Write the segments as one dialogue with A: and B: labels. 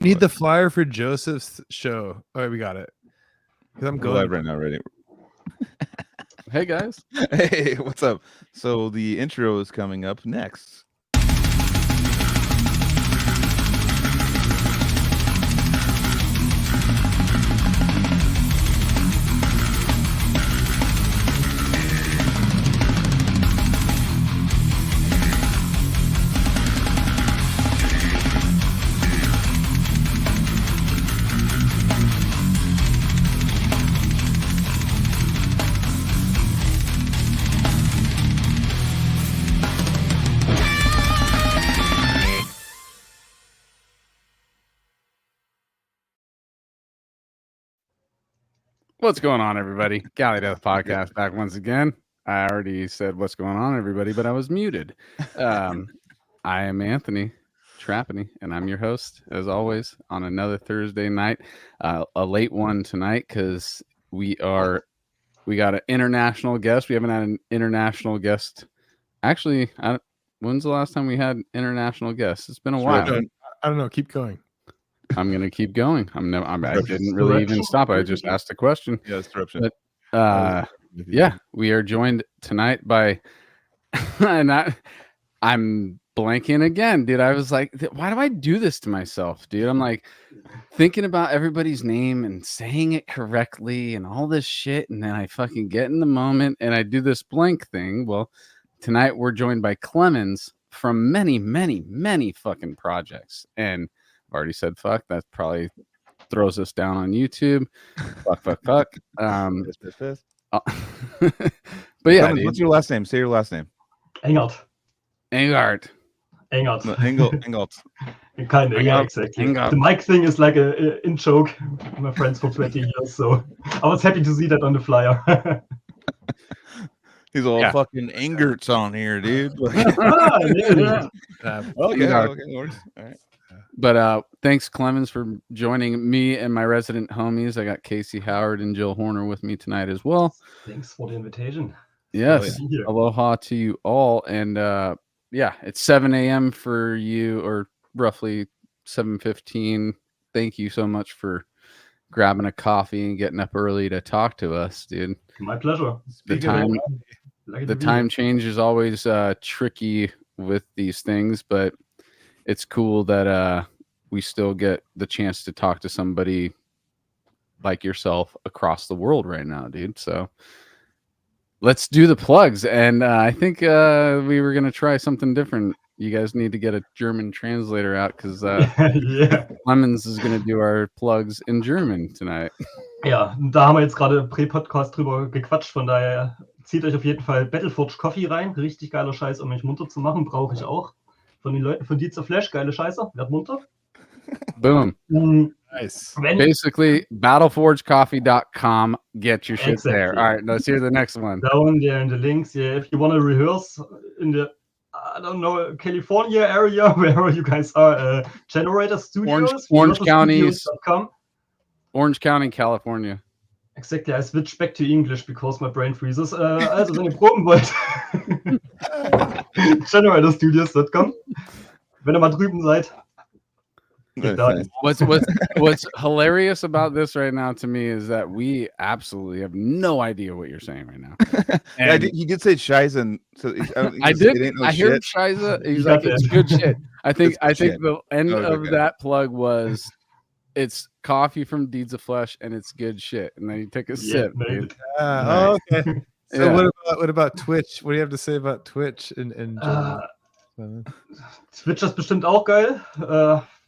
A: Need the flyer for Joseph's show. All right, we got it. Because I'm going
B: live right now, ready?
C: Hey guys.
B: Hey, what's up? So the intro is coming up next.
C: What's going on, everybody? Cali Death Podcast back once again. I already said what's going on, everybody, but I was muted. I am Anthony Trapani, and I'm your host, as always, on another Thursday night. A late one tonight because we got an international guest. We haven't had an international guest. Actually, when's the last time we had international guests? It's been a while.
A: I don't know. Keep going.
C: I'm gonna keep going. I didn't really even stop. I just asked a question.
B: Yeah, disruption.
C: But, yeah, we are joined tonight by, and I'm blanking again, dude. I was like, why do I do this to myself, dude? I'm like thinking about everybody's name and saying it correctly and all this shit, and then I fucking get in the moment and I do this blank thing. Well, tonight we're joined by Clemens from many, many, many fucking projects, and I've already said fuck. That probably throws us down on YouTube. Fuck.
B: Piss.
C: But yeah,
B: Clemens, what's your last name? Say your last name.
D: Engert.
C: Engart.
D: Engert.
B: No, Engelt.
D: Kind of, yeah, exactly.
C: Engert.
D: The Mike thing is like a in joke. My friends for 20 years, so I was happy to see that on the flyer.
B: He's all fucking Engerts on here, dude.
D: Okay.
B: Okay. All right.
C: But thanks, Clemens, for joining me and my resident homies. I got Casey Howard and Jill Horner with me tonight as well.
D: Thanks for the invitation.
C: Yes. Aloha to you all. And it's 7 a.m. for you, or roughly 7:15. Thank you so much for grabbing a coffee and getting up early to talk to us, dude.
D: My pleasure.
C: The time change is always tricky with these things, but it's cool that we still get the chance to talk to somebody like yourself across the world right now, dude. So let's do the plugs. And I think we were going to try something different. You guys need to get a German translator out because Clemens is going to do our plugs in German tonight.
D: Ja, da haben wir jetzt gerade Pre-Podcast drüber gequatscht. Von daher zieht euch auf jeden Fall Battleforge Coffee rein. Richtig geiler Scheiß, um mich munter zu machen. Brauche ich auch. Von den Leuten von Deeds Flash, geile Scheiße. Werd munter.
C: Boom.
A: Nice.
C: Basically, battleforgecoffee.com. Get your shit there. All right, let's hear the next one.
D: Down there in the links. Yeah, if you want to rehearse in the, I don't know, California area, wherever you guys are, Generator Studios.
C: Orange County,
D: Orange
C: County, California.
D: Exactly. I switched back to English because my brain freezes. Also, wenn ihr proben wollt, generatorstudios.com. Wenn ihr mal drüben seid.
C: What's hilarious about this right now to me is that we absolutely have no idea what you're saying right now. And
B: he did say Scheiße. So
C: I did. I heard Scheiße. He's like, it's good shit. I think the end of that plug was, it's coffee from Deeds of Flesh and it's good shit. And then you take a sip. Dude.
A: Okay. So what about Twitch? What do you have to say about Twitch in German?
D: Twitch ist bestimmt auch geil.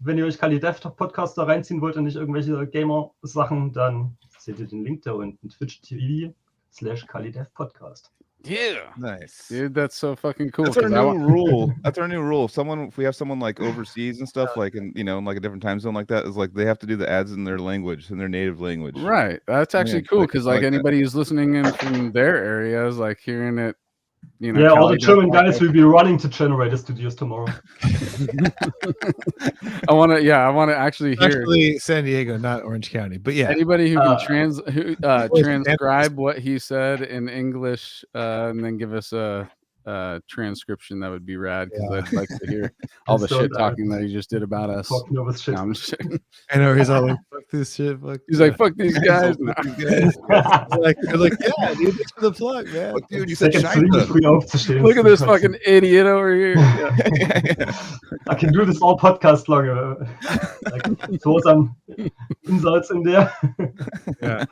D: Wenn ihr euch Cali Dev Podcast da reinziehen wollt und nicht irgendwelche Gamer-Sachen, dann seht ihr den Link da unten. Twitch.tv/Cali Dev Podcast.
C: Yeah.
B: Nice.
C: Dude, that's so fucking cool.
B: That's our new rule. That's our new rule. If we have someone like overseas and stuff, like in like a different time zone like that, is like they have to do the ads in their language, in their native language.
C: Right. That's actually cool because like anybody who's listening in from their area is like hearing it.
D: All the German guys will be running to Generator Studios tomorrow.
C: I want to actually hear.
A: Actually, San Diego, not Orange County, but yeah.
C: Anybody who can transcribe what he said in English and then give us a transcription, that would be rad, because
A: Yeah.
C: I'd like to hear all the shit talking that he just did about us.
D: Talking over shit.
C: No, I'm just kidding.
A: I know he's all like, "Fuck this shit." Fuck.
C: He's like, "Fuck these guys." No.
A: They're like, yeah, dude, thanks for the plug, man.
B: Fuck, dude, you said
D: Extremely
B: Scheiße.
D: früh aufzustehen.
C: Look at this fucking idiot over here.
D: I can do this all podcast long. Like, throw some insults in there.
A: Yeah.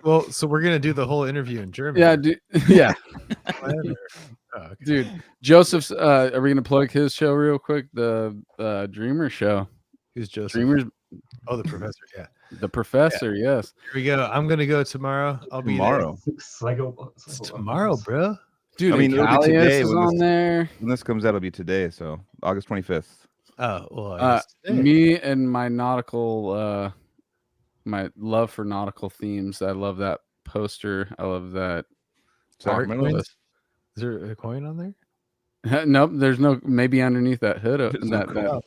A: Well, so we're gonna do the whole interview in German.
C: Yeah, dude. Yeah,
A: Oh, okay.
C: dude. Joseph's. Are we gonna plug his show real quick? The Dreamer show.
A: Who's Joseph?
C: Dreamers.
A: Oh, the professor. Yeah.
C: The professor. Yes.
A: Here we go. I'm gonna go tomorrow. I'll be
B: Tomorrow.
A: It's tomorrow, bro.
C: Dude,
B: I mean, it'll be
C: Cali
B: today
C: is
B: when
C: on
B: this-
C: there.
B: When this comes out, it'll be today, so August 25th.
A: Oh, well, I guess today.
C: Me and my nautical, my love for nautical themes. I love that poster. I love that.
B: Sacramento.
A: coins? Is there a coin on there?
C: Nope, there's no. Maybe underneath that hood.
B: There's no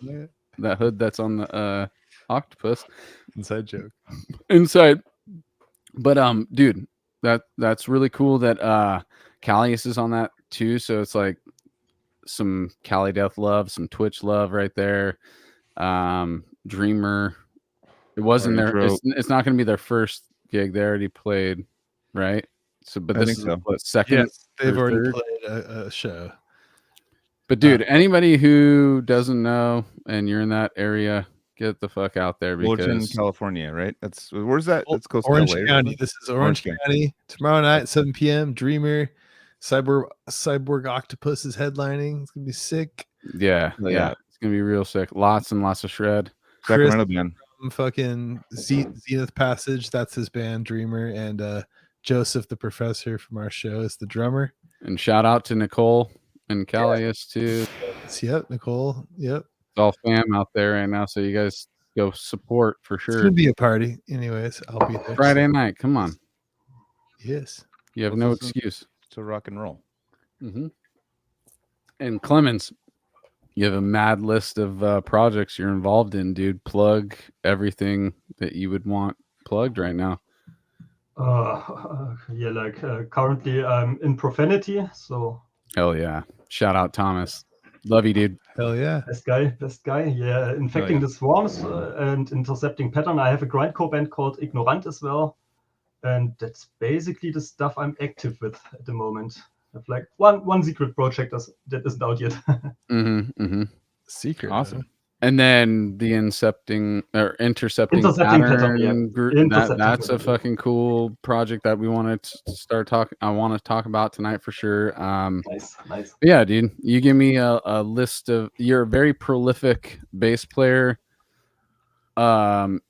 C: That hood that's on the octopus
A: Inside joke.
C: inside. But dude, that's really cool that Callius is on that too. So it's like some Cali Death love, some Twitch love right there. Dreamer. It wasn't their. It's not going to be their first gig. They already played, right? So, but
B: I
C: this
B: think
C: is
B: so.
C: what, second.
A: Yes, they've
C: or
A: already
C: third?
A: played a show.
C: But dude, anybody who doesn't know and you're in that area, get the fuck out there,
B: Fullerton,
C: because
B: California, right? Where's that? That's close
A: Orange
B: to LA.
A: County. This is Orange County. Tomorrow night, 7 p.m. Dreamer, Cyborg Octopus is headlining. It's gonna be sick.
C: yeah, it's gonna be real sick. Lots and lots of shred.
B: Sacramento band.
A: From fucking Zenith Passage. That's his band, Dreamer, and Joseph, the professor from our show, is the drummer.
C: And shout out to Nicole and Callius too.
A: Yep, Nicole. Yep.
C: It's all fam out there right now, so you guys go support for
A: It's
C: sure.
A: gonna be a party. Anyways, I'll be there.
C: Friday night, come on,
A: Yes.
C: you have
B: Let's
C: no
B: listen.
C: excuse.
B: To rock and roll.
C: And Clemens, you have a mad list of projects you're involved in, dude. Plug everything that you would want plugged right now.
D: Yeah, like currently I'm in Profanity, so
C: Hell yeah! Shout out Thomas, love you, dude.
A: Hell yeah.
D: best guy. Yeah, Infecting the Swarms and Intercepting Pattern. I have a grindcore band called Ignorant as well, and that's basically the stuff I'm active with at the moment. I have like one secret project that isn't out yet.
A: Secret.
C: Awesome. And then the intercepting
D: Intercepting
C: pattern
D: pattern,
C: group.
D: Intercepting
C: That's a
D: pattern.
C: fucking cool project that we want to start talking. I want to talk about tonight for sure.
D: Nice.
C: Yeah, dude, you give me a list of. You're a very prolific bass player. Not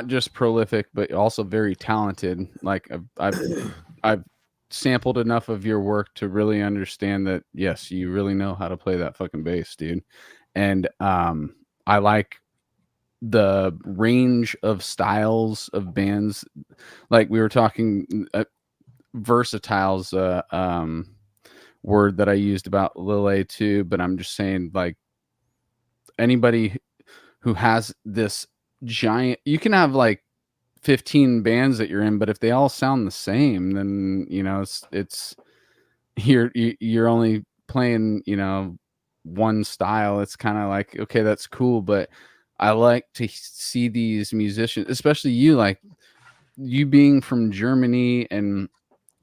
C: just prolific, but also very talented. Like I've sampled enough of your work to really understand that yes, you really know how to play that fucking bass, dude. And I like the range of styles of bands. Like we were talking, versatile's word that I used about Lil A too, but I'm just saying, like, anybody who has this giant, you can have like 15 bands that you're in, but if they all sound the same, then you know it's you're only playing, you know, one style. It's kind of like, okay, that's cool, but I like to see these musicians, especially you, like you being from Germany and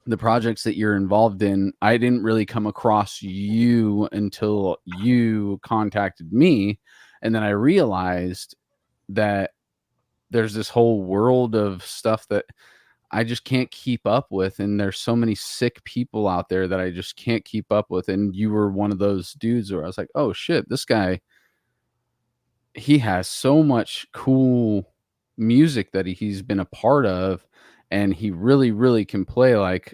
C: the projects that you're involved in. I didn't really come across you until you contacted me, and then I realized that there's this whole world of stuff that I just can't keep up with, and there's so many sick people out there that I just can't keep up with. And you were one of those dudes where I was like, oh shit, this guy, he has so much cool music that he's been a part of, and he really, really can play. Like,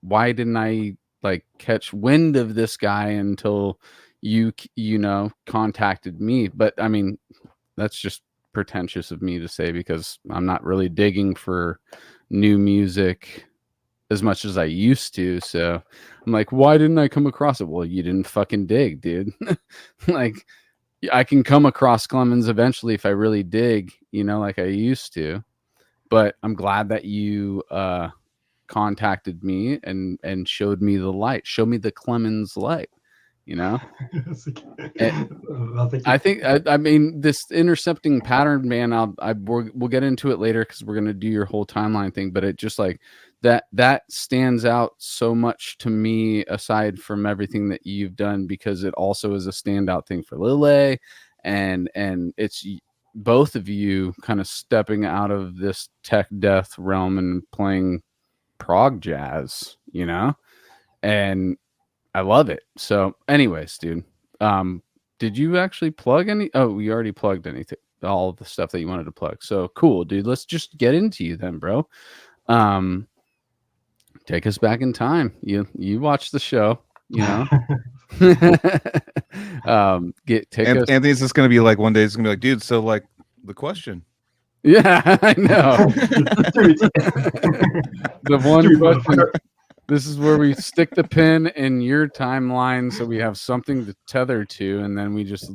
C: why didn't I like catch wind of this guy until you know, contacted me? But I mean, that's just pretentious of me to say, because I'm not really digging for new music as much as I used to. So I'm like, why didn't I come across it? Well, you didn't fucking dig, dude. Like, I can come across Clemens eventually if I really dig, you know, like I used to. But I'm glad that you contacted me and showed me the light, showed me the Clemens light, you know. I think I mean this intercepting pattern, man. We'll get into it later because we're gonna do your whole timeline thing. But it just like that stands out so much to me, aside from everything that you've done, because it also is a standout thing for Lille, and it's both of you kind of stepping out of this tech death realm and playing prog jazz, you know, and I love it. So, anyways, dude. Did you actually plug any? Oh, you already plugged anything, all of the stuff that you wanted to plug. So cool, dude. Let's just get into you then, bro. Take us back in time. You watch the show, you know.
B: Anthony's just gonna be like, one day it's gonna be like, dude, so like the question.
C: Yeah, I know. The one question. This is where we stick the pin in your timeline so we have something to tether to, and then we just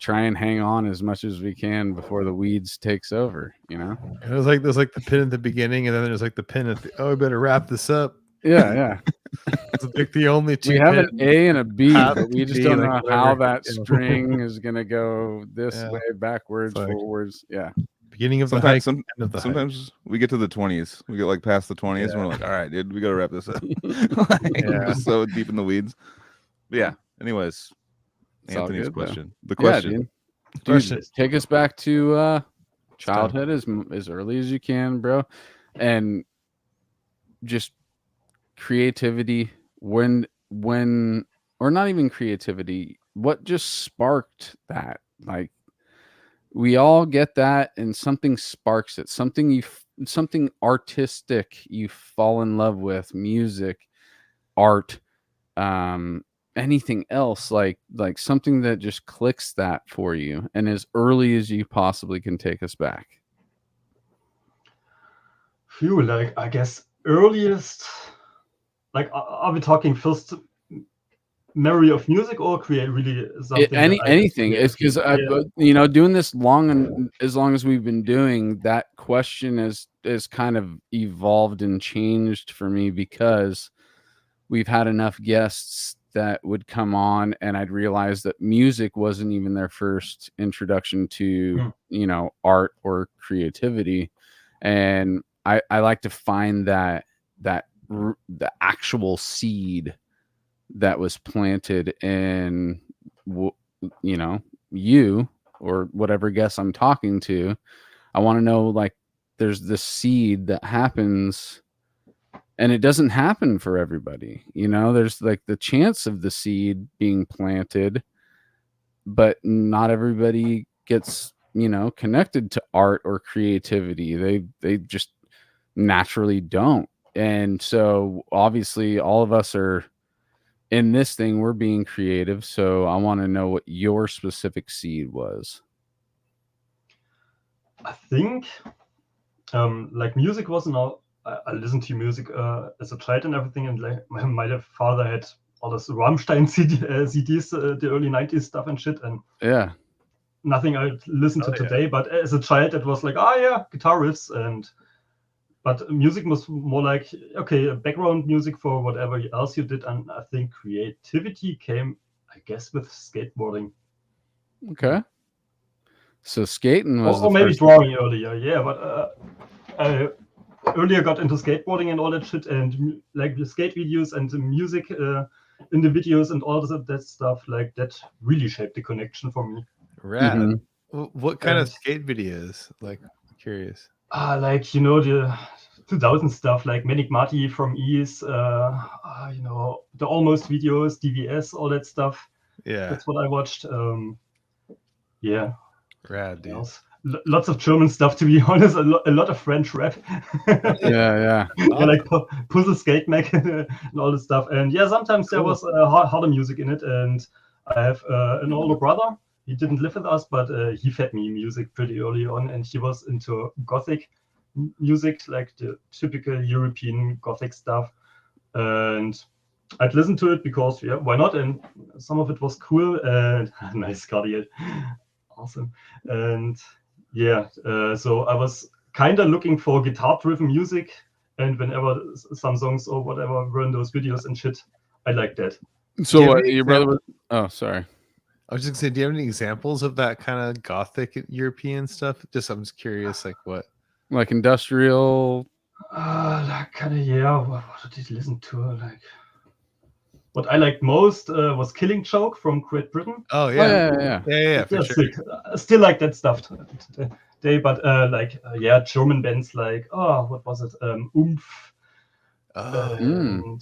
C: try and hang on as much as we can before the weeds takes over, you know?
A: There's like the pin at the beginning, and then there's like the pin at the, oh, we better wrap this up.
C: Yeah.
A: It's like the only two.
C: We have an A and a B, but we just don't know
A: like
C: how
A: whatever.
C: that string is going to go this way, backwards,
A: like,
C: forwards. Yeah.
A: Beginning of the hike.
B: Sometimes we get to the 20s. We get like past the 20s, and we're like, all right, dude, we got to wrap this up. We're just so deep in the weeds. But yeah. Anyways,
C: It's
B: Anthony's
C: good,
B: question.
C: though.
B: The question.
C: Yeah, dude, take us back to childhood as early as you can, bro, and just creativity. When or not even creativity. What just sparked that? Like, we all get that, and something sparks it. Something artistic you fall in love with, music, art, anything else, like something that just clicks that for you, and as early as you possibly can take us back.
D: Phew, like I guess earliest, like are we talking first memory of music or create really something?
C: Anything. It's because you know, doing this as long as we've been doing, that question is kind of evolved and changed for me, because we've had enough guests that would come on and I'd realize that music wasn't even their first introduction to you know, art or creativity, and I like to find that the actual seed that was planted in, you know, you or whatever guest I'm talking to. I want to know, like, there's this seed that happens, and it doesn't happen for everybody. You know, there's like the chance of the seed being planted, but not everybody gets, you know, connected to art or creativity. They just naturally don't. And so obviously all of us are in this thing, we're being creative. So I want to know what your specific seed was.
D: I think like music wasn't all. I listened to music as a child and everything, and like my father had all this Rammstein CDs, the early 90s stuff and shit, and
C: yeah,
D: nothing I listen to today. But as a child, it was like, guitar riffs, but music was more like, okay, background music for whatever else you did. And I think creativity came, I guess, with skateboarding.
C: Okay. So skating was,
D: or maybe drawing earlier, yeah. But I earlier got into skateboarding and all that shit, and like the skate videos and the music in the videos and all that stuff, like that really shaped the connection for me.
A: Rad. Mm-hmm. What kind of skate videos? Like, I'm curious.
D: Like, you know, the 2000 stuff, like Manic Marty from Ease, you know, the Almost videos, DVS, all that stuff.
A: Yeah,
D: that's what I watched. Yeah,
A: rad, dude.
D: Lots of German stuff, to be honest. A lot of French rap.
C: yeah,
D: like Puzzle Skate Mac and all this stuff. And yeah, sometimes there was harder music in it. And I have an older brother. He didn't live with us, but he fed me music pretty early on, and he was into Gothic music, like the typical European Gothic stuff. And I'd listen to it because, yeah, why not? And some of it was cool. And nice cardigan. Awesome. And yeah, so I was kind of looking for guitar-driven music And whenever some songs or whatever were in those videos and shit, I like that.
C: So
A: Do you have
C: what
A: any
C: your brother was?
A: examples?
C: Oh, sorry.
A: I was just gonna say, do you have any examples of that kind of gothic European stuff? I'm just curious, like what?
C: Like industrial.
D: Like kind of, yeah. What did you listen to? Like, what I liked most was Killing Joke from Great Britain.
A: Oh
C: Oh,
A: yeah,
C: yeah.
A: for sure.
D: Sick. Still like that stuff today, but German bands like, what was it? Oomph.
A: Oh,
D: And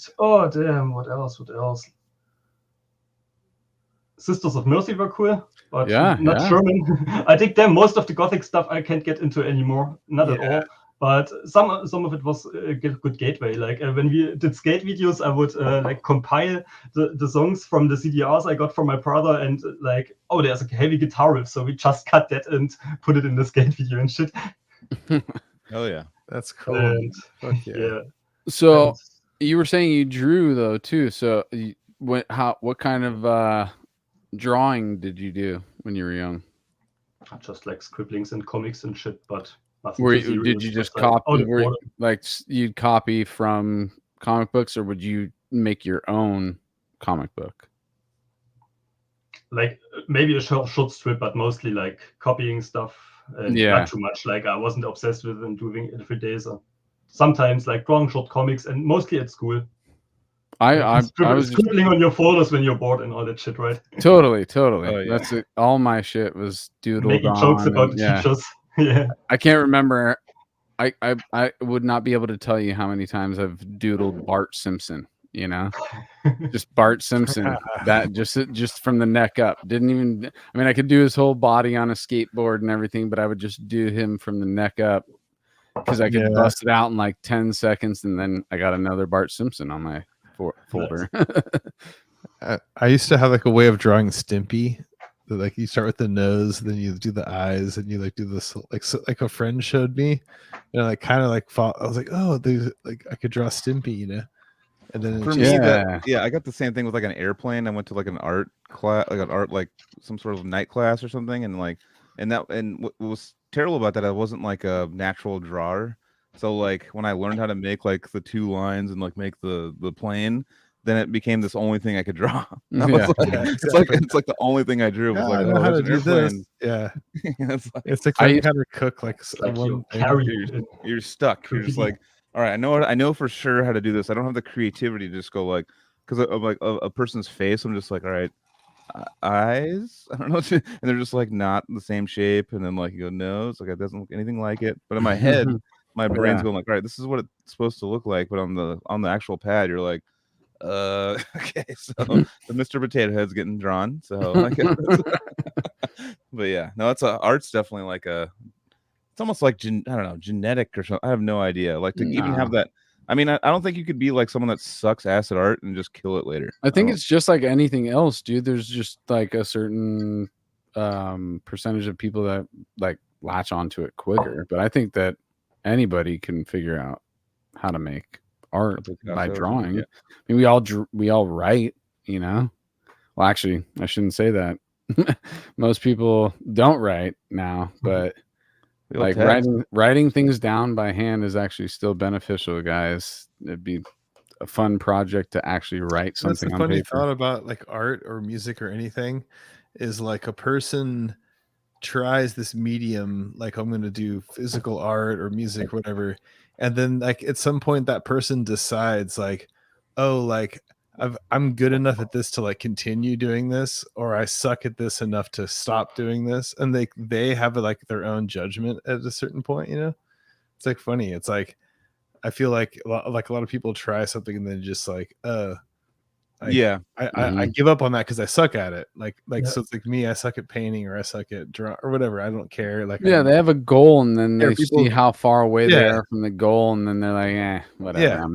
D: damn, what else? Sisters of Mercy were cool, but
C: Yeah,
D: not
C: yeah.
D: German. I think most of the gothic stuff I can't get into anymore, not at
A: Yeah.
D: all. But some of it was a good gateway. Like when we did skate videos, I would like compile the songs from the CDRs I got from my brother, and like, oh, there's a heavy guitar riff, so we just cut that and put it in the skate video and shit.
B: Oh yeah.
A: that's cool.
D: And
A: Fuck yeah.
C: So you were saying you drew though too. So what kind of drawing did you do when you were young?
D: just like scribblings and comics and shit, but nothing
C: Did
D: too
C: you
D: serious,
C: just
D: but, like,
C: copy like you'd copy from comic books, or would you make your own comic book?
D: like maybe a short strip, but mostly like copying stuff and
C: Yeah.
D: not too much. Like I wasn't obsessed with and doing it every day. So sometimes like drawing short comics, and mostly at school.
C: I was
D: scribbling on your folders when you're bored and all that shit, right?
C: totally.
B: Oh, yeah.
C: That's it. All my shit was doodled
D: Making
C: on.
D: jokes about the
C: Yeah.
D: teachers. Yeah.
C: I can't remember. I would not be able to tell you how many times I've doodled Bart Simpson, you know, just Bart Simpson, that just from the neck up. Didn't even, I mean, I could do his whole body on a skateboard and everything, but I would just do him from the neck up because I could bust it out in like 10 seconds. And then I got another Bart Simpson on my folder.
A: I used to have like a way of drawing Stimpy. Like you start with the nose, then you do the eyes, and you like do this like a friend showed me, and I kind of like I was like, oh, there's like I could draw Stimpy, you know. And then
B: For me, I got the same thing with like an airplane. I went to like an art class, like some sort of night class or something, and what was terrible about that, I wasn't like a natural drawer. So like when I learned how to make like the two lines and like make the plane, then it became this only thing I could draw. It's like the only thing I drew was like,
A: I know how to do
B: airplane.
A: this. Yeah,
B: it's
A: like learning how to cook like
D: you
B: you're stuck. You're just like, all right, I know for sure how to do this. I don't have the creativity to just go like, because of like a person's face. I'm just like, all right, eyes. I don't know, and they're just like not the same shape. And then like you go nose, like it doesn't look anything like it. But in my head, my brain's going like, all right, this is what it's supposed to look like. But on the actual pad, you're like, okay, so the Mr. Potato Head's getting drawn. So I guess. But yeah, no, art's definitely like it's almost like I don't know, genetic or something. I have no idea. Like to even have that. I mean, I don't think you could be like someone that sucks ass at art and just kill it later.
C: I think it's just like anything else, dude. There's just like a certain percentage of people that like latch onto it quicker. But I think that anybody can figure out how to make art by drawing.
B: Yeah.
C: I mean, we all write, you know. Well, actually, I shouldn't say that. Most people don't write now, but like writing things down by hand is actually still beneficial, guys. It'd be a fun project to actually write something.
A: That's the funny thought about like art or music or anything is like a person tries this medium, like I'm going to do physical art or music, whatever, and then like at some point that person decides like, oh, like I'm good enough at this to like continue doing this, or I suck at this enough to stop doing this, and they have like their own judgment at a certain point, you know. It's like funny. It's like I feel like a lot of people try something and then just like I give up on that because I suck at it. So it's like me, I suck at painting or I suck at draw or whatever. I don't care. Like
C: they have a goal and then they see how far away they are from the goal, and then they're like, whatever.
B: Yeah,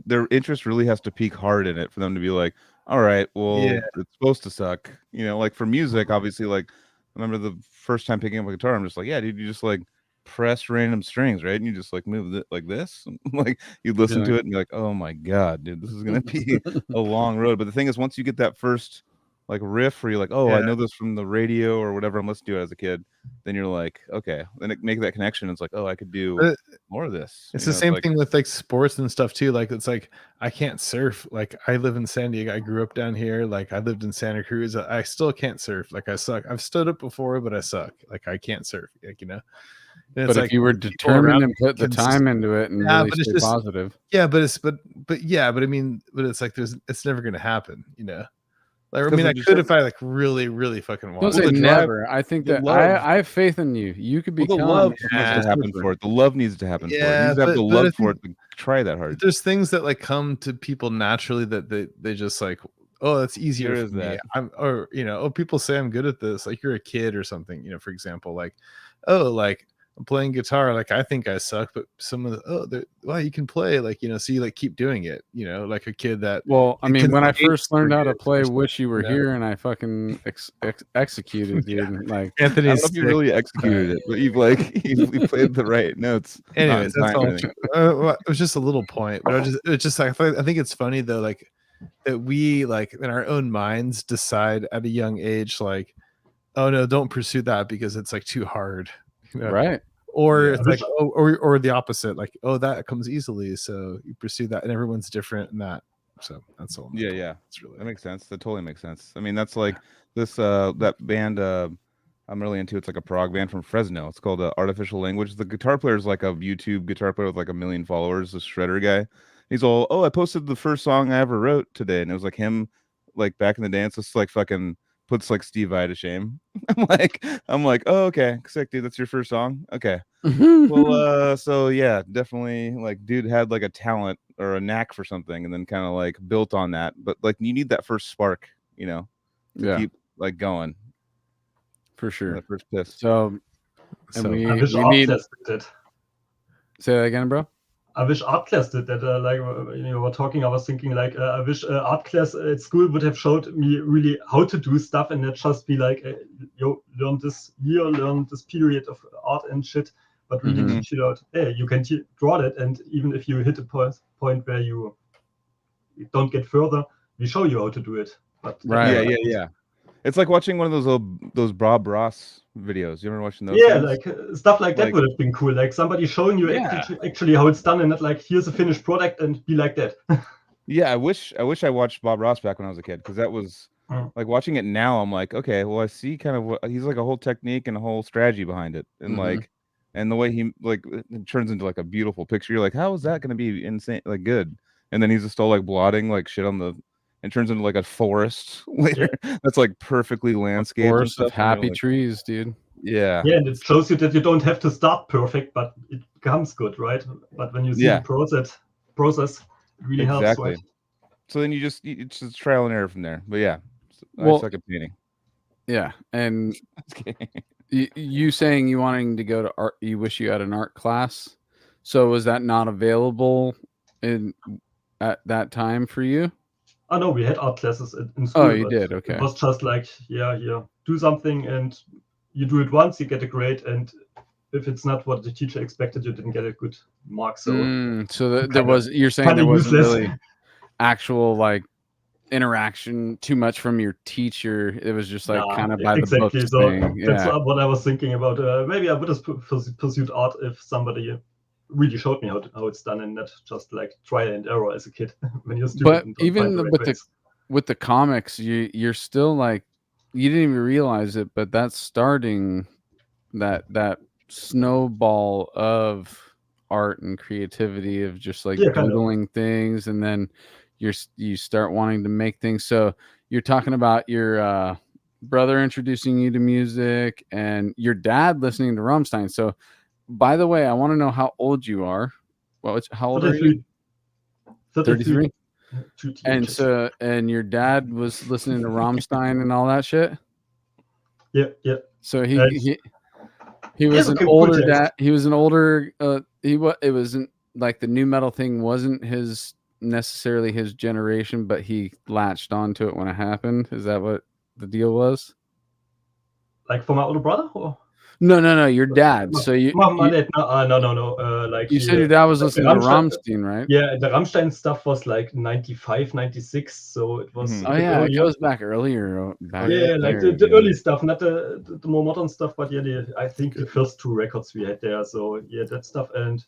B: their interest really has to peak hard in it for them to be like, all right, well, it's supposed to suck. You know, like for music, obviously, like I remember the first time picking up a guitar, I'm just like, yeah, dude, you just like press random strings, right? And you just like move it like this. Like you listen to it and you're like, oh my god, dude, this is gonna be a long road. But the thing is, once you get that first like riff where you're like, oh, I know this from the radio or whatever I'm listening to it as a kid, then you're like, okay, then it make that connection. It's like, oh, I could do more of this.
A: It's
B: You
A: the
B: know,
A: same
B: like,
A: thing with like sports and stuff too. Like it's like I can't surf. Like I live in San Diego. I grew up down here. Like I lived in Santa Cruz. I still can't surf. Like I suck. I've stood up before, but I suck. Like I can't surf. Like And it's
C: But
A: like
C: if you were
A: people around
C: determined and
A: me
C: put the
A: can
C: time into it and really
A: but it's
C: stay
A: just
C: positive.
A: yeah, but I mean, but it's like it's never gonna happen. Like, I mean, I could if I like really, really fucking
C: Don't
A: want.
C: say
B: the
C: never. I think
B: the
C: that
B: love-
C: I have faith in you. You could
B: the
C: become.
B: love needs
A: Yeah.
B: to happen for it. The love needs to happen for it. It needs to have the
A: but I
B: love for
A: think
B: it to try that hard.
A: there's things that like come to people naturally that they just like, oh, that's easier
B: There
A: for
B: is
A: me.
B: that.
A: People say I'm good at this. Like you're a kid or something. For example, like, oh, like I'm playing guitar. Like I think I suck, but some of the you can play. Like so you like keep doing it. Like a kid that.
C: Well, I mean, when I
A: can
C: first learned how to
A: skate
C: play
A: or
C: "Wish You Were
A: something,
C: Here" and I fucking executed,
A: Yeah.
C: dude. Like
B: I
A: Anthony's
B: don't know if you really executed it, but you've you played the right notes.
A: Anyways,
B: not
A: that's
B: in
A: all.
B: time or anything.
A: It was just a little point, but it's just like I think it's funny though, like that we like in our own minds decide at a young age, like, oh no, don't pursue that because it's like too hard,
C: right.
A: Or
B: Yeah.
A: it's like or the opposite, like oh that comes easily, so you pursue that, and everyone's different in that. So that's all.
B: Yeah.
A: It's really
B: That makes sense. That totally makes sense. I mean, that's like this that band I'm really into. It's like a prog band from Fresno. It's called Artificial Language. The guitar player is like a YouTube guitar player with like 1 million followers, this shredder guy. He's all, oh, I posted the first song I ever wrote today, and it was like him, like back in the day. It's just like fucking puts like Steve Vai to shame. I'm like, oh, okay, sick, dude. That's your first song, okay. Well, so yeah, definitely like dude had like a talent or a knack for something and then kind of like built on that. But like you need that first spark, to keep like going.
C: For sure.
B: That first piss.
C: So
D: I wish art class did that.
C: Say that again, bro.
D: I wish art class did that. Like you were talking, I was thinking like I wish art class at school would have showed me really how to do stuff and not just be like, yo, learn this year, learn this period of art and shit, but really teach you out. Hey, you can draw that, and even if you hit a point where you don't get further, we show you how to do it. But
C: right,
B: yeah. It's like watching one of those Bob Ross videos. You ever watching those?
D: Yeah,
B: things?
D: like stuff like that would have been cool. Like somebody showing you actually how it's done, and not like here's a finished product and be like that.
B: Yeah, I wish I watched Bob Ross back when I was a kid, because that was like watching it now. I'm like, okay, well, I see kind of what he's like, a whole technique and a whole strategy behind it, and like, and the way he like it turns into like a beautiful picture. You're like, how is that going to be insane, like good? And then he's just all like blotting like shit on the, and turns into like a forest later. That's like perfectly landscaped.
C: Forest of happy
B: like,
C: trees, dude.
B: Yeah.
D: Yeah, and it shows you that you don't have to start perfect, but it becomes good, right? But when you see the process, it really helps, right?
B: So then it's just trial and error from there. But yeah,
C: well,
B: I suck at painting.
C: Yeah, and you saying you wanting to go to art, you wish you had an art class. So was that not available at that time for you?
D: Oh no, we had art classes in school.
C: Oh, you did. Okay.
D: It was just like, do something, and you do it once, you get a grade, and if it's not what the teacher expected, you didn't get a good mark. So,
C: you're saying there wasn't really actual like interaction too much from your teacher. It was just like kind of by the book thing.
D: That's what I was thinking about. Maybe I would have pursued art if somebody really showed me how it's done, and not just like trial and error as a kid when you're stupid.
C: But even with the comics, you're still like, you didn't even realize it, but that's starting that snowball of art and creativity of just like doodling things, and then you start wanting to make things. So you're talking about your brother introducing you to music and your dad listening to Rammstein. So by the way, I want to know how old you are. Well, how old 33. Are you? 33. And your dad was listening to Rammstein and all that shit.
D: Yeah.
C: So he was an older dad. He was an older. It wasn't like the new metal thing wasn't necessarily his generation, but he latched onto it when it happened. Is that what the deal was?
D: Like for my older brother? Or?
C: No, your dad. So
D: My dad, no. Like
C: you said your dad was
D: like
C: listening to Rammstein, right?
D: Yeah, the Rammstein stuff was like 95, 96, so it was a
C: Oh
D: bit
C: yeah, it
D: earlier.
C: goes back earlier.
D: Yeah, like the early stuff, not the more modern stuff, but yeah, I think the first 2 records we had there. So yeah, that stuff. And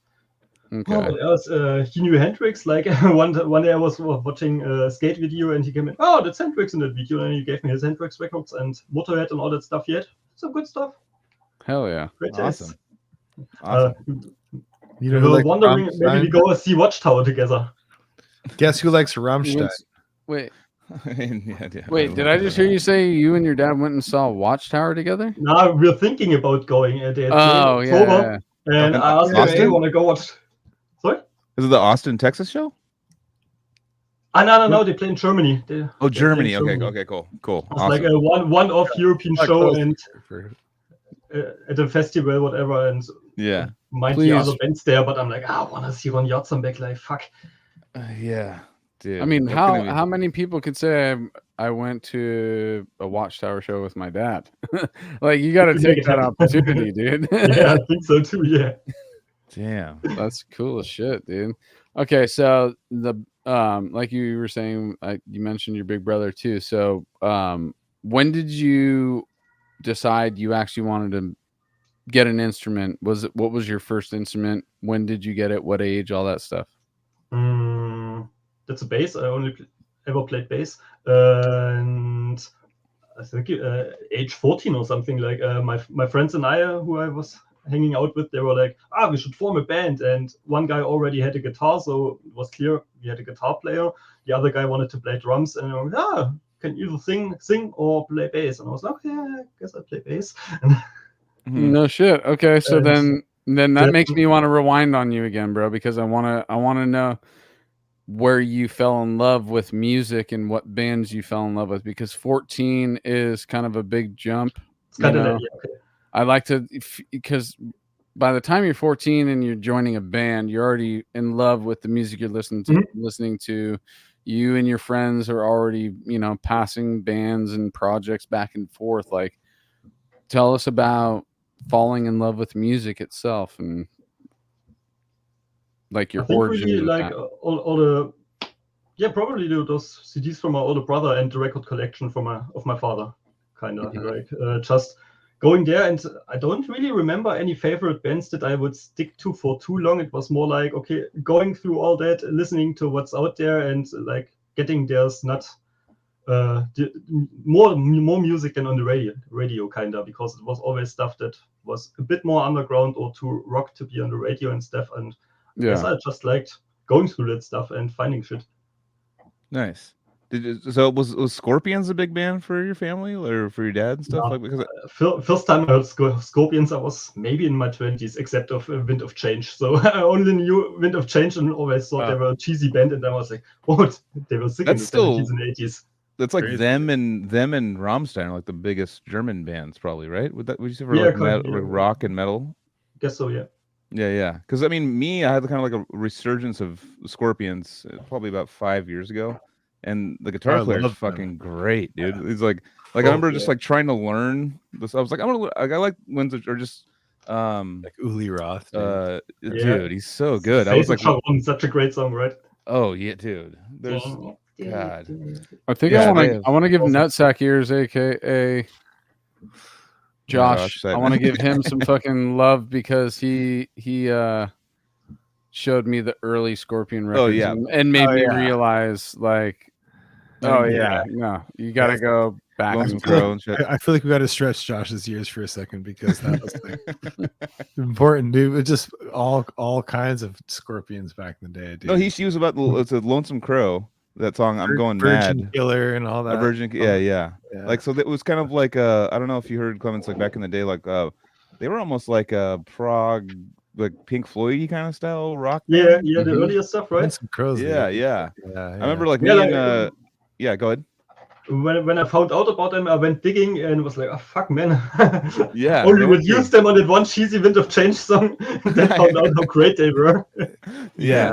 D: what else? He knew Hendrix. Like one day I was watching a skate video, and he came in. Oh, that's Hendrix in that video, and he gave me his Hendrix records and Motorhead and all that stuff. Yet some good stuff.
C: Hell yeah,
D: great
B: awesome.
A: You
D: we
A: know,
D: were
A: like
D: wondering maybe we
A: Rammstein?
D: go see Watchtower together.
A: Guess who likes Rammstein?
C: Wait,
B: yeah,
C: wait, did I just hear you say you and your dad went and saw Watchtower together?
D: Now we're thinking about going. They had
C: Oh
D: October,
C: yeah.
D: and I asked him, "Hey, want to go watch?" Sorry.
B: Is it the Austin, Texas show?
D: No. They play in Germany.
B: Germany. Okay, cool.
D: It's
B: Awesome.
D: like a one-off European
A: Not
D: show,
A: close
D: and
A: for-
D: at a festival, whatever, and
B: Yeah.
D: might
C: Please.
D: be other bands there, but I'm like, I want to see Ron Yatzenbeck. Like, fuck.
B: Yeah, dude.
C: I mean,
B: that's gonna
C: how many people could say I went to a Watchtower show with my dad? Like, you got to
D: You make
C: take
D: it
C: that
D: happen.
C: opportunity, dude.
D: Yeah, I think so too. Yeah.
B: Damn.
C: That's cool as shit, dude. Okay, so the like you were saying, you mentioned your big brother too. So when did you decide you actually wanted to get an instrument? What was your first instrument? When did you get it? What age? All that stuff.
D: That's a bass. I only ever played bass, and I think age 14 or something. Like my friends and I, who I was hanging out with, they were like, we should form a band. And one guy already had a guitar, so it was clear we had a guitar player. The other guy wanted to play drums, and I was, can either sing or play bass. And I was like, okay, I guess I play bass.
C: No shit. Okay, so then that makes me want to rewind on you again, bro, because I want to know where you fell in love with music and what bands you fell in love with, because 14 is kind of a big jump.
D: It's kind of okay.
C: I like to, because by the time you're 14 and you're joining a band, you're already in love with the music you're listening to. You and your friends are already, passing bands and projects back and forth. Like, tell us about falling in love with music itself and like your origin.
D: Really, like all the, probably those CDs from my older brother and the record collection of my father, kind of like just going there. And I don't really remember any favorite bands that I would stick to for too long. It was more like, okay, going through all that, listening to what's out there, and like getting there's not more music than on the radio kind of, because it was always stuff that was a bit more underground or too rock to be on the radio and stuff. And yes, I just liked going through that stuff and finding shit.
B: Nice. So was Scorpions a big band for your family or for your dad and stuff?
D: No,
B: like, because
D: first time I heard Scorpions, I was maybe in my 20s, except of Wind of Change. So I only knew Wind of Change and always thought they were a cheesy band, and then I was like, what? They were sick in the 70s and 80s.
B: That's like them and Rammstein are like the biggest German bands, probably, right? Would you say for like rock and metal?
D: Guess so, yeah.
B: Yeah. Because I mean, I had kind of like a resurgence of Scorpions probably about 5 years ago, and the guitar player is fucking great, dude. He's like I remember just like trying to learn this. I was like, I like ones that are just
A: like Uli Roth.
B: Dude, he's so good. I was like,
D: such a great song, right?
B: Oh yeah, dude. There's God.
C: I think I want to give Nutsack Ears, aka Josh. I want to give him some fucking love because he showed me the early Scorpion records and made me realize like, no, you gotta go back.
A: I feel like we got to stretch Josh's ears for a second, because that was like important, dude. It just all kinds of Scorpions back in the day, dude.
B: No, he was about it's a Lonesome Crow. That song, I'm Going
A: Virgin
B: Mad.
A: Killer and all that.
B: Yeah. Like, so it was kind of like I don't know if you heard Clemens, like back in the day, like they were almost like a prog, like Pink Floyd kind of style rock.
D: Yeah, the earlier stuff, right?
A: Some Crows.
B: Yeah. I remember like me and go ahead.
D: When I found out about them, I went digging and was like, oh fuck, man.
B: Yeah.
D: Only would use them on that one cheesy Wind of Change song, and then found out how great they were.
B: Yeah,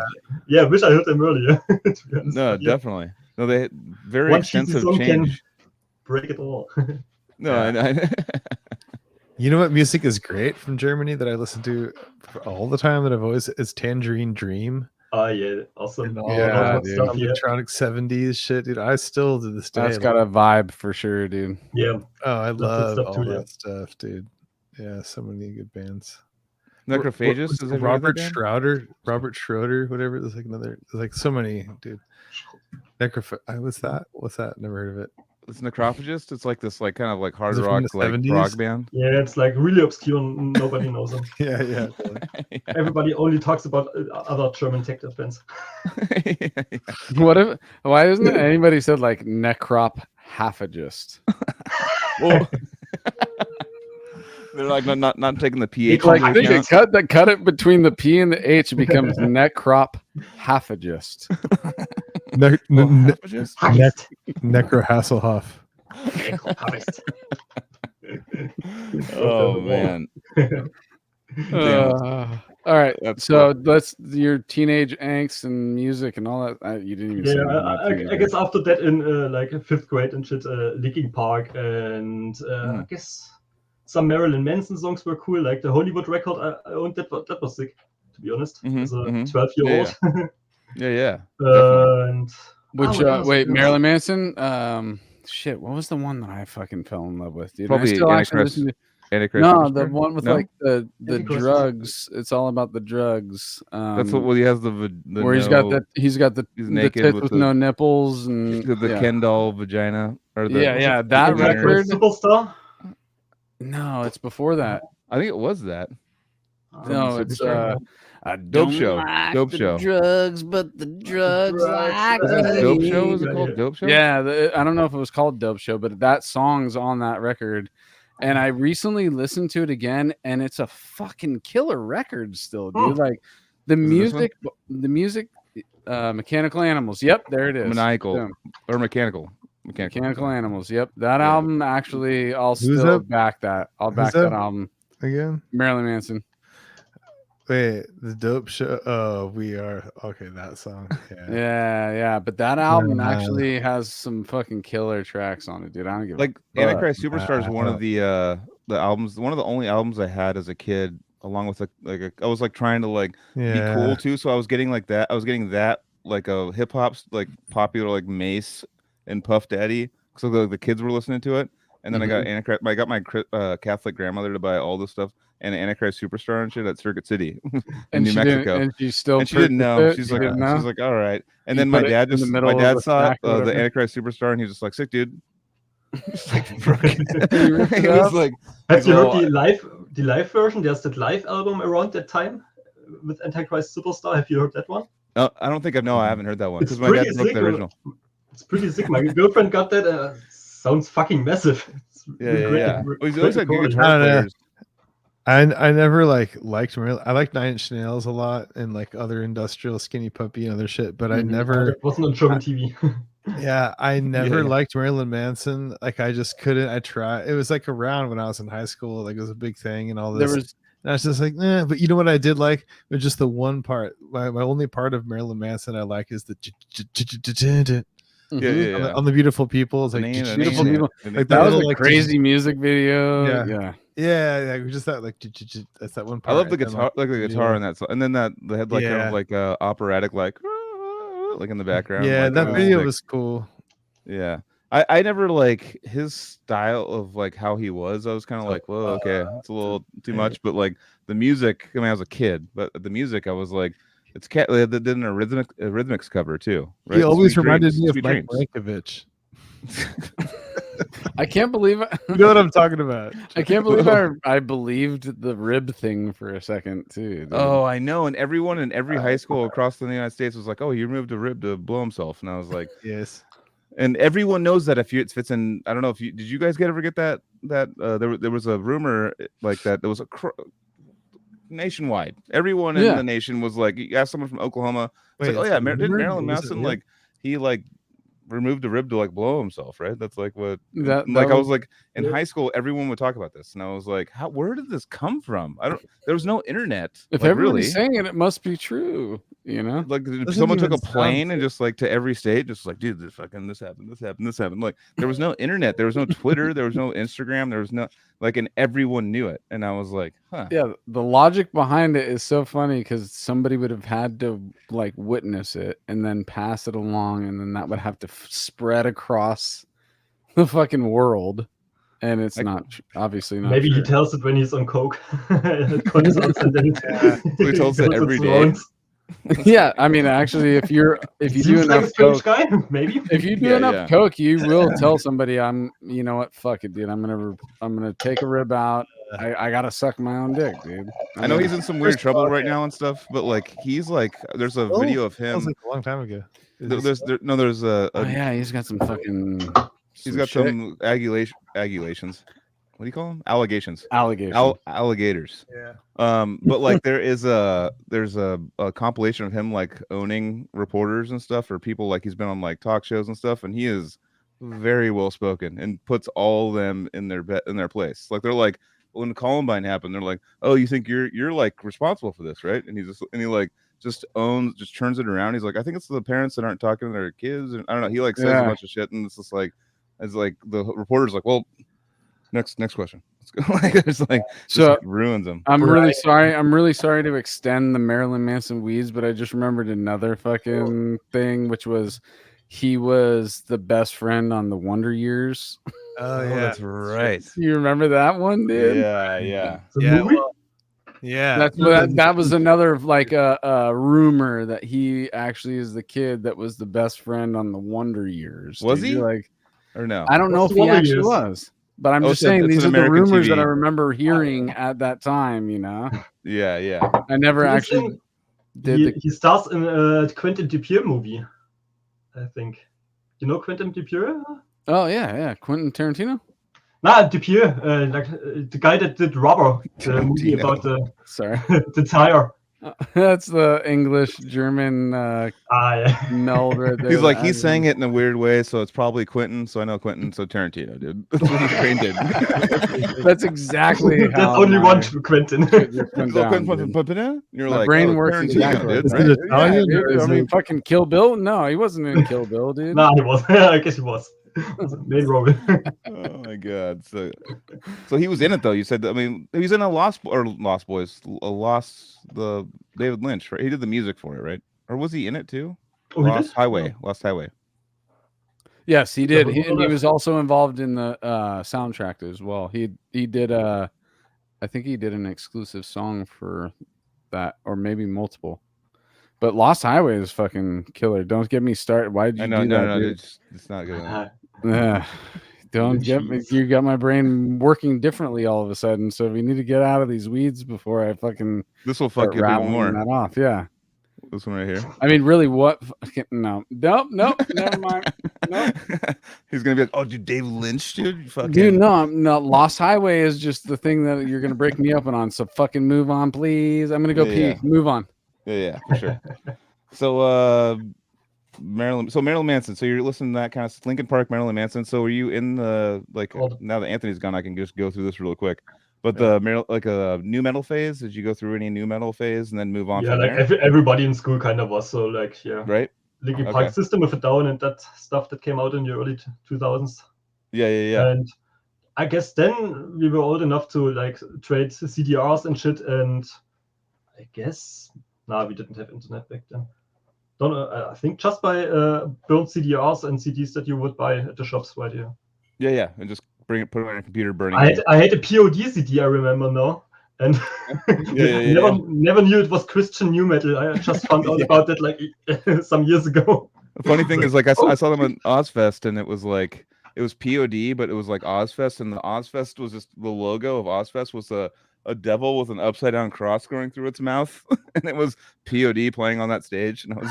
D: I wish I heard them earlier. To be honest.
B: No, definitely. No, they had very
D: one
B: extensive
D: cheesy song
B: change.
D: Can break it all.
B: No,
A: You know what music is great from Germany that I listen to all the time that I've always is Tangerine Dream
D: Yeah, awesome.
A: and all
C: Yeah,
A: that
C: dude.
D: Stuff, yeah.
A: electronic 70s shit, dude. I still to this day.
C: That's got a vibe for sure, dude.
D: Yeah.
A: Oh, I
D: good
A: love
D: stuff
A: all
D: too, yeah.
A: that stuff, dude. Yeah, so many good bands.
B: Necrophagus. Is
A: Robert Schroeder, whatever. There's like another. There's like so many, dude. What's that? Never heard of it.
B: It's Necrophagist. It's like this, like kind of like hard
A: Is it from
B: rock,
A: the
B: like
A: 70s?
B: prog band.
D: Yeah, it's like really obscure. Nobody knows them.
A: Yeah, totally.
D: Everybody only talks about other German tech bands.
C: Why isn't anybody said like necrop halfagist?
B: Well, they're like not taking the pH.
C: Like
B: into
C: they could
B: account.
C: cut it between the P and the H, it becomes necrop halfagist.
B: Halfagist?
A: Necro Hasselhoff.
B: Oh man.
C: All right,
B: That's
C: so that's your teenage angst and music and all that. You didn't even say anything about
D: I
C: teenage
D: guess
C: angst.
D: after that in like 5th grade and shit, Linkin Park and I guess some Marilyn Manson songs were cool, like the Hollywood record I owned. That was sick, to be honest. As a 12-year-old.
B: Yeah.
D: And
C: Which
D: what else?
C: wait, Marilyn Manson? Shit, what was the one that I fucking fell in love with, dude?
B: Probably
C: I still actually listen to
B: Antichrist
C: no,
B: Superstar?
C: the one with
B: No?
C: like the
D: Antichrist.
C: drugs. It's all about the drugs.
B: That's what he has the
C: where he's got the
B: he's naked
C: tits
B: with
C: with
B: the-
C: no nipples and
B: the Ken doll vagina or the
C: yeah, that
D: Antichrist
C: record.
D: Superstar?
C: No, it's before that.
B: I think it was that.
C: No, it's
B: Superstar?
C: I
B: Dope
C: don't
B: Show.
C: like
B: Dope
C: the
B: Show.
C: drugs, but the drugs like
B: Was that Dope Show?
C: me.
B: Was it called Dope Show?
C: Yeah, I don't know if it was called Dope Show, but that song's on that record. And I recently listened to it again, and it's a fucking killer record still, dude. Like the music, Mechanical Animals. Yep, there it is.
B: Maniacal
C: Boom.
B: or mechanical.
C: Mechanical Animals. Yep, that album actually, I'll
A: Who's
C: still
A: that?
C: back that. I'll
A: Who's
C: back
A: that?
C: that album.
A: Again?
C: Marilyn Manson.
A: Wait, the Dope Show. Oh, we are okay. That song. Yeah.
C: Yeah, but that album
A: Nah.
C: actually has some fucking killer tracks on it, dude. I don't give
B: Like
C: a fuck.
B: Antichrist Superstar is one of the albums, one of the only albums I had as a kid, along with I was like trying to like be cool too. So I was getting like that. I was getting that like a hip hop's like popular like Mace and Puff Daddy. So the kids were listening to it, and then I got Antichrist. I got my Catholic grandmother to buy all this stuff and Antichrist Superstar and shit at Circuit City in New Mexico.
C: And she still
B: And she didn't know.
C: purchased it?
B: She's
C: She
B: like,
C: didn't know?
B: she's like, all right. And
C: You
B: then my
C: put it
B: dad
C: in the middle of the
B: saw
C: stack or
B: the
C: whatever?
B: Antichrist Superstar, and he was just like, sick, dude. Just like,
C: He ripped it
B: he was
C: up?
B: like,
D: Have you
B: all-
D: heard the live version? There's that live album around that time with Antichrist Superstar. Have you heard that one?
B: I don't think I haven't heard that one
D: It's
B: because my dad
D: pretty
B: broke
D: sick.
B: the original.
D: It's pretty sick. My girlfriend got that. Sounds fucking massive. It's really
B: Yeah.
D: great-
B: Well, he's
D: great
B: always had good
D: recording.
B: guitar
A: I don't know.
B: players.
A: I never liked I like Nine Inch Nails a lot and like other industrial Skinny Puppy and other shit, but I never
D: It wasn't on German TV.
A: I never
B: Yeah.
A: liked Marilyn Manson. Like I just couldn't. I tried. It was like around when I was in high school, like it was a big thing and all this. And I was just like, nah. But you know what I did like? It was just the one part. My only part of Marilyn Manson I like is the
B: Yeah.
A: on the Beautiful People. It's like
C: Beautiful People.
A: Like
C: That was
A: little,
C: a
A: like,
C: crazy music video.
A: Yeah. Yeah, just that like that's that one
B: I
A: part.
B: love the
A: and then,
B: guitar, like the guitar in that song, and then they had like kind
A: Yeah.
B: of like operatic like in the background.
A: Yeah,
B: like,
A: that
B: it
A: video
B: sick.
A: was cool.
B: Yeah. I never like his style of like how he was. I was kind of like, whoa, okay, it's a little too much. But like the music, I mean, I was a kid, but the music, I was like, it's they did a rhythmics cover too. Right?
A: He always
B: Sweet
A: reminded
B: Dreams,
A: me of
B: Sweet
A: Mike
B: Dreams.
A: Brankovich.
C: I can't believe
A: You know what I'm talking about?
C: I can't believe I believed the rib thing for a second too. Dude.
B: Oh, I know. And everyone in every high school across the United States was like, "Oh, he removed a rib to blow himself," and I was like,
A: Yes.
B: And everyone knows that if it fits in. I don't know if did you guys ever get that there was a rumor like that there was a nationwide. Everyone in the nation was like, you ask someone from Oklahoma, it's like, oh yeah, didn't Marilyn Manson like he like removed a rib to like blow himself, right? That's like what
C: That
B: like I was
C: was
B: like in high school, everyone would talk about this, and I was like, where did this come from? There was no internet.
C: if
B: Like
C: everybody's
B: really.
C: saying it must be true, you know?
B: Like
A: Doesn't
B: someone took
A: even
B: a
A: sound
B: plane and
A: true.
B: just like to every state, just like, dude, this happened, this happened. Like there was no internet, there was no Twitter, there was no Instagram, there was no like, and everyone knew it. And I was like, huh.
C: Yeah, the logic behind it is so funny because somebody would have had to like witness it and then pass it along, and then that would have to spread across the fucking world. And it's obviously not.
D: Maybe
C: true.
D: he tells it when he's on coke. Cognizance, and then
B: So he tells it
D: goes
B: every
D: its
B: day.
D: rounds.
C: Yeah, I mean, actually, if you do
D: Seems like a
C: enough
D: strange
C: coke,
D: guy. Maybe.
C: if you do
B: Yeah,
C: enough
B: yeah.
C: coke, you will tell somebody, you know what, fuck it, dude. I'm gonna take a rib out. I gotta suck my own dick, dude.
B: I know he's in some weird trouble right now and stuff, but like he's like, there's a video of
A: That was
B: him.
A: like a long time ago.
B: There's a
C: Oh yeah, he's got some fucking.
B: he's got
C: shit.
B: some allegations. What do you call them? Allegations.
C: Allegation.
B: Alligators.
A: Yeah.
B: But like there's a compilation of him like owning reporters and stuff, or people, like he's been on like talk shows and stuff, and he is very well spoken and puts all of them in their place. Like they're like, when Columbine happened, they're like, oh, you think you're like responsible for this, right? And he like just turns it around. He's like, I think it's the parents that aren't talking to their kids, and I don't know. He like says a bunch of shit, and it's just like, the reporter's like, well, next question. Let's go. Like it's like,
C: so
B: ruins them.
C: I'm really sorry. I'm really sorry to extend the Marilyn Manson weeds, but I just remembered another fucking thing, which was he was the best friend on the Wonder Years.
A: Oh yeah,
B: that's right.
C: You remember that one, dude?
B: Yeah.
A: Well, yeah.
C: That was another like a rumor that he actually is the kid that was the best friend on the Wonder Years.
B: Was he?
C: Like,
B: or no?
C: I don't know if he actually was. But I'm just saying these are the rumors that I remember hearing at that time, you know?
B: Yeah.
C: I never actually did.
D: He stars in a Quentin Dupieux movie, I think. You know Quentin Dupieux?
C: Oh, yeah. Quentin Tarantino?
D: Nah, Dupieux, like the guy that did Rubber, the movie about the tire.
C: That's the English German meld right there.
B: He's like, he's saying it in a weird way, so it's probably Quentin. So I know Quentin, so Tarantino, dude. That's what his brain did.
C: That's exactly
D: That's only one Quentin.
B: You're
C: my
B: like,
C: brain works exactly.
A: Dude, right?
C: I mean, fucking Kill Bill? No, he wasn't in Kill Bill, dude.
D: Nah, he was. I guess he was. Main role.
B: Oh my god! So he was in it though. You said, I mean, he was in the David Lynch, right? He did the music for it, right? Or was he in it too?
D: Oh,
B: Lost Highway.
C: Yes, he did. He was also involved in the soundtrack as well. He did I think he did an exclusive song for that, or maybe multiple. But Lost Highway is fucking killer. Don't get me started. Why did you do that?
B: No, it's not good.
C: Don't get me. You got my brain working differently all of a sudden. So we need to get out of these weeds before I fucking.
B: This will fuck you even more.
C: That off, yeah.
B: This one right here.
C: I mean, really, what? No, never mind. Nope.
B: He's gonna be like, oh, dude, Dave Lynch, dude.
C: Dude, no. Lost Highway is just the thing that you're gonna break me up on. So fucking move on, please. I'm gonna go pee. Move on.
B: Yeah, for sure. So Marilyn Manson. So you're listening to that kind of Linkin Park, Marilyn Manson. So were you in the now that Anthony's gone, I can just go through this real quick. But the new metal phase, did you go through any new metal phase and then move on?
D: Yeah, like everybody in school kind of was. So like, yeah,
B: right.
D: Linkin Park, System of a Down, and that stuff that came out in the early 2000s.
B: Yeah.
D: And I guess then we were old enough to like trade CDRs and shit. And I guess we didn't have internet back then. Don't I think just by burnt CDRs and CDs that you would buy at the shops right here.
B: Yeah, and just put it on your computer, burning.
D: I had a POD CD, I remember now, and never knew it was Christian new metal. I just found out about that like some years ago.
B: The funny thing is, like, I saw them on Ozfest, and it was POD, but it was like Ozfest, and the Ozfest was just the logo of Ozfest was a devil with an upside down cross going through its mouth, and it was POD playing on that stage, and it was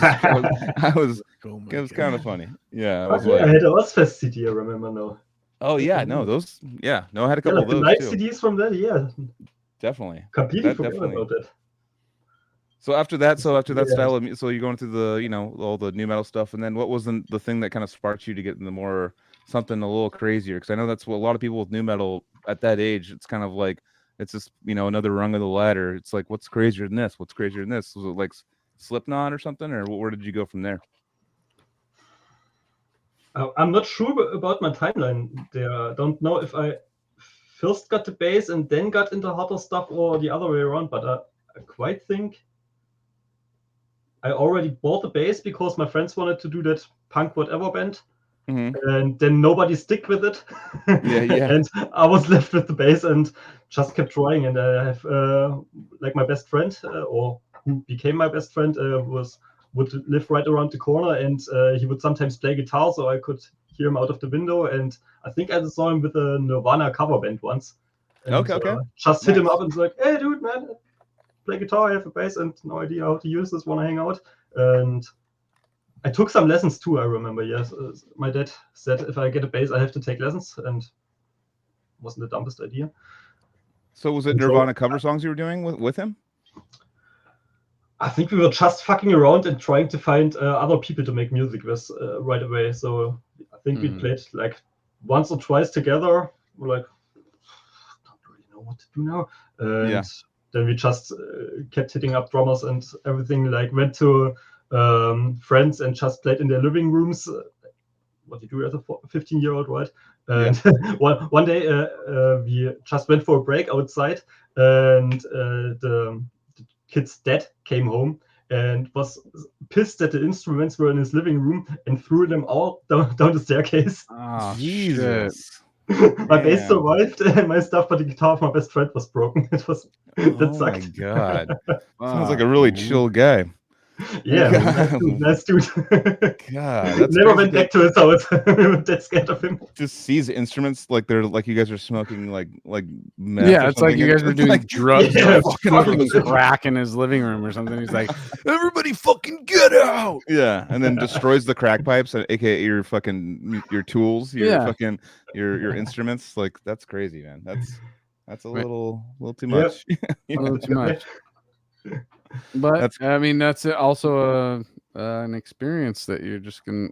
B: kind of funny. Yeah, I had
D: an Ozfest CD, I remember now.
B: Oh yeah, no, those. Yeah, no, I had a couple of those
D: night
B: too.
D: CDs from there, yeah.
B: Definitely.
D: Completely forgot about that.
B: So after that style
D: Yeah.
B: of so you're going through the all the new metal stuff, and then what was the thing that kind of sparked you to get into more something a little crazier? Because I know that's what a lot of people with new metal at that age. It's kind of like it's just another rung of the ladder. It's like what's crazier than this? What's crazier than this? Was it like Slipknot or something, or where did you go from there?
D: I'm not sure about my timeline there. I don't know if I first got the bass and then got into harder stuff or the other way around, but I quite think I already bought the bass because my friends wanted to do that punk whatever band. And then nobody stick with it.
B: Yeah.
D: And I was left with the bass and just kept trying. And I have like my best friend, or who became my best friend, would live right around the corner, and he would sometimes play guitar, so I could hear him out of the window. And I think I saw him with a Nirvana cover band once. And,
B: Okay.
D: just hit him
B: Nice.
D: up and was like, "Hey, dude, man, play guitar. I have a bass and no idea how to use this. Want to hang out?" And I took some lessons too, I remember. Yes, my dad said if I get a bass, I have to take lessons, and it wasn't the dumbest idea.
B: So was it Nirvana cover songs you were doing with him?
D: I think we were just fucking around and trying to find other people to make music with right away. So I think we played like once or twice together. We're like, don't really know what to do now. And then we just kept hitting up drummers and everything. Like went to friends and just played in their living rooms. What you do as a 15-year-old, right? And one day we just went for a break outside, and the kid's dad came home and was pissed that the instruments were in his living room and threw them all down the staircase.
C: Oh,
B: Jesus.
D: My bass survived and my stuff, but the guitar of my best friend was broken. It was that sucked.
B: My God. Sounds like a really chill guy.
D: Yeah, nice dude.
B: God, that's
D: never went back to his house. We were dead scared of him.
B: Just sees instruments like they're like you guys are smoking like meth.
C: Yeah, it's like you guys are doing
B: like
C: drugs,
D: fucking
C: crack in his living room or something. He's like, "Everybody, fucking get out!"
B: Yeah, and then destroys the crack pipes, aka your tools, fucking your instruments. Like that's crazy, man. That's a little too much.
C: A little too much. But I mean, that's also an experience that you're just gonna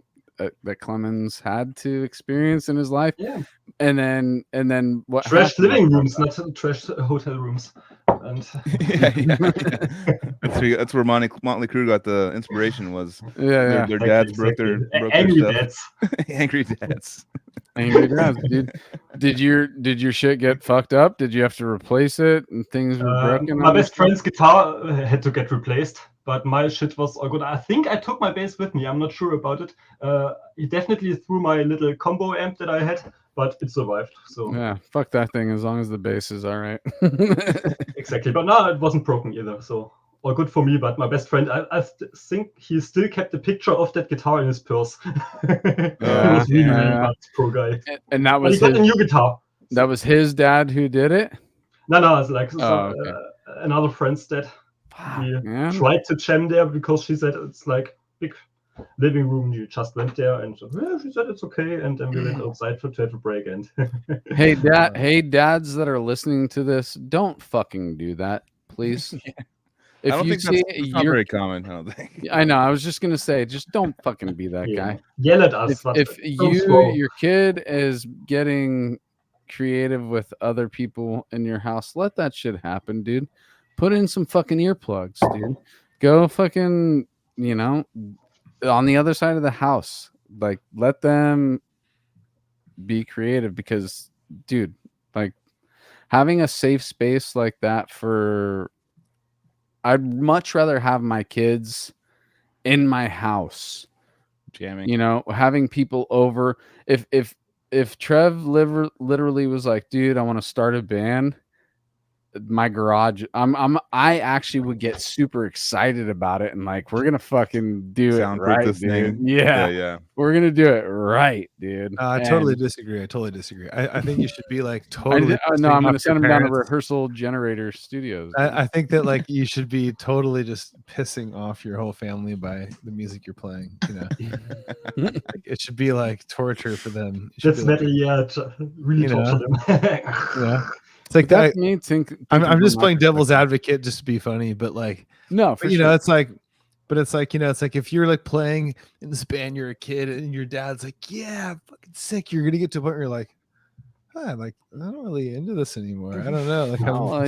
C: that Clemens had to experience in his life.
D: Yeah.
C: And then what?
D: Trash living rooms, not trash hotel rooms. And
B: that's where Motley Crue got the inspiration. Was
C: their
B: dads broke their
D: angry
B: stuff.
D: dads.
B: Angry dads.
C: Angry dads, dude. Did your shit get fucked up? Did you have to replace it and things were broken?
D: My best friend's guitar had to get replaced, but my shit was all good. I think I took my bass with me. I'm not sure about it. He definitely threw my little combo amp that I had, but it survived. So
C: yeah, fuck that thing as long as the bass is all right.
D: Exactly, but no, it wasn't broken either. So all good for me. But my best friend, I think he still kept a picture of that guitar in his purse. It was really bad, poor guy.
C: And that was
D: he got a new guitar.
C: That was his dad who did it?
D: No, it's like another friend's dad. We tried to jam there because she said it's like big living room. You just went there and she said it's okay. And then we went outside to have a break. And
C: hey, dads that are listening to this, don't fucking do that, please.
B: If I don't think that's not very common. I don't think.
C: I know. I was just gonna say, just don't fucking be that guy.
D: Yell at us.
C: If your kid is getting creative with other people in your house, let that shit happen, dude. Put in some fucking earplugs, dude. Go fucking, on the other side of the house. Like, let them be creative because, dude, like having a safe space like that I'd much rather have my kids in my house
B: jamming,
C: having people over. If Trev literally was like, dude, I want to start a band, my garage, I actually would get super excited about it and like, we're gonna fucking do it right,
B: this
C: dude.
B: thing.
C: Yeah, we're gonna do it right, dude.
A: I totally disagree. I think you should be like totally.
C: No, I'm gonna send them down to Rehearsal Generator Studios.
A: I think that like you should be totally just pissing off your whole family by the music you're playing. Like, it should be like torture for them.
D: That's metal, really torture them.
A: Yeah. It's like
C: That's
A: that.
C: me
A: I'm just playing devil's
C: advocate.
A: advocate just to be funny, but like,
C: No, for
A: you
C: sure.
A: know, it's like, but it's like, you know, it's like if you're like playing in this band, you're a kid, and your dad's like, yeah, fucking sick. You're gonna get to a point where you're like, I'm like, I'm not really into this anymore. I don't know. Like,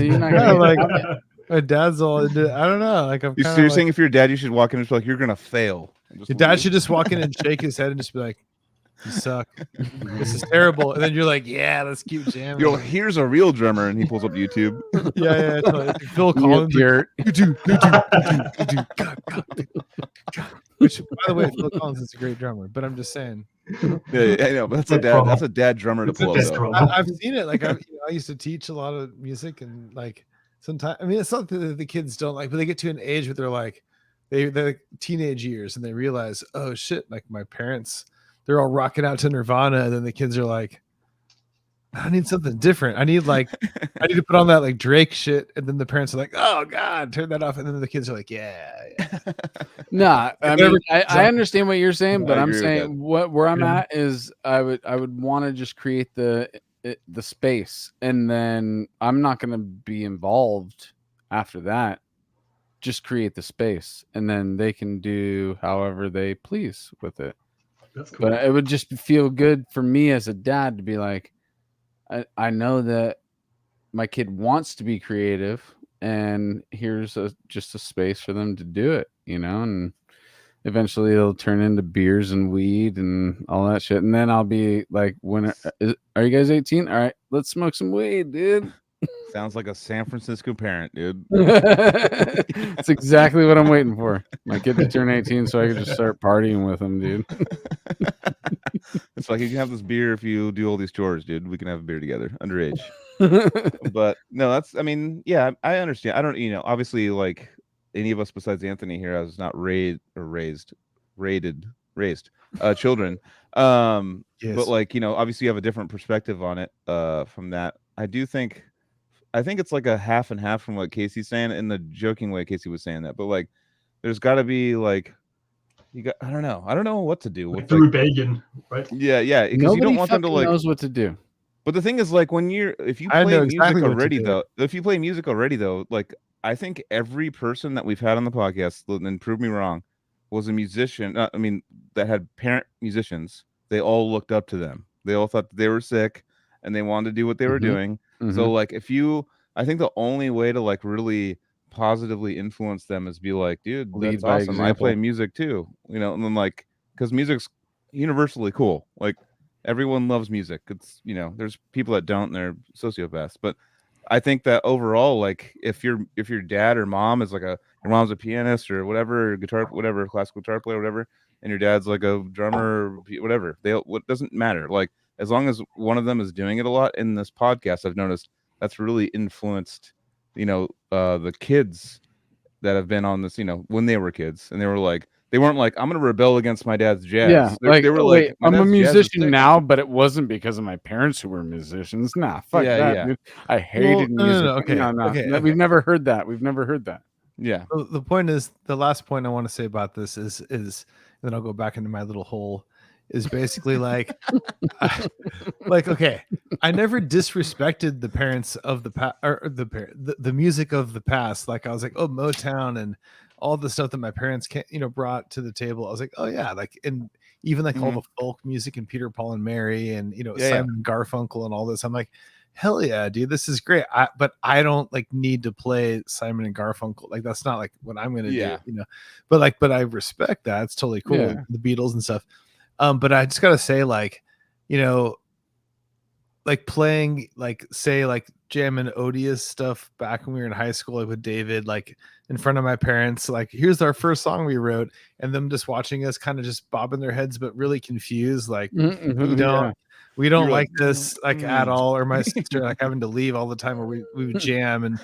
C: You're not
A: yeah,
C: gonna
A: like
C: get
A: my dad's all into. I don't know. Like, I'm
B: So
A: kind
B: you're
A: of like,
B: saying if you're a dad, you should walk in and be like, you're gonna fail. And just
A: your dad
B: leave.
A: should just walk in and shake his head and just be like, you suck. This is terrible. And then you're like, yeah, let's keep jamming.
B: You're like, here's a real drummer, and he pulls up YouTube.
A: Yeah, totally. It's like Phil
C: You
A: Collins.
C: appear-
A: Which, by the way, Phil Collins is a great drummer. But I'm just saying,
B: Yeah, I know, but that's a dad. That's a dad drummer to
D: It's a
B: pull up.
D: dad
B: Though.
D: drummer.
A: I've seen it. Like, I used to teach a lot of music, and like sometimes, I mean, it's not that the kids don't like, but they get to an age where they're like, they're teenage years, and they realize, oh shit, like my parents, they're all rocking out to Nirvana, and then the kids are like, I need something different. I need to put on that like Drake shit, and then the parents are like, oh god, turn that off, and then the kids are like, yeah.
C: Nah, I
A: Whatever
C: mean, I
A: comes up.
C: understand what you're saying, but
B: I
C: I'm
B: agree with
C: saying where I'm
D: Yeah.
C: at is I would want to just create the space, and then I'm not going to be involved after that. Just create the space, and then they can do however they please with it.
D: That's cool.
C: But it would just feel good for me as a dad to be like, I know that my kid wants to be creative, and here's just a space for them to do it, you know, and eventually it'll turn into beers and weed and all that shit. And then I'll be like, are you guys 18? All right, let's smoke some weed, dude.
B: Sounds like a San Francisco parent, dude.
C: That's exactly what I'm waiting for. My kid to turn 18 so I can just start partying with him, dude.
B: It's like, you can have this beer if you do all these chores, dude. We can have a beer together, underage. But no, that's, I mean, yeah, I understand. I don't, you know, obviously, like any of us besides Anthony here has not raised children.
A: Yes.
B: But like, you know, obviously you have a different perspective on it from that. I think it's like a half and half from what Casey's saying, in the joking way Casey was saying that. But like, there's got to be like, I don't know what to do with
D: The rebellion, right?
B: yeah, because you don't want them to like
C: knows what to do.
B: But the thing is, like, if you
A: I
B: play
A: know
B: music
A: exactly what to
B: already,
A: do.
B: though, like, I think every person that we've had on the podcast, and prove me wrong, was a musician. I mean, that had parent musicians. They all looked up to them. They all thought that they were sick, and they wanted to do what they were doing. So, like, I think the only way to like really positively influence them is be like, dude,
C: Lead
B: that's
C: by
B: awesome. I play
C: example.
B: music too, you know, and then like, because music's universally cool. Like, everyone loves music. It's, you know, there's people that don't, and they're sociopaths. But I think that overall, like, if your dad or mom is like your mom's a pianist or whatever, whatever, classical guitar player, whatever, and your dad's like a drummer, or whatever, what doesn't matter. Like, as long as one of them is doing it a lot. In this podcast, I've noticed that's really influenced, you know, the kids that have been on this, you know, when they were kids, and they weren't like, I'm gonna rebel against my dad's jazz.
C: Yeah,
B: They were like, my
C: I'm a
B: dad's jazz is
C: musician
B: sick.
C: now, but it wasn't because of my parents who were musicians. Nah, fuck
B: Yeah,
C: that,
B: yeah.
C: dude. I hated music.
A: No, okay.
C: We've never heard that. We've never heard that.
B: Yeah.
A: The point is, the last point I want to say about this is, and then I'll go back into my little hole, is basically like, okay, I never disrespected the parents of the past, or the music of the past. Like, I was like, oh, Motown and all the stuff that my parents brought to the table. I was like, oh yeah, like, and even like all the folk music and Peter, Paul and Mary, and Simon and Garfunkel and all this. I'm like, hell yeah, dude, this is great. But I don't like need to play Simon and Garfunkel. Like, that's not like what I'm gonna do, but I respect that. It's totally cool.
C: Yeah.
A: The Beatles and stuff. But I just gotta say, like, like playing, like, say, like jamming odious stuff back when we were in high school, like with David, like in front of my parents, like, here's our first song we wrote, and them just watching us kind of just bobbing their heads, but really confused, like, we don't like this, like, at all. Or my sister like having to leave all the time, where we would jam, and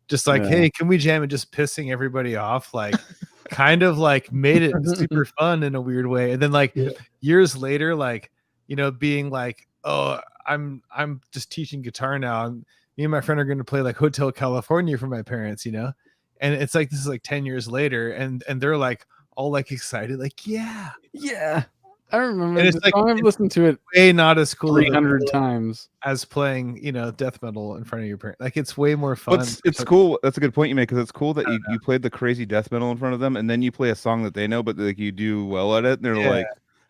A: just like, hey, can we jam, and just pissing everybody off, like, kind of like made it super fun in a weird way. And then like years later, like, being like, oh, I'm just teaching guitar now, and me and my friend are going to play like Hotel California for my parents, and it's like, this is like 10 years later, and they're like all like excited, like, yeah,
C: I remember
A: And
C: the
A: it's like
C: song. I've listened to it
A: way not as cool of a
C: 300
A: feeling
C: times.
A: as playing, death metal in front of your parents. Like it's way more
B: But
A: fun.
B: it's cool. That's a good point you make, because it's cool that you played the crazy death metal in front of them, and then you play a song that they know, but like you do well at it,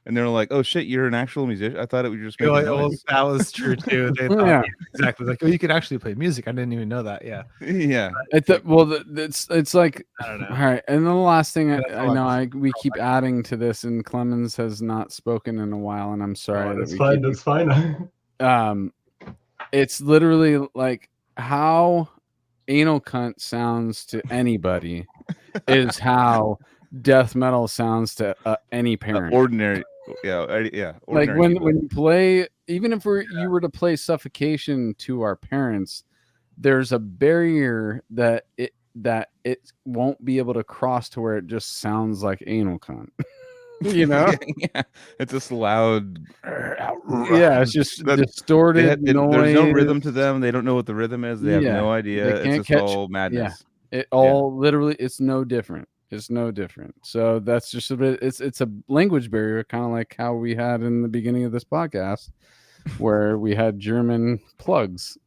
B: and they're like, "Oh shit, you're an actual musician. I thought it was just
A: You're
B: making
A: like, oh,
B: noise."
A: that was true too. They thought
C: Yeah.
A: exactly like, oh, you could actually play music. I didn't even know that. Yeah,
B: Yeah.
C: It's like,
A: I don't know.
C: all right. And then the last thing
A: That's
C: I
A: a
C: know,
A: lot.
C: we keep adding to this, and Clemens has not spoken in a while, and I'm sorry
D: That's
C: that we
D: fine.
C: keep.
D: That's fine.
C: It's literally like how anal cunt sounds to anybody is how death metal sounds to any parent.
B: Ordinary. Yeah.
C: Like
B: Ordinary
C: when
B: people.
C: you play, even if you were to play Suffocation to our parents, there's a barrier that it won't be able to cross to where it just sounds like anal cunt.
B: Yeah. It's just loud.
C: Yeah, it's just distorted noise.
B: There's no rhythm to them. They don't know what the rhythm is. They have no idea.
C: They can't
B: It's just
C: catch
B: all madness.
C: It all literally, it's no different. It's no different. So that's just a bit. It's a language barrier, kind of like how we had in the beginning of this podcast, where we had German plugs.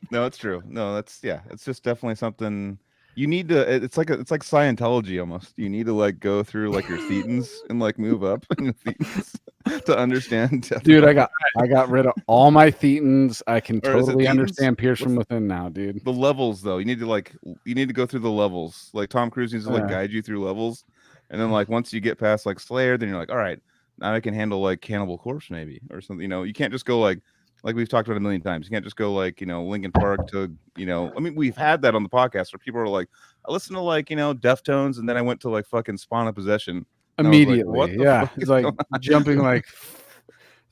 B: No, it's true. No, it's just definitely something you need to. It's like Scientology almost. You need to like go through like your thetans and like move up in the thetans to understand.
C: Dude, I got rid of all my thetans. I can
B: Or is it
C: totally
B: thetans?
C: understand Pierce from Within now, dude.
B: The levels though, you need to go through the levels. Like Tom Cruise needs to like guide you through levels, and then like once you get past like Slayer, then you're like, all right, now I can handle like Cannibal Corpse maybe or something. You can't just go like we've talked about a million times. You can't just go like Linkin Park to I mean, we've had that on the podcast where people are like, I listened to like Deftones, and then I went to like fucking Spawn of Possession
C: Immediately.
B: Like, what the
C: Yeah,
B: fuck
C: it's like jumping like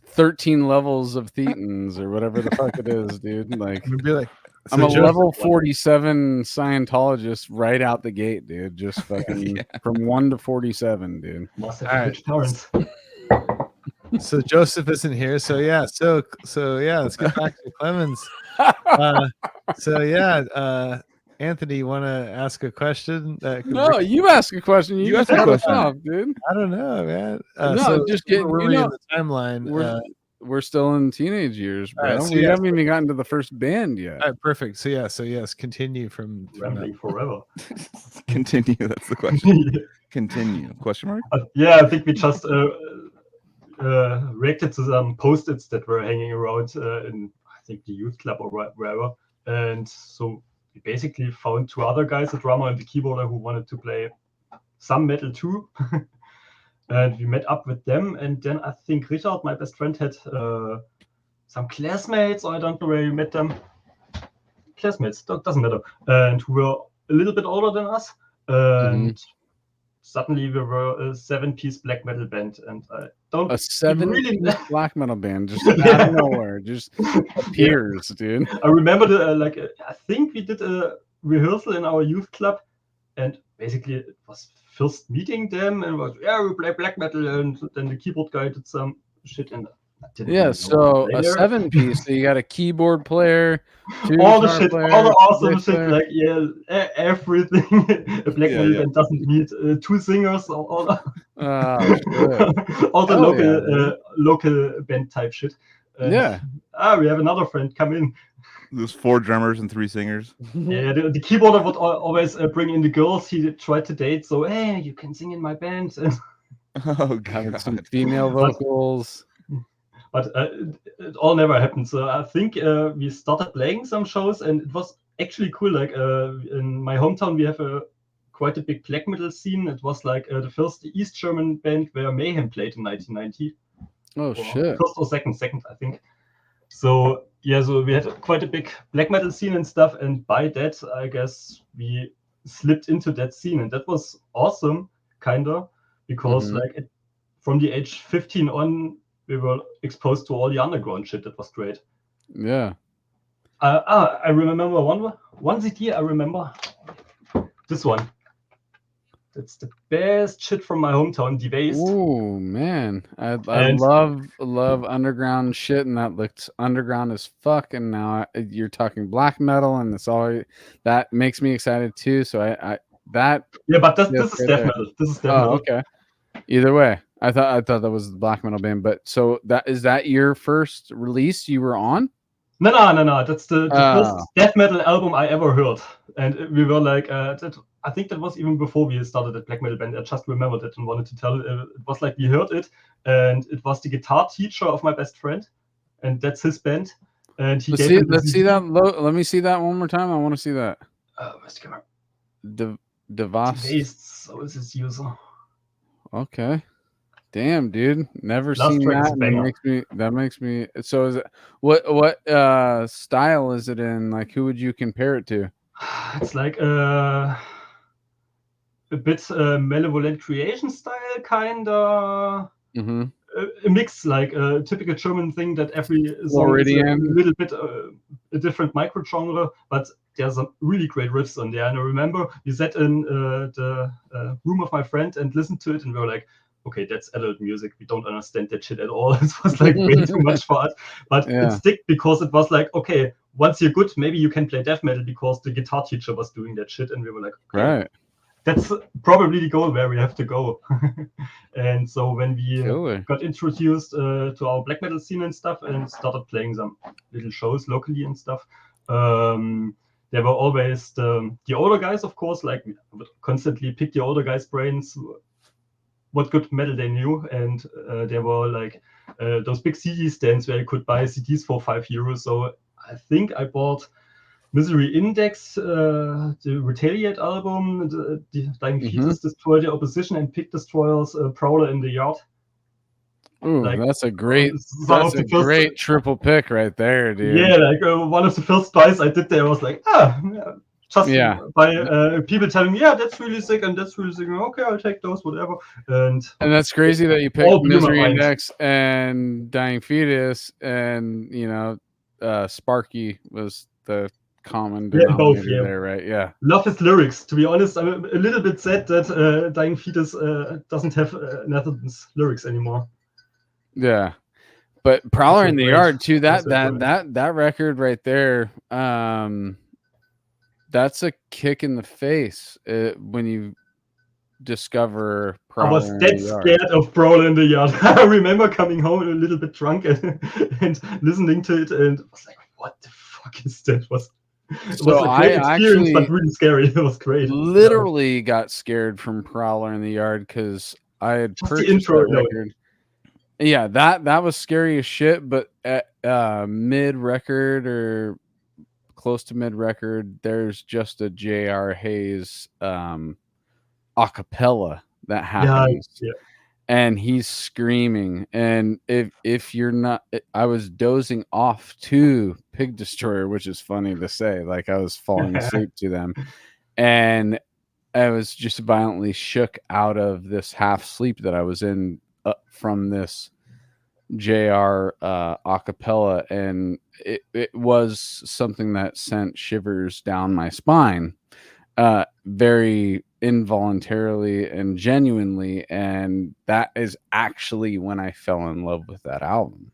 C: 13 levels of thetans or whatever the fuck it is, dude. Like,
A: It'd be like,
C: I'm a level 47 Scientologist right out the gate, dude. Just fucking from 1 to 47, dude.
D: Must have rich parents.
A: So Joseph isn't here. So yeah. So yeah. Let's get back to Clemens. Anthony, you want to ask a question?
C: No, you ask a question. You
B: ask
C: just
B: a question,
C: off, dude.
A: I don't know, man.
C: No, just get.
A: Where in the timeline?
C: We're still in teenage years, bro.
A: Right, so
C: we haven't even gotten to the first band yet.
A: All right, perfect. So yes, continue from
D: Rambling forever.
B: Continue. That's the question. Continue? Question mark?
D: Yeah, I think we just reacted to some post-its that were hanging around in, I think, the youth club or wherever. And so we basically found two other guys, a drummer and a keyboarder, who wanted to play some metal too. And we met up with them. And then I think Richard, my best friend, had some classmates, or I don't know where you met them. Classmates, doesn't matter. And who were a little bit older than us. And suddenly we were a 7-piece black metal band, and I don't
C: a 7-piece black metal band just out of nowhere just appears, dude.
D: I remember I think we did a rehearsal in our youth club, and basically it was first meeting them, and was we play black metal, and then the keyboard guy did some shit, and
C: so a 7-piece. So you got a keyboard player,
D: all the shit, all the awesome shit, like everything. A black metal band doesn't need 2 singers, all the local band type shit.
C: We
D: have another friend come in.
B: There's 4 drummers and 3 singers.
D: Yeah, the keyboarder would always bring in the girls he tried to date. So hey, you can sing in my band.
B: Oh god,
C: some female vocals.
D: But it all never happened. So I think we started playing some shows, and it was actually cool. Like in my hometown, we have quite a big black metal scene. It was like the first East German band where Mayhem played in 1990.
C: Oh shit!
D: First or second, I think. So yeah, so we had quite a big black metal scene and stuff. And by that, I guess we slipped into that scene, and that was awesome, kinda, because from the age 15 on, we were exposed to all the underground shit. That was great.
C: Yeah.
D: I remember one CD. I remember this one. That's the best shit from my hometown, Debased.
C: Oh man, I love underground shit, and that looks underground as fuck. And now you're talking black metal, and that makes me excited too. So I
D: but this is death metal. This is death metal.
C: Okay. Either way, I thought that was the black metal band. But so that your first release you were on?
D: No. That's the first death metal album I ever heard, and we were like, I think that was even before we started that black metal band. I just remembered it and wanted to tell. It was like we heard it, and it was the guitar teacher of my best friend, and that's his band. And he
C: let's see that. Let me see that one more time. I want to see that.
D: Devast, so is his user.
C: Okay. Damn, dude, never seen that. That makes me. So is it what style is it in? Like, who would you compare it to?
D: It's like a bit malevolent creation style, kinda.
C: Mm-hmm.
D: A mix, like a typical German thing that every song is a little bit a different micro genre, but there's some really great riffs on there. And I remember we sat in the room of my friend and listened to it, and we were like, okay, that's adult music. We don't understand that shit at all. It was like way too much for us. But it stick because it was like, okay, once you're good, maybe you can play death metal because the guitar teacher was doing that shit. And we were like, okay,
C: right.
D: That's probably the goal where we have to go. And so when we got introduced to our black metal scene and stuff and started playing some little shows locally and stuff, there were always the older guys, of course, like we would constantly pick the older guys' brains, what good metal they knew. And there were like those big CD stands where you could buy CDs for €5. So I think I bought Misery Index, the Retaliate album, the Dying Fetus, Destroy the Opposition, and Pig Destroyers, Prowler in the Yard.
C: Ooh, like, that's a great triple pick right there, dude.
D: Yeah, like one of the first buys I did there was like, by people telling me, yeah, that's really sick and that's really sick. Okay, I'll take those, whatever. And
C: that's crazy that you picked Misery Index and Dying Fetus, and you know, Sparky was the common denominator there, right? Yeah.
D: Love his lyrics. To be honest, I'm a little bit sad that Dying Fetus doesn't have Nathan's lyrics anymore.
C: Yeah, but Prowler in the Yard too. That record right there. That's a kick in the face when you discover Prowler.
D: I was dead scared of Prowler in the Yard. I remember coming home a little bit drunk and listening to it, and I was like, "What the fuck is that?" It was a great experience, but really scary. It was great.
C: Literally got scared from Prowler in the Yard because I had purchased that record. Yeah, that was scary as shit. But at mid record or close to mid record, there's just a J.R. Hayes acapella that happens. Yeah. And he's screaming, and if you're not, I was dozing off to Pig Destroyer, which is funny to say, like I was falling asleep to them, and I was just violently shook out of this half sleep that I was in from this JR acapella, and it was something that sent shivers down my spine, very involuntarily and genuinely, and that is actually when I fell in love with that album.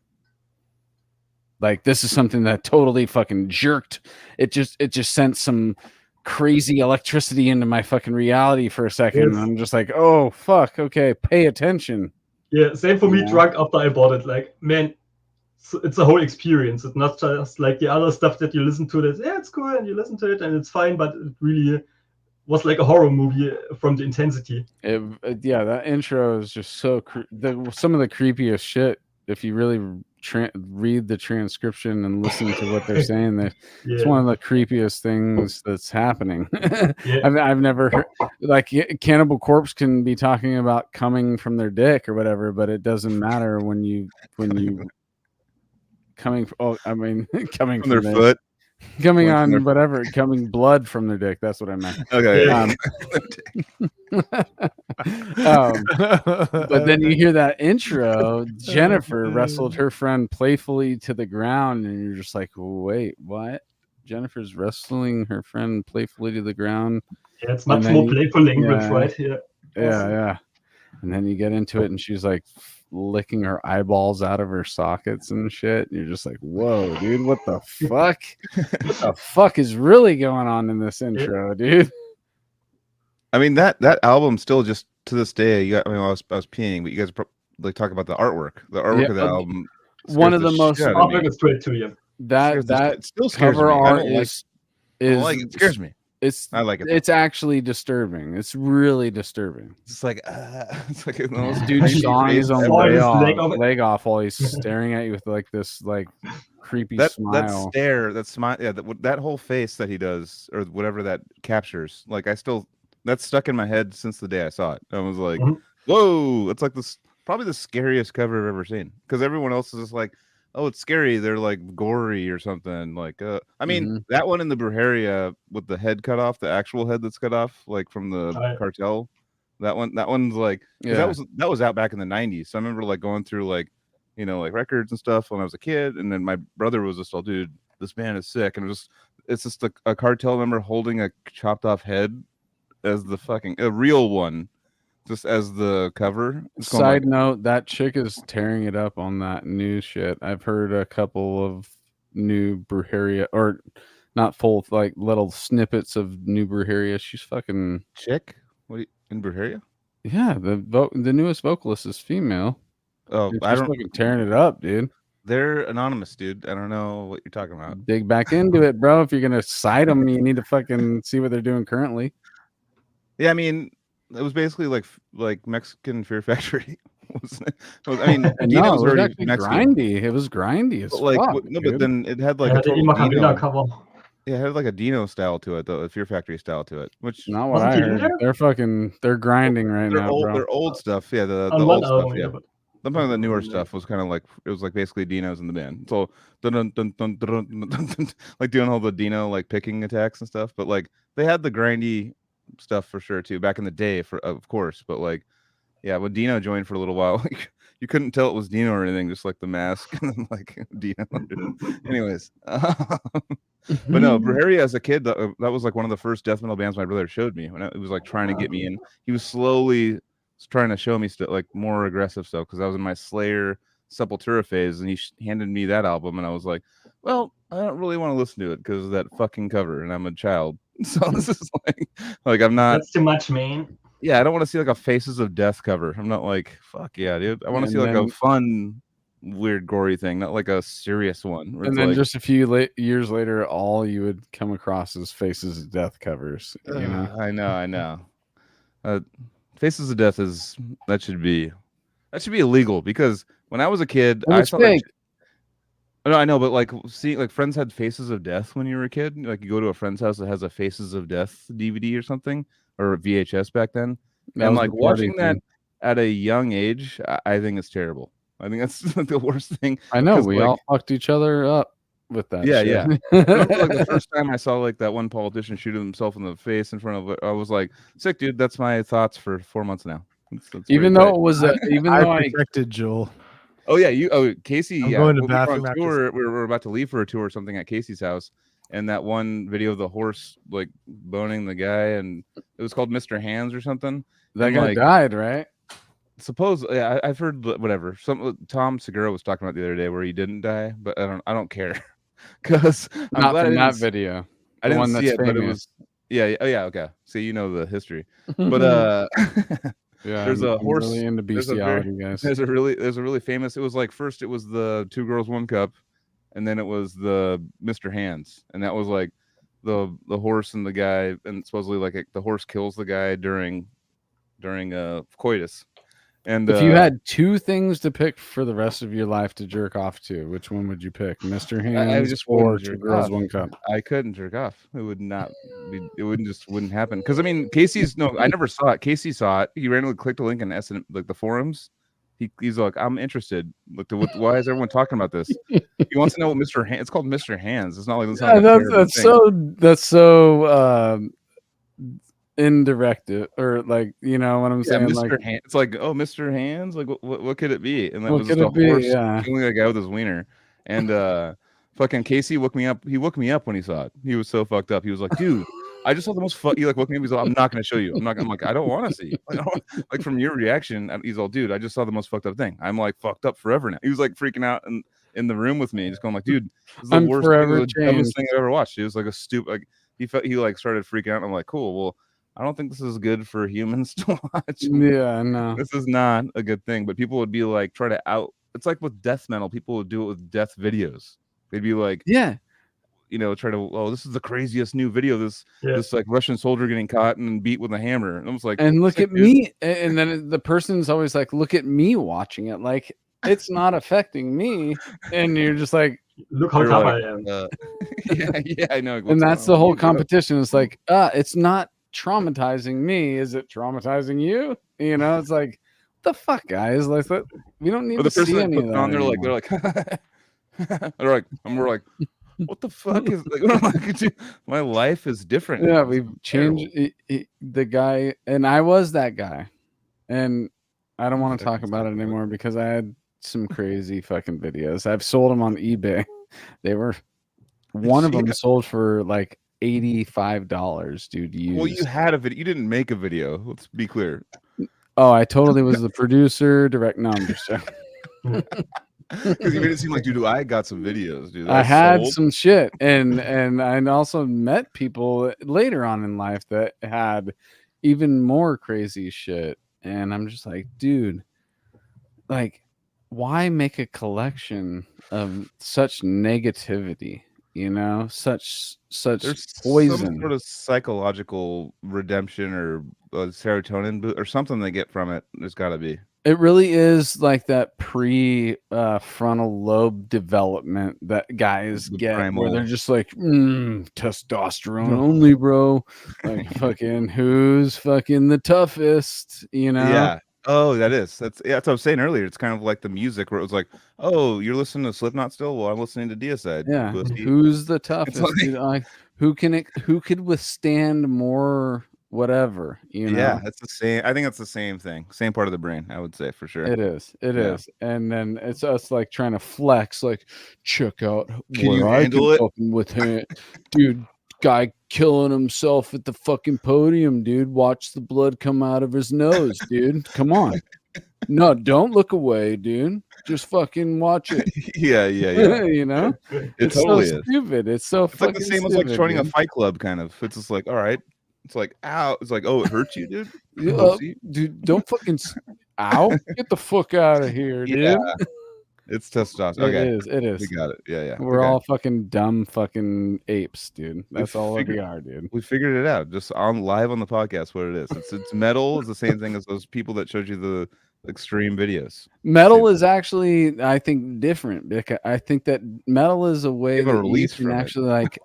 C: Like, this is something that totally fucking jerked. It just sent some crazy electricity into my fucking reality for a second. I'm just like, oh fuck, okay, pay attention.
D: Yeah, same for me. Drunk after I bought it, like, man, it's a whole experience. It's not just like the other stuff that you listen to. That it's cool and you listen to it and it's fine, but it really was like a horror movie from the intensity.
C: That intro is just so some of the creepiest shit. If you really read the transcription and listen to what they're saying, it's one of the creepiest things that's happening. I've never heard, like, Cannibal Corpse can be talking about coming from their dick or whatever, but it doesn't matter when you coming from
B: their foot.
C: Coming on whatever, coming blood from their dick. That's what I meant.
B: Okay.
C: But then you hear that intro. Jennifer wrestled her friend playfully to the ground, and you're just like, wait, what? Jennifer's wrestling her friend playfully to the ground.
D: Yeah, it's much more playful language, right?
C: Yeah. And then you get into it, and she's like licking her eyeballs out of her sockets and shit. And you're just like, whoa, dude, what the fuck? What the fuck is really going on in this intro, dude?
B: I mean, that album still just to this day, I was peeing, but you guys like talk about the artwork. The artwork of the album.
C: One of the most
D: artwork is straight to you.
C: That
B: still scares
C: cover
B: me.
C: art
B: I don't like it. It scares me. I like it.
C: It's actually disturbing. It's really disturbing.
B: It's like it's like the most
C: dude sawing his own leg off while he's staring at you with like this like creepy smile.
B: That smile, yeah, that whole face that he does or whatever that captures. Like that's stuck in my head since the day I saw it. I was like, whoa! It's like probably the scariest cover I've ever seen because everyone else is just like, oh, it's scary. They're like gory or something. Like, I mean, that one in the Brujeria with the head cut off, the actual head that's cut off, like from the cartel. That one's like, that was out back in the 90s. So I remember like going through like, like records and stuff when I was a kid. And then my brother was just all, dude, this man is sick. And it's just a cartel member holding a chopped off head as a real one. Just as the cover.
C: Side note, that chick is tearing it up on that new shit. I've heard a couple of new Brujeria, or not full, like little snippets of new Brujeria. She's fucking
B: chick. What in Brujeria?
C: Yeah, the newest vocalist is female.
B: Oh,
C: she's fucking tearing it up, dude.
B: They're anonymous, dude. I don't know what you're talking about.
C: Dig back into it, bro. If you're gonna cite them, you need to fucking see what they're doing currently.
B: Yeah, I mean, it was basically like Mexican Fear Factory, wasn't it? I mean,
C: no, it was actually grindy. It was grindy as fuck.
B: No, but then it had like
D: cover.
B: Yeah, it had like a Dino style to it, though, a Fear Factory style to it. Which
C: not what I heard. They're grinding right now, bro.
B: They're old stuff, yeah. The old stuff, yeah. Some of the newer stuff was kind of like it was like basically Dinos in the band, so like doing all the Dino like picking attacks and stuff. But like they had the grindy stuff for sure too back in the day, of course. But like, yeah, when Dino joined for a little while, like you couldn't tell it was Dino or anything, just like the mask and then like Dino. Anyways, but no, Brujeria as a kid, that was like one of the first death metal bands my brother showed me when it was like trying to get me in. He was slowly trying to show me like more aggressive stuff because I was in my Slayer Sepultura phase, and he handed me that album, and I was like, well, I don't really want to listen to it because of that fucking cover, and I'm a child. So this is like I'm not.
D: That's too much, man.
B: Yeah, I don't want to see like a Faces of Death cover. I'm not like, fuck yeah, dude. I want to see like a fun, weird, gory thing, not like a serious one.
C: And then like, just a few years later, all you would come across is Faces of Death covers. You know?
B: I know. Faces of Death that should be illegal because when I was a kid, I saw fake. No, I know, but like see, like friends had Faces of Death when you were a kid. Like you go to a friend's house that has a Faces of Death DVD or something, or a VHS back then. And like watching that at a young age, I think it's terrible. I think that's like the worst thing.
C: I know we all fucked each other up with that.
B: Yeah, yeah. I remember, like the first time I saw like that one politician shoot himself in the face in front of it, I was like, "Sick, dude." That's my thoughts for 4 months now. That's
C: even though it was, even though
A: I protected Joel.
B: Oh yeah, Casey.
A: I'm going to bathroom
B: after tour. We were about to leave for a tour or something at Casey's house, and that one video of the horse like boning the guy, and it was called Mr. Hands or something.
C: That guy died, right?
B: Supposedly, yeah, I've heard whatever. Tom Segura was talking about the other day where he didn't die, but I don't care because
C: not from that video.
B: I didn't see it, but it was yeah. Oh yeah, okay. See, you know the history, but
C: yeah,
B: there's a horse.
C: Really into bestiality, guys.
B: There's a really famous. It was like first it was the 2 Girls 1 Cup, and then it was the Mr. Hands, and that was like the horse and the guy, and supposedly like the horse kills the guy during coitus. And
C: if you had 2 things to pick for the rest of your life to jerk off to, which one would you pick, Mr. Hands or 2 Girls 1 Cup?
B: I couldn't jerk off. It would not be. It wouldn't happen. Because I mean, I never saw it. Casey saw it. He randomly clicked a link in like the forums. He's like, I'm interested. Why is everyone talking about this? He wants to know what Mr. Hands. It's called Mr. Hands. It's not like
C: that's so indirect, or like, you know what I'm saying?
B: Mr.
C: Like,
B: Hands. It's like, oh, Mr. Hands. Like, what could it be? And that was just a horse killing a guy with his wiener. And fucking Casey woke me up. He woke me up when he saw it. He was so fucked up. He was like, dude, I just saw the most he like woke me up. He's like, I'm not gonna show you. I'm like, I don't want to see. Like from your reaction, he's all, dude, I just saw the most fucked up thing. I'm like fucked up forever now. He was like freaking out and in the room with me, just going like, dude, this is the dumbest thing I've ever watched. It was like a stupid. Like he like started freaking out. And I'm like, cool. Well, I don't think this is good for humans to watch.
C: Yeah, no.
B: This is not a good thing. But people would be like, try to out. It's like with death metal. People would do it with death videos. They'd be like,
C: Yeah.
B: try to. Oh, this is the craziest new video. This
D: Yeah.
B: like Russian soldier getting caught and beat with a hammer. And I was like,
C: And look
B: sick,
C: at
B: dude.
C: me. And then the person's always like, look at me watching it. Like, it's not affecting me. And you're just like,
D: Look how
B: They're
D: tough
B: like,
D: I am.
B: yeah, I know.
C: and that's the whole competition. It's like, it's not traumatizing me. Is it traumatizing you? You know, it's like, what the fuck, guys? Like, we don't need
B: Or the
C: to
B: person
C: see
B: that
C: any
B: puts
C: of
B: it
C: that
B: on, they're
C: anymore.
B: like, they're like, and we're like, what the fuck is like? My life is different.
C: Yeah,
B: It's
C: we've changed the guy, and I was that guy, and I don't want to talk about it anymore because I had some crazy fucking videos. I've sold them on eBay. They were one of them sold for like $85, dude. Used.
B: Well, you had a video. You didn't make a video. Let's be clear.
C: Oh, I totally was the producer, direct. No, I'm just joking.
B: Because you made it seem like, dude, I got some videos, dude.
C: I had some shit, and I also met people later on in life that had even more crazy shit, and I'm just like, dude, like, why make a collection of such negativity? You know, such
B: There's
C: poison.
B: some sort of psychological redemption or serotonin or something they get from it. There's got to be.
C: It really is like that frontal lobe development that guys get
B: primal.
C: where they're just like, testosterone only, bro. Like, fucking who's fucking the toughest, you know?
B: Yeah. Oh, that's what I was saying earlier. It's kind of like the music where it was like, oh, you're listening to Slipknot still? Well, I'm listening to Deicide.
C: Yeah.
B: Pussy.
C: Who's the toughest?
B: like-
C: dude? Like, who could withstand more whatever, you know?
B: Yeah, that's the same. I think that's the same thing. Same part of the brain, I would say, for sure.
C: It is. It
B: Yeah.
C: is. And then it's us like trying to flex, like, check out
B: Can you
C: what I
B: handle
C: can
B: it?
C: fucking with him. Dude, guy killing himself at the fucking podium, dude. Watch the blood come out of his nose, dude. Come on. No, don't look away, dude. Just fucking watch it.
B: yeah.
C: You know?
B: It totally
C: so
B: is.
C: stupid. It's so
B: It's like
C: fucking
B: the same
C: stupid,
B: as like joining
C: dude.
B: a fight club, kind of. It's just like, all right. It's like, ow. It's like, oh, it hurts you, dude.
C: Dude, don't fucking ow. Get the fuck out of here,
B: Yeah.
C: dude.
B: It's testosterone. Okay.
C: It is.
B: We got it. Yeah.
C: We're all fucking dumb fucking apes, dude. That's all we are, dude.
B: We figured it out just on live on the podcast what it is. It's metal is the same thing as those people that showed you the extreme videos.
C: Metal is actually, I think, different because I think that metal is a way that you can actually like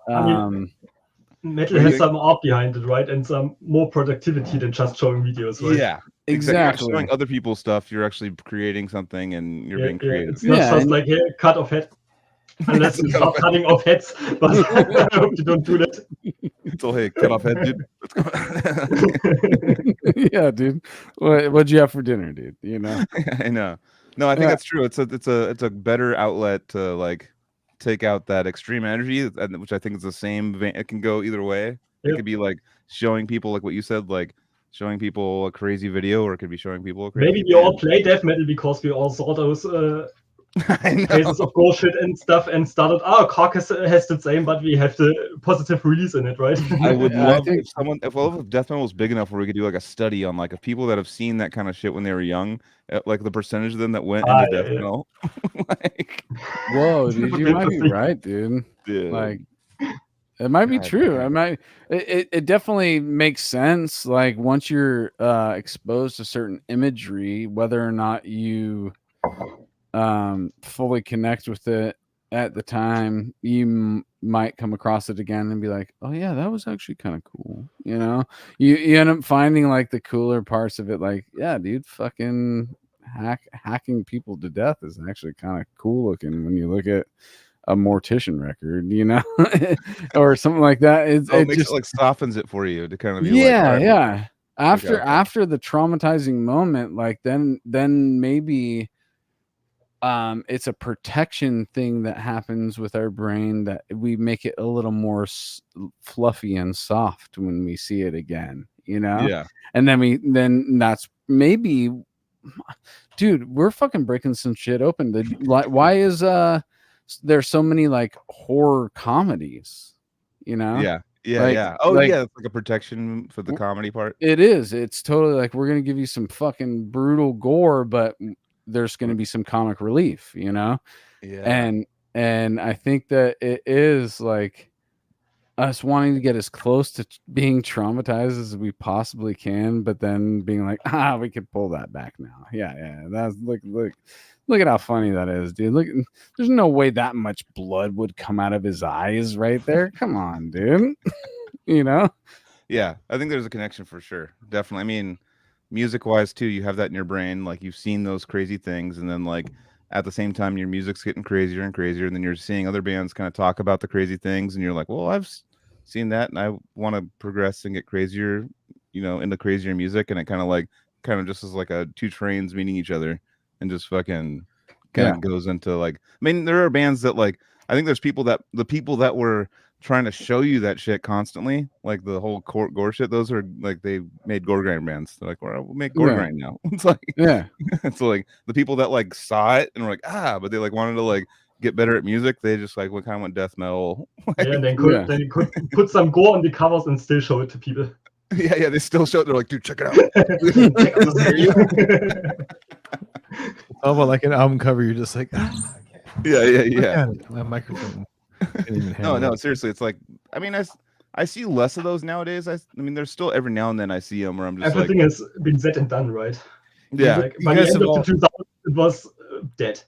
D: metal has some art behind it, right? And some more productivity than just showing videos, right?
B: Yeah.
C: Exactly.
B: You're showing other people's stuff, you're actually creating something and you're being creative.
D: It's not just like, hey, cut off head. Unless you start cutting off heads. But I hope you don't do that.
B: So, hey, cut off head, dude. Let's go.
C: Yeah, dude. What'd you have for dinner, dude? You know?
B: I know. No, I think that's true. It's a better outlet to like take out that extreme energy, which I think is the same vein. It can go either way. It could be like showing people, like what you said, like showing people a crazy video, or it could be showing people a crazy
D: Maybe we all play death metal because we all saw those cases of bullshit and stuff and started, Carcass has the same, but we have the positive release in it, right?
B: I would love if death metal was big enough where we could do like a study on like if people that have seen that kind of shit when they were young, like the percentage of them that went into death metal.
C: Like, whoa, dude, you might be right, dude. Like, it might be true. It definitely makes sense. Like once you're exposed to certain imagery, whether or not you fully connect with it at the time, you might come across it again and be like, oh yeah, that was actually kind of cool. You know, you end up finding like the cooler parts of it. Like, yeah, dude, fucking hacking people to death is actually kind of cool looking when you look at a Mortician record, you know, or something like that. It
B: makes it like softens it for you to kind of be
C: yeah. After the traumatizing moment, like then maybe it's a protection thing that happens with our brain that we make it a little more fluffy and soft when we see it again, you know?
B: Yeah.
C: And then that's maybe, dude, we're fucking breaking some shit open. Why is there's so many like horror comedies, you know?
B: Yeah,
C: Like-
B: yeah. Oh,
C: like-
B: yeah. It's like a protection for the comedy part.
C: It is. It's totally like we're gonna give you some fucking brutal gore, but there's gonna be some comic relief, you know.
B: Yeah.
C: And I think that it is like us wanting to get as close to being traumatized as we possibly can, but then being like, we could pull that back now. Yeah. That's look at how funny that is, dude. Look, there's no way that much blood would come out of his eyes right there. Come on, dude. You know?
B: Yeah, I think there's a connection for sure. Definitely. I mean, music wise too, you have that in your brain. Like you've seen those crazy things, and then like at the same time, your music's getting crazier and crazier, and then you're seeing other bands kind of talk about the crazy things, and you're like, well, I've seen that, and I want to progress and get crazier, into crazier music, and it kind of just is like two trains meeting each other, and just fucking kind of goes into like. I mean, there are bands that like. I think there's the people that were trying to show you that shit constantly, like the whole gore shit. Those are like they made gore grind bands. They're like, well, we'll make gore grind now. It's like, it's like the people that like saw it and were like, but they like wanted to like get better at music. They just like kind of went death metal.
D: Like, yeah, they could put some gore on the covers and still show it to people.
B: Yeah, they still show it. They're like, dude, check it out.
D: Check out this video.
A: Oh, but like an album cover, you're just like,
B: Yeah.
A: My microphone.
B: No, seriously, it's like, I mean, I see less of those nowadays. I mean, there's still every now and then I see them where I'm just
D: everything has been said and done, right?
B: Yeah.
D: Like, by the end of the 2000s, it was dead.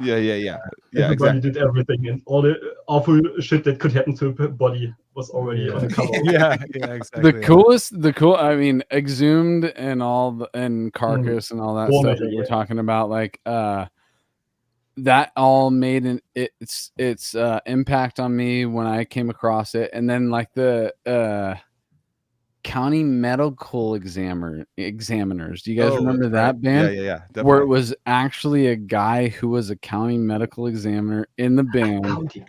B: Yeah.
D: Everybody did everything, and all the awful shit that could happen to a body was already on the cover.
A: Yeah,
C: exactly. I mean, Exhumed and and Carcass and all that stuff that we're talking about, like that all made its impact on me when I came across it. And then like the county medical examiners. Do you guys remember that band?
B: Yeah, definitely.
C: Where it was actually a guy who was a county medical examiner in the band.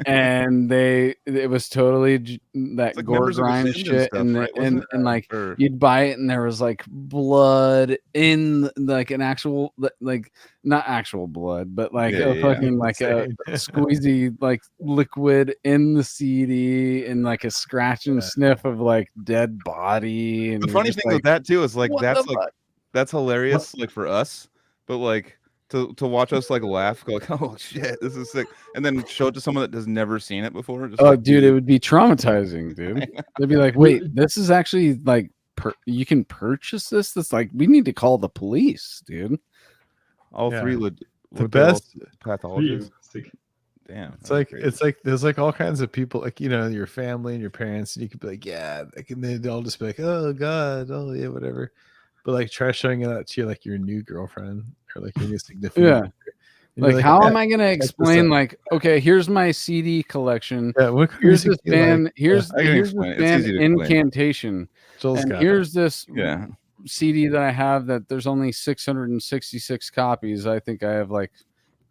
C: And it was totally that like gore grind shit, stuff, and like you'd buy it, and there was like blood in like an actual, like not actual blood, but like fucking like a squeezy like liquid in the CD, and like a scratch and sniff of like dead body. And
B: the funny thing with that too is like that's hilarious, like for us, but like. To watch us like laugh, go like, oh shit, this is sick, and then show it to someone that has never seen it before.
C: Dude, it would be traumatizing, dude. They'd be like, wait, this is actually like you can purchase this. That's like, we need to call the police, dude.
B: All three
A: the best
B: pathologists. Damn,
A: it's like there's like all kinds of people, like your family and your parents, and you could be like, and they'd all just be like, oh god, oh yeah, whatever. But like try showing it out to your new girlfriend or like your new significant other.
C: Like how am I gonna explain like, okay, here's my CD collection. Here's this band, here's this band Incantation. And here's this CD that I have that there's only 666 copies. I think I have like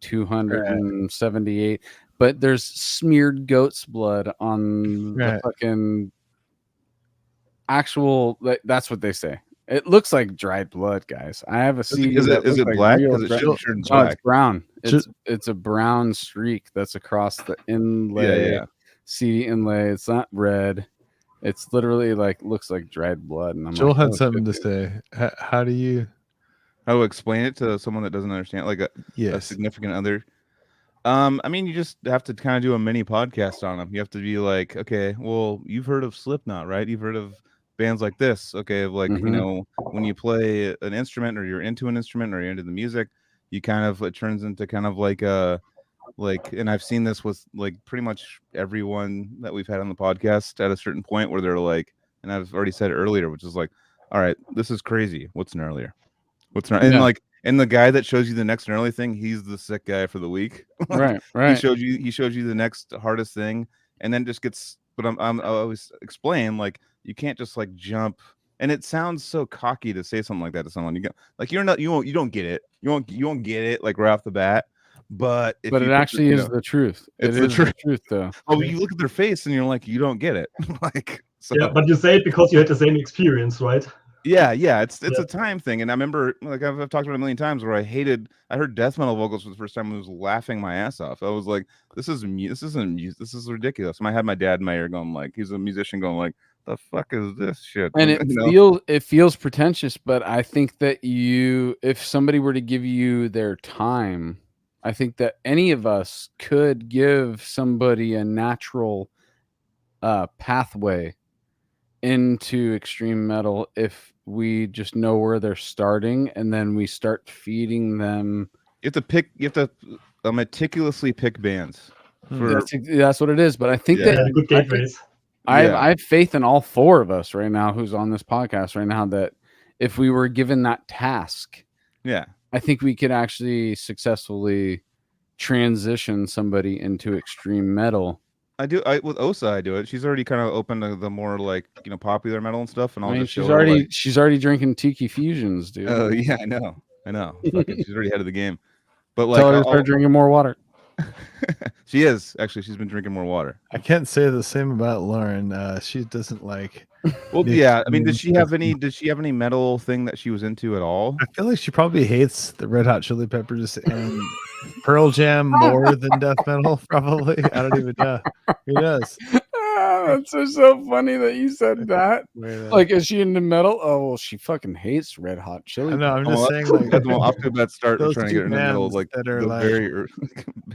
C: 278, but there's smeared goat's blood on the fucking actual, that's what they say. It looks like dried blood, guys. I have a CD.
B: Is it black? Because it
C: it's brown. It's a brown streak that's across the inlay. CD inlay. It's not red. It's literally like looks like dried blood. And
A: Joel had something to say. How do
B: explain it to someone that doesn't understand, like a significant other? I mean, you just have to kind of do a mini podcast on them. You have to be like, okay, well, you've heard of Slipknot, right? You've heard of bands like this, okay, like when you play an instrument, or you're into an instrument, or you're into the music, you kind of, it turns into kind of like and I've seen this with like pretty much everyone that we've had on the podcast at a certain point where they're like, and I've already said it earlier, which is like, all right, this is crazy, what's gnarlier? And like, and the guy that shows you the next gnarly thing, he's the sick guy for the week.
C: Right.
B: He showed you the next hardest thing, and then just gets. But I always explain, like, you can't just like jump, and it sounds so cocky to say something like that to someone. You go like, you don't get it. You won't get it like right off the bat. But
C: it actually is the truth. It is the truth, though.
B: Oh, you look at their face and you're like, you don't get it. Like, so.
D: Yeah, but you say it because you had the same experience, right?
B: Yeah, it's a time thing, and I remember like I've talked about it a million times where I heard death metal vocals for the first time and was laughing my ass off. I was like, this is ridiculous. And I had my dad in my ear going like, he's a musician going like, the fuck is this shit?
C: And
B: You
C: it feels pretentious, but I think that if somebody were to give you their time, I think that any of us could give somebody a natural pathway into extreme metal if we just know where they're starting, and then we start feeding them.
B: have to meticulously pick bands.
C: That's what it is. But I think
B: Yeah.
C: that
D: good gateways.
C: I have faith in all four of us right now who's on this podcast right now that if we were given that task, I think we could actually successfully transition somebody into extreme metal.
B: With Osa, I do it. She's already kind of open to the more like popular metal and stuff, and I'll just
C: she's already drinking Tiki Fusions, dude.
B: Oh yeah, I know. Fucking, she's already ahead of the game. But like,
C: tell her to start drinking more water.
B: She is actually. She's been drinking more water.
A: I can't say the same about Lauren. She doesn't like.
B: Well, yeah. I mean, did she have any metal thing that she was into at all?
A: I feel like she probably hates the Red Hot Chili Peppers and Pearl Jam more than death metal. Probably. I don't even know. Who knows?
C: That's so funny that you said that. Like, is she into metal? Oh, well, she fucking hates Red Hot Chili.
A: No, I'm just saying. Like,
B: that's off to that start of trying to get her in the middle, like
A: that are
B: the
A: like,
B: very.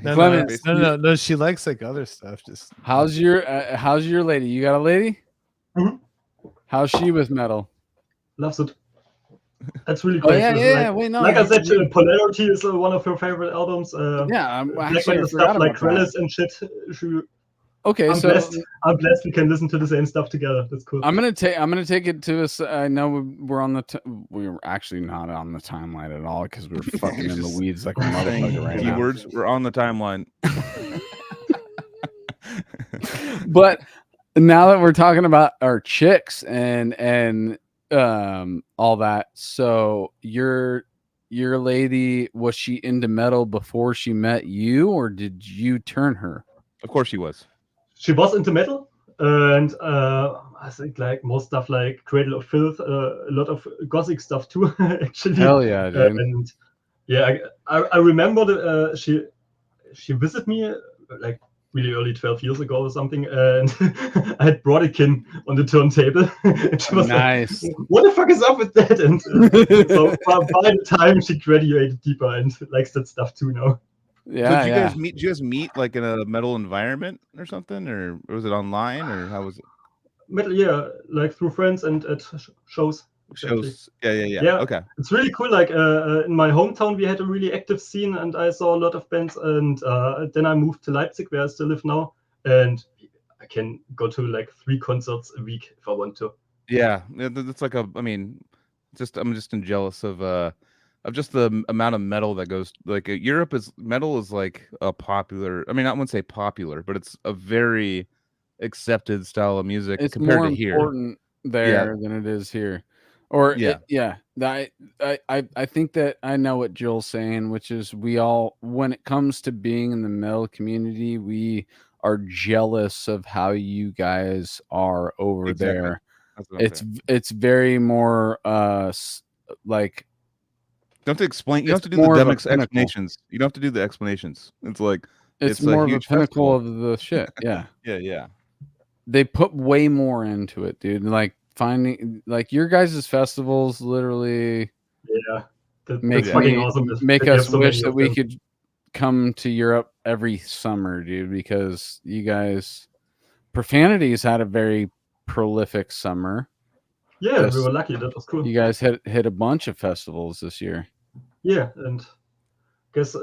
A: No. She likes like other stuff. Just
C: how's your lady? You got a lady?
D: Mm-hmm.
C: How's she with metal?
D: Loves it. That's really great. Like I said, Polarity is one of her favorite albums.
C: I'm
D: actually stuff like Krellis and shit. I'm blessed we can listen to the same stuff together. That's cool.
C: I'm gonna take it to us. I know we're on we're actually not on the timeline at all because we're fucking in the weeds like a motherfucker right now.
B: Keywords, we're on the timeline.
C: But now that we're talking about our chicks and all that, so your lady, was she into metal before she met you, or did you turn her?
B: Of course she was.
D: She was into metal, and I think like most stuff like Cradle of Filth, a lot of gothic stuff too. Actually,
C: hell yeah, dude.
D: And yeah, I remember she visited me like really early, 12 years ago or something, and I had Brodekin on the turntable. And she was
C: nice.
D: Like, what the fuck is up with that? And so by the time she graduated deeper and likes that stuff too now.
B: Yeah. So did you guys meet like in a metal environment or something, or was it online, or how was it?
D: Metal, yeah, like through friends and at shows.
B: Exactly. Shows, yeah. Okay,
D: it's really cool. Like in my hometown, we had a really active scene, and I saw a lot of bands. And then I moved to Leipzig, where I still live now, and I can go to like 3 concerts a week if I want to.
B: Yeah, that's like I'm just jealous of just the amount of metal that goes. Like Europe metal is like a popular. I mean, I wouldn't say popular, but it's a very accepted style of music.
C: It's
B: compared
C: more
B: to here.
C: Important there than it is here. Or I think that I know what Jill's saying, which is when it comes to being in the metal community, we are jealous of how you guys are over there. It's very more like,
B: don't have to explain. You don't have to do the dumb explanations. You don't have to do the explanations. It's like
C: it's more of a pinnacle of the shit. Yeah.
B: Yeah.
C: They put way more into it, dude. Like finding like your guys' festivals literally make us wish that we could come to Europe every summer, dude, because you guys Profanity's had a very prolific summer.
D: Yeah, we were lucky. That was cool.
C: You guys hit a bunch of festivals this year.
D: Yeah, and I guess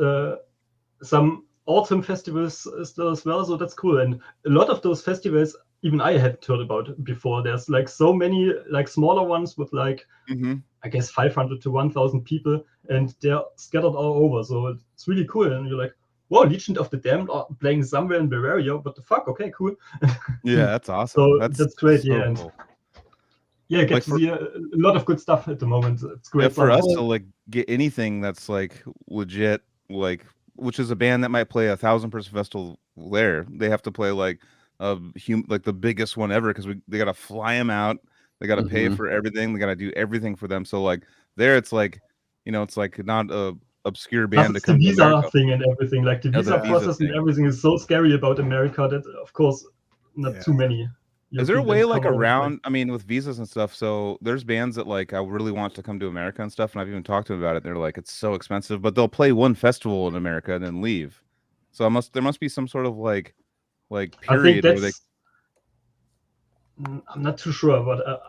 D: some autumn festivals still as well, so that's cool. And a lot of those festivals even I hadn't heard about before. There's like so many like smaller ones with like I guess 500 to 1,000 people, and they're scattered all over. So it's really cool. And you're like, whoa, Legion of the Damned are playing somewhere in Bavaria. What the fuck? Okay, cool.
B: Yeah, that's awesome.
D: So that's great. So yeah, cool. Yeah, get to see a lot of good stuff at the moment. It's great
B: for us to like get anything that's like legit, like which is a band that might play 1,000-person festival there. They have to play like like the biggest one ever because they got to fly them out. They got to pay for everything. They got to do everything for them. So like there, it's like, it's like not a obscure band to
D: That's the
B: come to
D: visa
B: America.
D: thing and everything. Like the visa process and everything is so scary about America that, of course, not too many.
B: Is there a way like around? I mean, with visas and stuff. So there's bands that like I really want to come to America and stuff, and I've even talked to them about it. They're like, it's so expensive, but they'll play one festival in America and then leave. So there must be some sort of like period where they.
D: I'm not too sure, but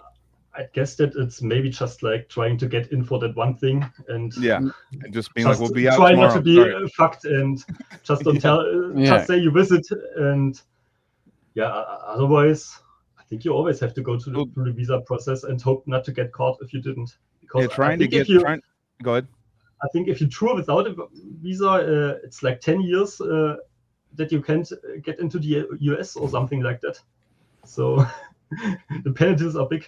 D: I guess that it's maybe just like trying to get in for that one thing and
B: and just being like, we'll be out
D: try
B: tomorrow.
D: not to be fucked and just don't tell. Just say you visit and otherwise. I think you always have to go through the visa process and hope not to get caught if you didn't. Because
B: go ahead.
D: I think if you tour without a visa, it's like 10 years that you can't get into the US or something like that. So the penalties are big.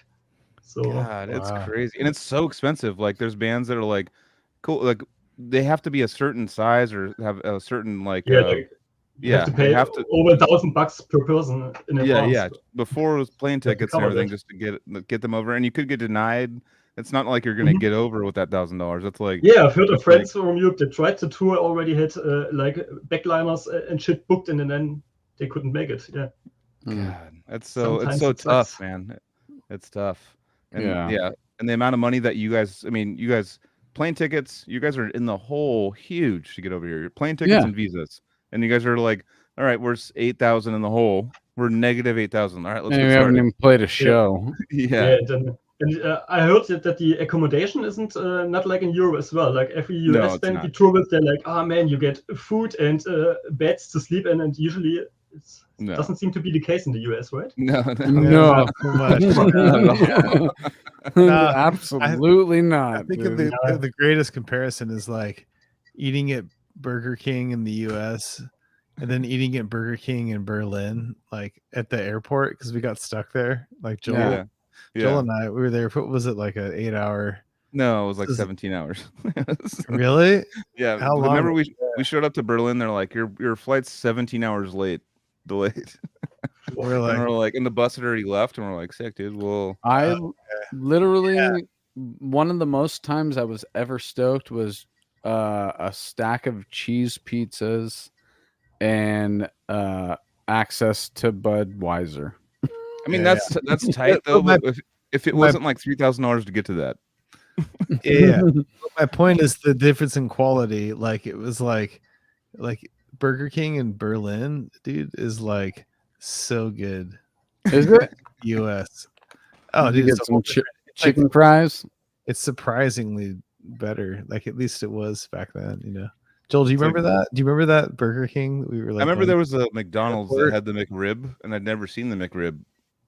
D: So
B: God, it's crazy, and it's so expensive. Like there's bands that are like, cool, like they have to be a certain size or have a certain
D: you have to pay over $1,000 per person in advance.
B: Yeah. Before it was plane tickets and everything, just to get them over, and you could get denied. It's not like you're gonna get over with that $1,000. That's like
D: I've heard of friends from Europe that tried to tour, already had like backliners and shit booked, and then they couldn't make it. Yeah.
B: God, it's so tough, man. It's tough. And and the amount of money that you guys, plane tickets, you guys are in the hole huge to get over here. Your plane tickets and visas. And you guys are like, all right, we're 8,000 in the hole. We're negative 8,000. All right, let's get started.
C: We haven't even played a show.
D: And I heard that the accommodation isn't not like in Europe as well. Like every US band we tour with, they're like, oh man, you get food and beds to sleep in, and usually it doesn't seem to be the case in the US, right?
C: No.
A: Not so much.
C: Absolutely not.
A: I think the greatest comparison is like eating at Burger King in the US and then eating at Burger King in Berlin, like at the airport, because we got stuck there. Like Joel and I, we were there. What was it, like an 8-hour?
B: No, it was like 17 hours.
A: Really?
B: Yeah.
A: How long?
B: Remember we showed up to Berlin. They're like, your flight's 17 hours delayed.
A: We're like,
B: and the bus had already left, and we're like, sick, dude. Well,
C: I literally one of the most times I was ever stoked was a stack of cheese pizzas and access to Budweiser.
B: I mean, that's tight though. But if it wasn't like $3,000 to get to that.
A: My point is the difference in quality. Like it was like Burger King in Berlin, dude, is like so good.
C: Is it?
A: US. Oh,
C: dude, get some chicken fries.
A: It's surprisingly better. Like at least it was back then, Joel, do you remember that? Do you remember that Burger King? We were like,
B: I remember there was a McDonald's that had the McRib, and I'd never seen the McRib,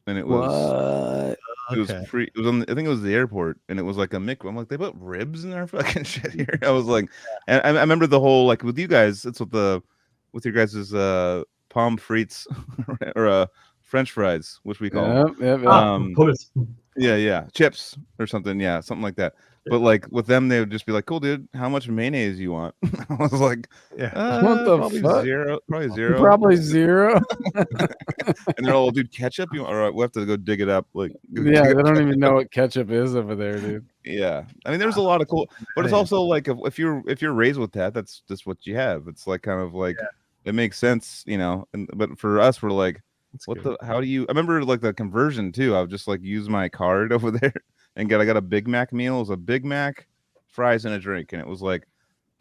B: and it was it was free. It was on I think it was the airport, and it was like a McRib. I'm like, they put ribs in their fucking shit here. I was like, and I remember the whole like with you guys. It's with your guys' palm frites or French fries, which we call them. Chips or something, something like that. But like with them, they would just be like, "Cool, dude. How much mayonnaise you want?" I was like,
C: "What the fuck?
B: Zero, probably zero,
C: probably zero."
B: And they're all, "Dude, ketchup? All right, we'll have to go dig it up." Like,
C: they don't even know what ketchup is over there, dude.
B: Yeah, I mean, there's a lot of cool, but it's also like if you're raised with that, that's just what you have. It's like kind of like it makes sense, but for us, we're like, how do you? I remember like the conversion too. I would just like use my card over there. And I got a Big Mac meal. It was a Big Mac, fries, and a drink, and it was like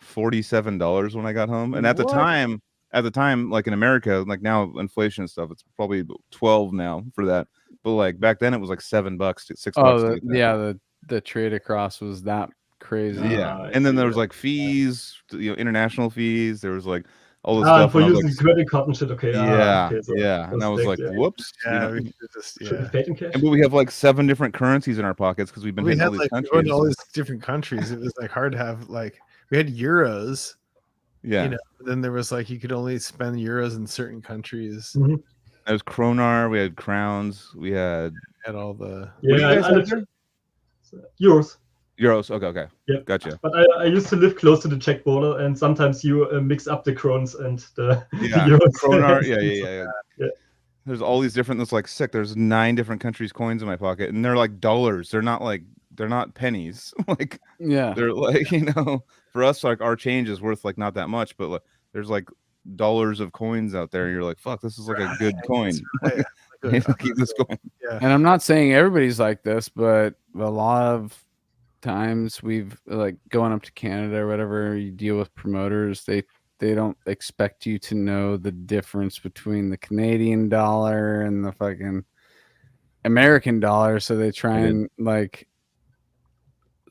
B: $47 when I got home. And at the time, like in America, like now inflation and stuff, it's probably 12 now for that. But like back then, it was like $7, $6.
C: The trade across was that crazy.
B: And then there was like fees, international fees. There was like all this stuff
D: for using credit card and shit. Okay.
B: And I was like, whoops. And but we have like 7 different currencies in our pockets because we've been hitting all these countries.
A: Going to all these different countries. It was like hard to have we had euros. Then there was like you could only spend euros in certain countries.
B: Mm-hmm. There was kronar. We had crowns. We had
A: all the
D: euros.
B: Euros. Okay. Yeah, gotcha.
D: But I used to live close to the Czech border, and sometimes you mix up the crowns and the euros.
B: Kronar. Yeah. there's all these different. That's like sick. There's 9 different countries' coins in my pocket, and they're like dollars. They're not pennies. Like
C: Yeah.
B: they're like for us, like our change is worth like not that much, but like there's like dollars of coins out there. You're like, fuck, this is like a good coin.
A: Right.
B: Keep this going.
A: Yeah.
C: And I'm not saying everybody's like this, but a lot of times we've like going up to Canada or whatever, you deal with promoters, they don't expect you to know the difference between the Canadian dollar and the fucking American dollar, so they try and like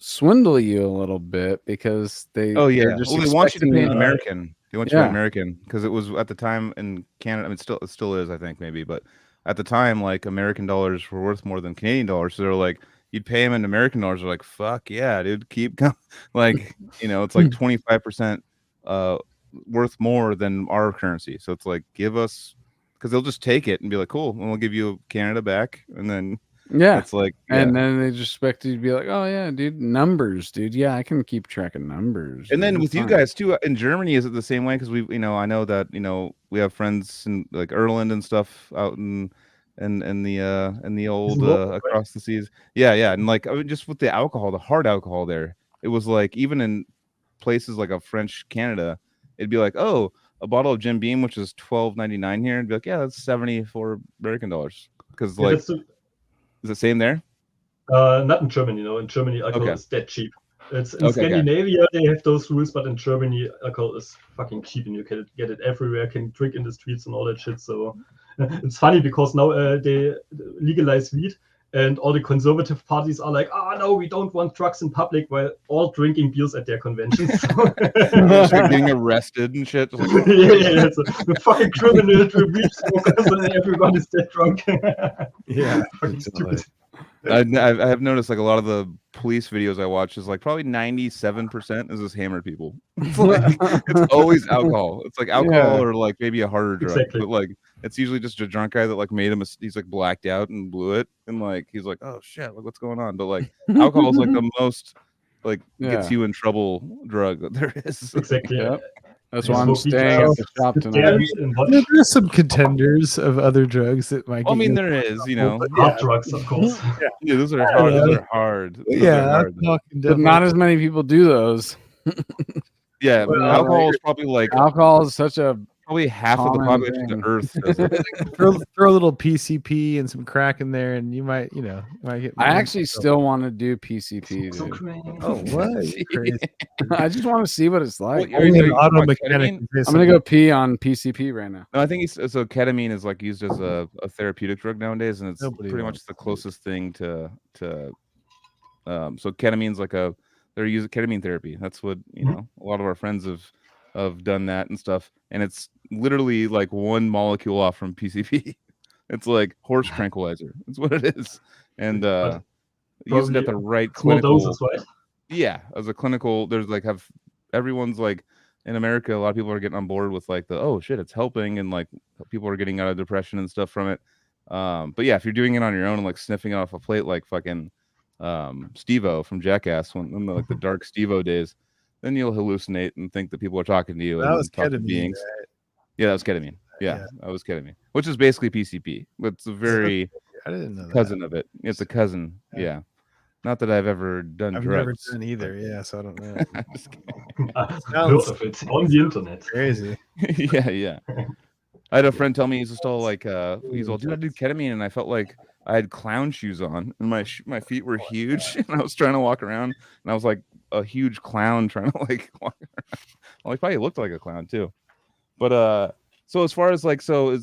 C: swindle you a little bit because they
B: Oh yeah,
C: they're just
B: well, they want you to pay in
C: expecting
B: American. They want you to pay
C: Yeah.
B: American because it was at the time in Canada. I mean, it still is, I think maybe, but at the time, like American dollars were worth more than Canadian dollars. So they're like, you'd pay them in American dollars. They're like, fuck yeah, dude, keep going. Like, it's like 25% worth more than our currency. So it's like, give us, because they'll just take it and be like, cool, and we'll give you Canada back, and then it's like,
C: and then they just expect you to be like, oh yeah, dude, numbers, dude. Yeah, I can keep track of numbers.
B: And then
C: dude,
B: with you
C: fine."
B: guys too in Germany, is it the same way? Because we, I know that we have friends in like Ireland and stuff out in the old across the seas. Yeah, and like I mean, just with the alcohol, the hard alcohol there, it was like even in places like a French Canada, it'd be like, oh, a bottle of Jim Beam, which is $12.99 here, and be like, yeah, that's $74 American dollars. Because like, is it the same there?
D: Not in Germany. In Germany, alcohol is dead cheap. It's in Scandinavia they have those rules, but in Germany, alcohol is fucking cheap, and you can get it everywhere. Can drink in the streets and all that shit. So it's funny because now they legalize weed, and all the conservative parties are like, no, we don't want drugs in public, while all drinking beers at their conventions.
B: Getting arrested and shit.
D: yeah, it's a fucking criminal weed smokers, and everybody's dead drunk.
A: Yeah,
D: fucking stupid.
B: I have noticed like a lot of the police videos I watch is like probably 97% is just hammered people. It's like it's always alcohol. It's like alcohol or like maybe a harder drug, but like it's usually just a drunk guy that like made him. He's like blacked out and blew it, and like he's like, oh shit, like what's going on? But like alcohol is like the most like gets you in trouble drug that there is.
D: Exactly.
C: Yep. That's why I'm staying at the shop tonight.
A: There's some contenders of other drugs that might.
B: I mean, there is,
D: hard drugs, of course.
B: Yeah, those are hard. Those are hard.
C: But not as many people do those.
B: Yeah, alcohol is probably like
C: alcohol is such a
B: probably half of the population of Earth.
A: throw a little PCP and some crack in there, and you might get.
C: I actually still want to do PCP.
D: So
A: oh, what?
C: I just want to see what it's like.
A: I'm
C: gonna go pee on PCP right now.
B: No, I think so. Ketamine is like used as a therapeutic drug nowadays, and it's pretty much the closest thing to. So ketamine's like they're using ketamine therapy. That's what a lot of our friends have done that and stuff, and it's literally like one molecule off from PCP. It's like horse tranquilizer. That's what it is, and using it at the right clinical doses, right? Yeah, as a clinical, there's like everyone's like in America, a lot of people are getting on board with like oh shit, it's helping, and like people are getting out of depression and stuff from it. But yeah, if you're doing it on your own and like sniffing off a plate like fucking Steve-O from Jackass, when like the dark Steve-O days, then you'll hallucinate and think that people are talking to you.
A: That was
B: ketamine, beings. Right? Yeah, that was ketamine. Yeah, that was ketamine, which is basically PCP. It's a very
A: I didn't know
B: cousin of it. It's a cousin. Yeah. Not that I've ever done drugs.
A: I've never done either. Yeah, so I don't know.
D: Sounds of it on the internet.
A: Crazy.
B: Yeah. I had a friend tell me he's just all like, he's all, dude, I do ketamine, and I felt like I had clown shoes on, and my feet were huge, and I was trying to walk around, and I was like a huge clown trying to like walk around. Well, he probably looked like a clown too. But so as far as like so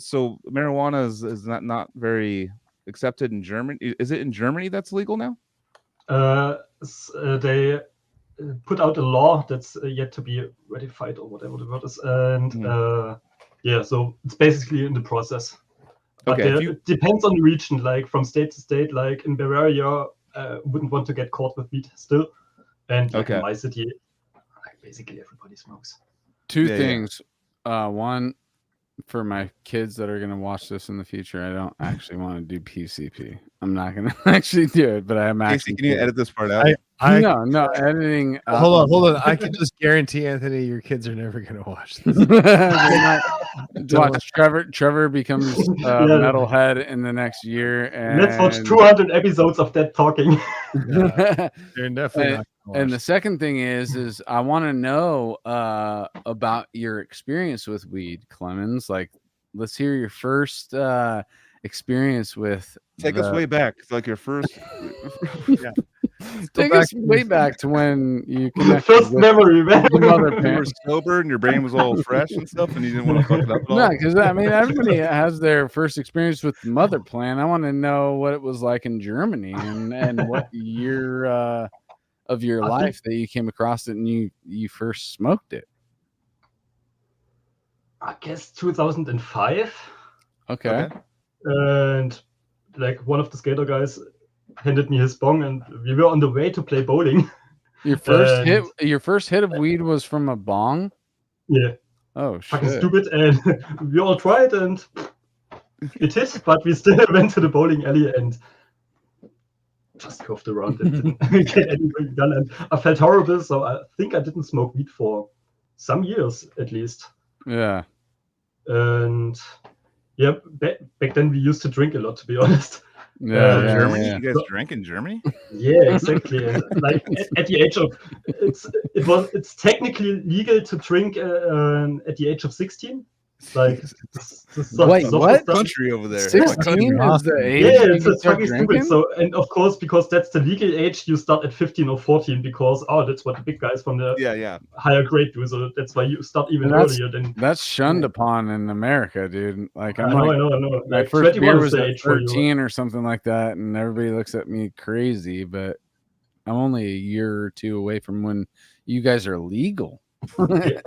B: marijuana is not very accepted in Germany. Is it in Germany that's legal now?
D: They put out a law that's yet to be ratified or whatever the word is, and so it's basically in the process. But it depends on the region. Like from state to state, like in Bavaria, wouldn't want to get caught with weed still, and like in my city, like basically everybody smokes.
C: Two things. One, for my kids that are going to watch this in the future, I don't actually want to do PCP. I'm not going to actually do it, but I'm actually.
B: Can you edit this part out?
C: No, editing.
A: Hold on. I can just guarantee, Anthony, your kids are never going to watch this.
C: Watch Trevor becomes a metalhead in the next year. And
D: Let's watch 200 episodes of that talking.
A: Yeah, you're definitely not.
C: And the second thing is I want to know about your experience with weed, Clemens. Like, let's hear your first experience with.
B: Take us way back, like your first.
A: Yeah.
C: Take us way back to when you
D: first memory, man.
C: your mother
B: You were
C: parents.
B: sober and your brain was all fresh and stuff, and you didn't want to fuck it up at all.
C: No, because I mean, everybody has their first experience with the mother plant. I want to know what it was like in Germany and what year of your life that you came across it and you first smoked it.
D: I guess 2005.
C: Okay.
D: And like one of the skater guys handed me his bong, and we were on the way to play bowling.
C: Your first hit of weed was from a bong?
D: Yeah.
C: Oh,
D: fucking
C: shit.
D: stupid. And we all tried, and it hit, but we still went to the bowling alley and just coughed around and didn't get anything done. And I felt horrible, so I think I didn't smoke weed for some years at least.
C: Yeah.
D: And yeah, back then we used to drink a lot, to be honest.
C: Yeah,
B: Germany?
C: yeah.
B: You guys drank in Germany?
D: Yeah, exactly. And like at the age of, it's technically legal to drink at the age of 16. Like,
C: Wait, what
B: country over there?
C: 16 is the age
D: yeah,
C: you
D: it's
C: can start
D: fucking
C: drinking?
D: stupid. So, and of course, because that's the legal age, you start at 15 or 14 because that's what the big guys from the higher grade do. So that's why you start even earlier than.
C: That's shunned upon in America, dude. Like
D: I know.
C: My
D: Like,
C: first beer was
D: the
C: at
D: age for you.
C: 13 or something like that, and everybody looks at me crazy, but I'm only a year or two away from when you guys are legal.
D: Yeah.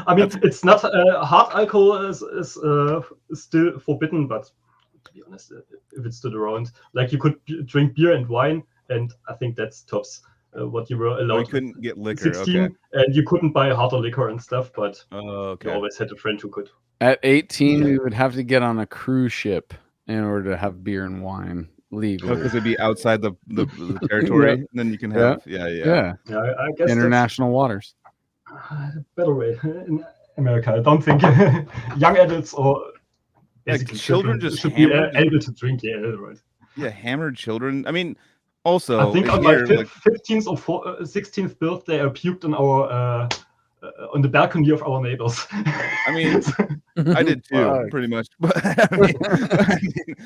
D: I mean, it's not hard alcohol is still forbidden, but to be honest, if it's stood around, like you could drink beer and wine, and I think that's tops what you were allowed.
B: You couldn't get liquor.
D: 16,
B: okay.
D: And you couldn't buy harder liquor and stuff, but
B: you
D: always had a friend who could.
C: At 18, we would have to get on a cruise ship in order to have beer and wine legal.
B: Because it'd be outside the territory, and then you can have
C: Yeah,
D: I guess
C: international waters.
D: Better way in America. I don't think young adults or
B: children just
D: should be able to drink. Yeah, right.
B: Yeah, hammered children. I mean, also
D: I think on my 15th or 16th birthday, I puked on our on the balcony of our neighbors.
B: I mean, I did too, pretty much. But I mean,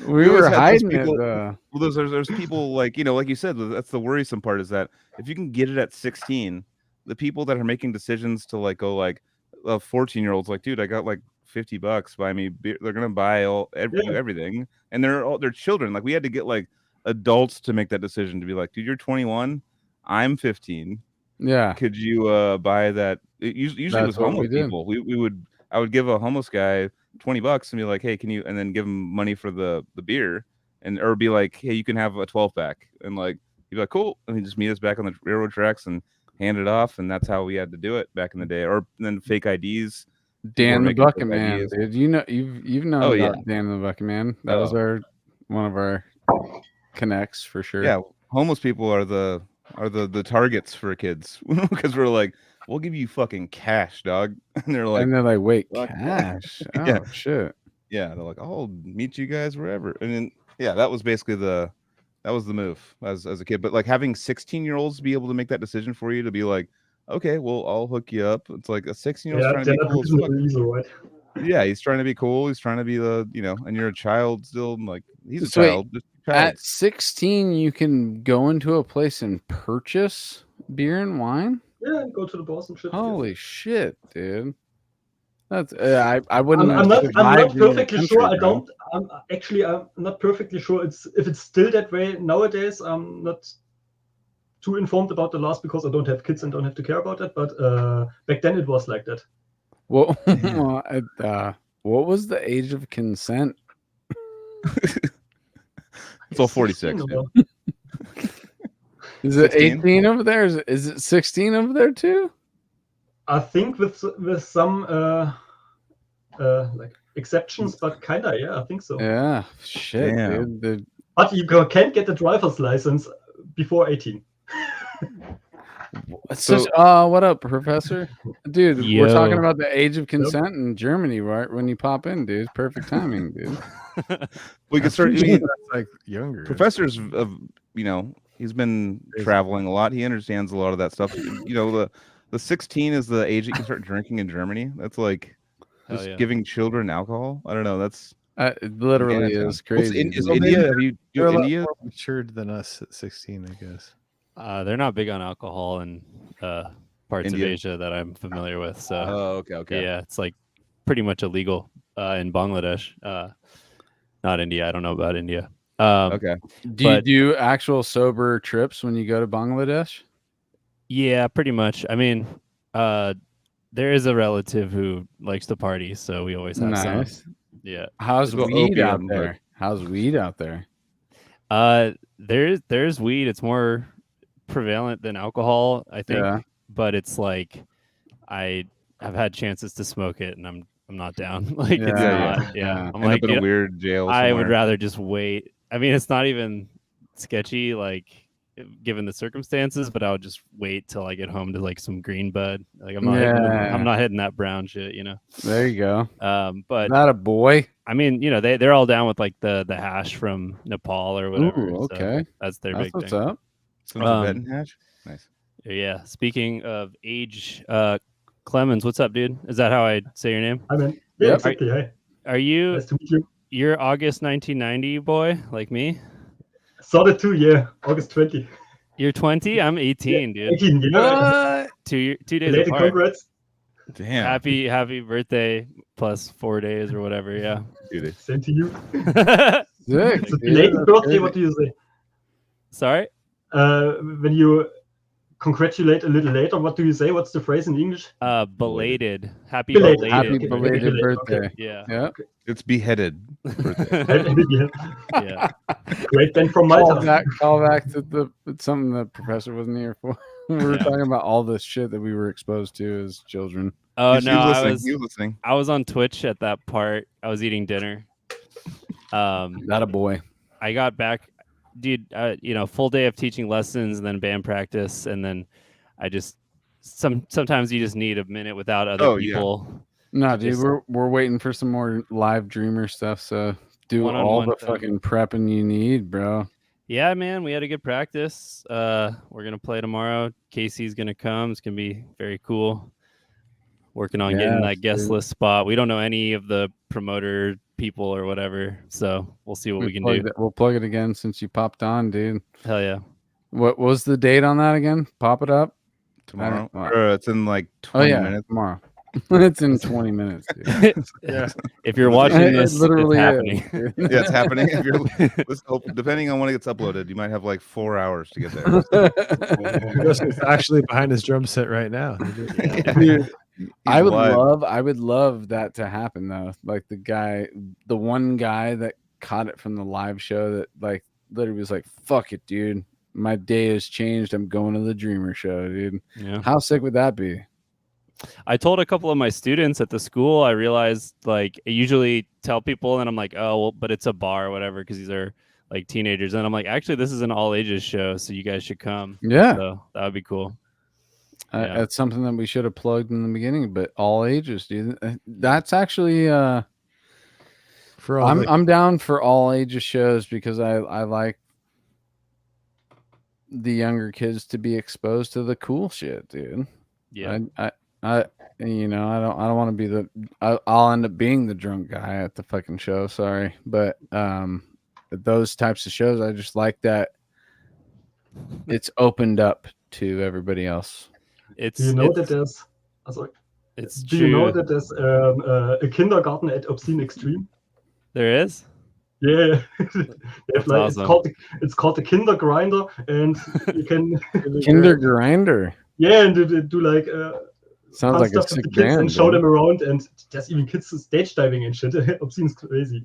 C: we were hiding it.
B: Well, there's people like like you said. That's the worrisome part is that if you can get it at 16. The people that are making decisions to like go like 14-year-olds like, dude, I got like $50, buy me beer. They're gonna buy everything, and they're children. Like we had to get like adults to make that decision to be like, dude, you're 21, I'm 15.
C: Yeah,
B: could you buy that? Usually it was homeless people. I would give a homeless guy $20 and be like, hey, can you? And then give him money for the beer, or be like, hey, you can have a 12-pack, and like he'd be like, cool, and he'd just meet us back on the railroad tracks and hand it off, and that's how we had to do it back in the day. Or then fake IDs.
C: Dan the Bucket Man, dude. You know you've known about Dan the Bucket Man. That was one of our connects for sure.
B: Yeah, homeless people are the targets for kids because we're like, we'll give you fucking cash, dog. And they're like,
C: wait, cash? Oh shit.
B: Yeah, they're like, I'll meet you guys wherever. And then that was basically the move as a kid. But like having 16-year-olds be able to make that decision for you to be like, okay, well, I'll hook you up. It's like a 16-year-old trying to be cool as fuck.
D: Right?
B: Yeah, he's trying to be cool. He's trying to be and you're a child still. Like he's a child.
C: At 16, you can go into a place and purchase beer and wine.
D: Yeah, go to the bars and shit.
C: Holy shit, dude. That's I wouldn't.
D: I'm not perfectly sure. I'm not perfectly sure if it's still that way nowadays. I'm not too informed about the last because I don't have kids and don't have to care about it. But back then it was like that.
C: Well, what was the age of consent?
B: It's all 46.
C: Is it 18 over there? Is it 16 over there too?
D: I think with some like exceptions, but kinda, I think so.
C: Yeah, shit, dude.
D: But you can't get a driver's license before 18.
C: What up, Professor? Dude, we're talking
E: Yo.
C: about the age of consent in Germany, right? When you pop in, dude, perfect timing, dude.
B: We could start. I
A: That's
B: mean,
A: like younger.
B: professors of he's been traveling a lot. He understands a lot of that stuff. The 16 is the age that you can start drinking in Germany. That's like
E: Hell
B: just
E: yeah.
B: giving children alcohol. I don't know. That's
C: It literally
B: Afghanistan.
C: is crazy.
B: Is
A: Well,
B: India?
A: maybe
B: Have you
A: They're a lot
B: India?
A: more matured than us at 16, I guess.
E: They're not big on alcohol in parts
B: India?
E: of Asia that I'm familiar with. So
B: Oh, okay.
E: yeah, it's like pretty much illegal in Bangladesh. Not India. I don't know about India.
B: Okay.
C: Do you
E: but-
C: do actual sober trips when you go to Bangladesh?
E: Yeah, pretty much. I mean, there is a relative who likes to party, so we always have some.
C: Nice.
E: Yeah.
C: How's
B: Well,
C: weed out
B: opium, but-
C: there? How's weed out there?
E: There's weed. It's more prevalent than alcohol, I think.
C: Yeah.
E: But it's like I have had chances to smoke it, and I'm not down. Like it's
C: Yeah,
E: not.
C: yeah.
E: I'm
B: End
E: like,
B: up in a
E: dude,
B: weird jail.
E: I would
B: somewhere.
E: rather just wait. I mean, it's not even sketchy, like given the circumstances, but I would just wait till I get home to like some green bud. Like I'm not hitting that brown shit, you know.
C: There you go.
E: But
C: Not a boy.
E: I mean, they're all down with like the hash from Nepal or whatever.
C: Ooh,
E: so
C: okay.
E: that's their
C: That's
E: big
C: what's
E: thing.
C: up.
B: Some Tibetan hash. Nice.
E: Yeah. Speaking of age, Clemens, what's up, dude? Is that how I say your name?
D: Hi, man. Yeah,
C: Yep.
D: exactly. Hi.
E: Are you?
D: Nice to meet you.
E: You're August 1990 boy, like me.
D: Saw that too, yeah. August 20.
E: You're 20. I'm 18, dude.
D: 18, yeah.
C: What?
E: 2 days
D: Belated
E: apart.
D: congrats.
B: Damn.
E: Happy birthday plus 4 days or whatever. Yeah.
B: Dude.
D: Same to you.
C: Sick,
D: It's a
C: dude.
D: belated
C: That's
D: birthday,
C: crazy.
D: what do you say?
E: Sorry.
D: When you congratulate a little later, what do you say? What's the phrase in English?
E: Belated. Happy
D: Belated.
E: belated.
C: Happy
D: Okay,
C: belated
D: belated,
C: birthday.
D: okay.
E: Yeah.
C: Yeah.
B: It's beheaded.
D: Yeah.
E: Yeah.
D: Great band from
C: Call
D: Malta.
C: back to something the professor wasn't here for. We were
E: Yeah.
C: talking about all this shit that we were exposed to as children.
E: Oh
B: He
E: no,
B: was
E: I
B: listening.
E: was on Twitch at that part. I was eating dinner.
C: Not a boy.
E: I got back, dude. Full day of teaching lessons and then band practice, and then I just sometimes you just need a minute without other
B: Oh, yeah.
E: people.
C: No,
E: to
C: dude,
E: just-
C: we're waiting for some more live dreamer stuff. So do all
E: One-on-one
C: the
E: thing.
C: fucking prepping you need, bro.
E: Yeah, man, we had a good practice. We're gonna play tomorrow. Casey's gonna come. It's gonna be very cool. Working on getting
C: Yes,
E: that guest
C: dude.
E: list spot. We don't know any of the promoter people or whatever, so we'll see what we can do.
C: We'll plug it again since you popped on, dude.
E: Hell yeah.
C: What was the date on that again? Pop it up.
B: Tomorrow.
C: I don't-
B: It's in like
C: Oh
B: 20
C: yeah,
B: minutes.
C: tomorrow. It's in 20 minutes, dude.
A: Yeah.
E: If you're watching
C: It
E: this,
C: literally
E: it's
C: is,
E: happening.
C: dude.
B: Yeah, it's happening. If you're depending on when it gets uploaded, you might have like 4 hours to get there.
A: Joseph's actually behind his drum set right now.
C: Dude,
B: He's
C: I would
B: live.
C: love that to happen though. Like the one guy that caught it from the live show that like literally was like, "Fuck it, dude. My day has changed. I'm going to the Dreamer show, dude."
E: Yeah.
C: How sick would that be?
E: I told a couple of my students at the school, I realized like I usually tell people and I'm like, oh, well, but it's a bar or whatever because these are like teenagers. And I'm like, actually, this is an all ages show, so you guys should come.
C: Yeah.
E: So that would be cool. Yeah.
C: That's something that we should have plugged in the beginning, but all ages, dude. That's actually
A: For all the-
C: I'm down for all ages shows because I like the younger kids to be exposed to the cool shit, dude.
E: Yeah.
C: I don't want to be I'll end up being the drunk guy at the fucking show. Sorry, but those types of shows, I just like that it's opened up to everybody else.
E: It's
D: Do you know
E: it's,
D: that there's... Oh, sorry.
E: it's
D: Do
E: true.
D: you know that there's a kindergarten at Obscene Extreme?
E: There is?
D: Yeah, they have like,
E: awesome.
D: it's called the Kinder Grinder, and you can
C: Kinder Grinder
D: and do like
C: sounds
D: fun
C: like a
D: stuff with
C: sick
D: the kids
C: band.
D: and show
C: dude.
D: them around, and there's even kids stage diving and shit. Obscene's crazy,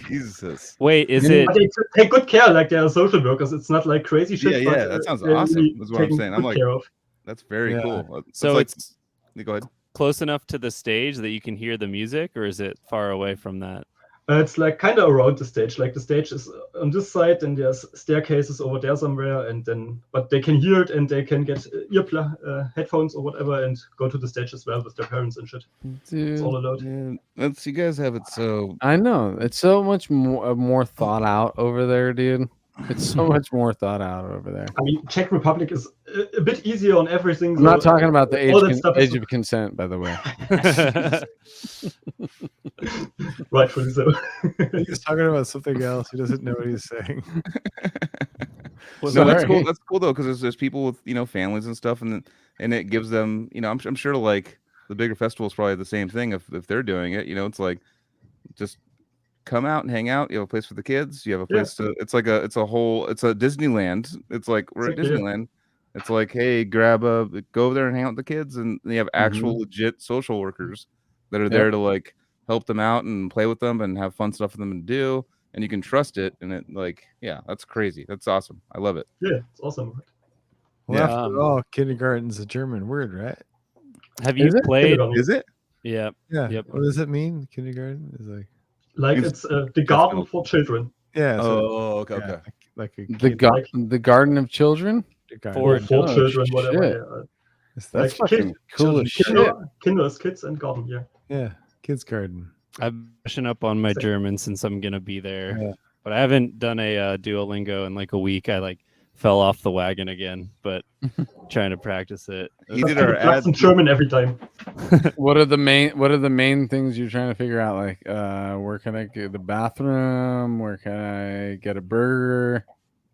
B: Jesus.
E: Wait, is
C: Yeah.
E: it?
D: but they take good care, like they are social workers. It's not like crazy shit.
B: Yeah,
D: but,
B: that sounds
D: they're
B: awesome,
D: really
B: is what I'm
D: taken
B: saying. I'm
D: good
B: like-
D: care of.
B: That's very
A: Yeah.
B: cool.
E: So
B: like,
E: it's
B: go ahead.
E: close enough to the stage that you can hear the music, or is it far away from that?
D: It's like kind of around the stage. Like the stage is on this side, and there's staircases over there somewhere, and then but they can hear it and they can get headphones or whatever and go to the stage as well with their parents and shit. It's
C: Dude,
D: all allowed.
B: Man, you guys have it so.
C: I know it's so much more thought out over there, dude. It's so much more thought out over there.
D: I mean, Czech Republic is a bit easier on everything.
C: I'm not talking about the
D: all that stuff
C: age
D: is-
C: of consent, by the way.
D: Rightfully so.
A: He's talking about something else. He doesn't know what he's saying.
B: No, that's
C: Sorry.
B: cool. That's cool though, because there's people with families and stuff, and it gives them I'm sure like the bigger festivals probably the same thing if they're doing it. It's like just come out and hang out. You have a place for the kids. You have a place to. It's a Disneyland. It's like we're at
D: Exactly, yeah.
B: Disneyland. It's like, hey, go over there and hang out with the kids, and you have actual legit social workers that are there to like help them out and play with them and have fun stuff for them to do, and you can trust it. And it that's crazy. That's awesome. I love it.
D: Yeah, it's awesome.
A: Well,
B: Yeah.
A: after all, kindergarten's a German word, right?
E: Have you
C: Is it?
E: played?
B: Is it?
E: Yeah.
A: Yeah.
E: Yep.
A: What does it mean? Kindergarten is
D: Like
B: It's-
D: it's the garden for children.
A: yeah. So,
B: okay.
A: yeah, like a
C: The
A: kid-
C: the Garden of Children.
A: garden.
E: For
D: Or for
C: oh,
D: children,
C: shit.
D: whatever. Yeah.
A: It's
C: That's
D: Like
C: fucking cool as shit.
D: Kinders, kids, and garden. Yeah.
A: yeah, kids garden.
E: I'm brushing up on my
D: Sick.
E: German since I'm gonna be there,
A: Yeah.
E: but I haven't done a Duolingo in like a week. I like fell off the wagon again, but trying to practice it.
B: He did our
D: That's in
B: ad.
D: German every time.
C: What are the main things you're trying to figure out? Like, where can I get the bathroom? Where can I get a burger?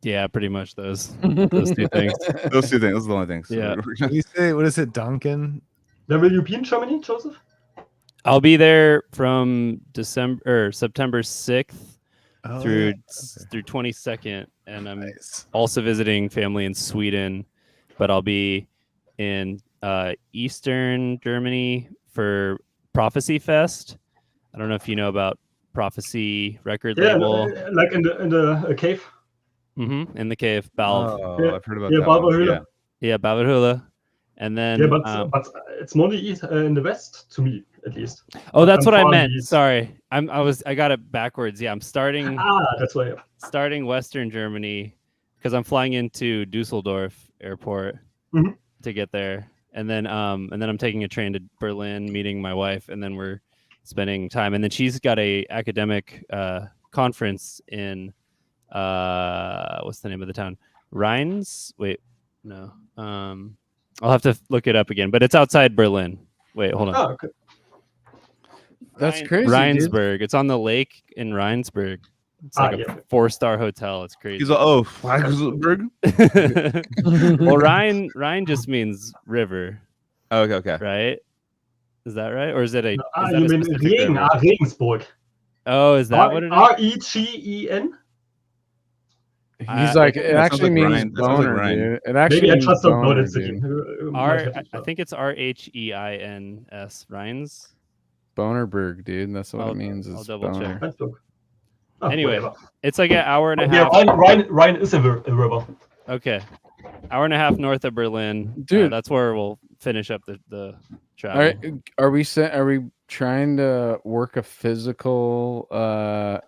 E: Yeah, pretty much those two things.
B: Those two things. Those are the only things.
E: Yeah.
A: What do you say? What is it, Duncan?
D: Where will you be in Germany, Joseph?
E: I'll be there from September 6th
A: Oh,
E: through
A: yeah.
E: through 22nd, and I'm
A: Nice.
E: also visiting family in Sweden, but I'll be in Eastern Germany for Prophecy Fest. I don't know if you know about Prophecy record
D: Yeah,
E: label.
D: like in the cave.
E: In the cave, Balv.
B: Oh, I've heard about
D: Yeah,
B: that. one.
D: Barbarhöhle.
E: Yeah, Baverhula. And then
D: Yeah, but it's more in the west to me at least.
E: oh, that's
D: I'm
E: what I
D: far
E: meant.
D: east.
E: Sorry, I got it backwards. Yeah, I'm starting
D: That's why.
E: Western Germany because I'm flying into Dusseldorf airport
D: Mhm.
E: to get there, and then I'm taking a train to Berlin, meeting my wife, and then we're spending time. And then she's got a academic conference in what's the name of the town? Rhines? Wait, no. I'll have to look it up again, but it's outside Berlin. Wait, hold on.
D: Oh, okay.
C: That's crazy, dude.
E: Rheinsberg. It's on the lake in Rheinsberg. It's like
D: yeah.
E: a 4-star hotel. It's crazy.
B: He's like, oh, Flagelsberg.
E: Well, Rhine just means river,
B: Oh, okay.
E: right? Is that right, or is it a? Is that
D: You
E: a
D: mean
E: specific
D: Regen?
E: river?
D: Regensburg.
E: Oh, is that what it is?
D: Regen?
C: He's like, it
B: that sounds
C: actually
B: like
C: means
B: Ryan. That sounds like
C: boner,
B: Ryan.
C: dude. It actually
D: Maybe I
C: means
D: just don't know
C: boner,
D: that city.
C: dude.
E: I think it's Rheins. Rhines.
C: Bonerberg, dude. That's what
E: I'll-
C: it means.
E: I'll
C: Is
E: double
C: boner.
E: check.
D: Oh,
E: Anyway,
D: whatever.
E: it's like an hour and a
D: Yeah,
E: half.
D: Rhine is a river.
E: Okay, hour and a half north of Berlin,
C: Dude.
E: That's where we'll finish up the travel.
C: All right, are we trying to work a physical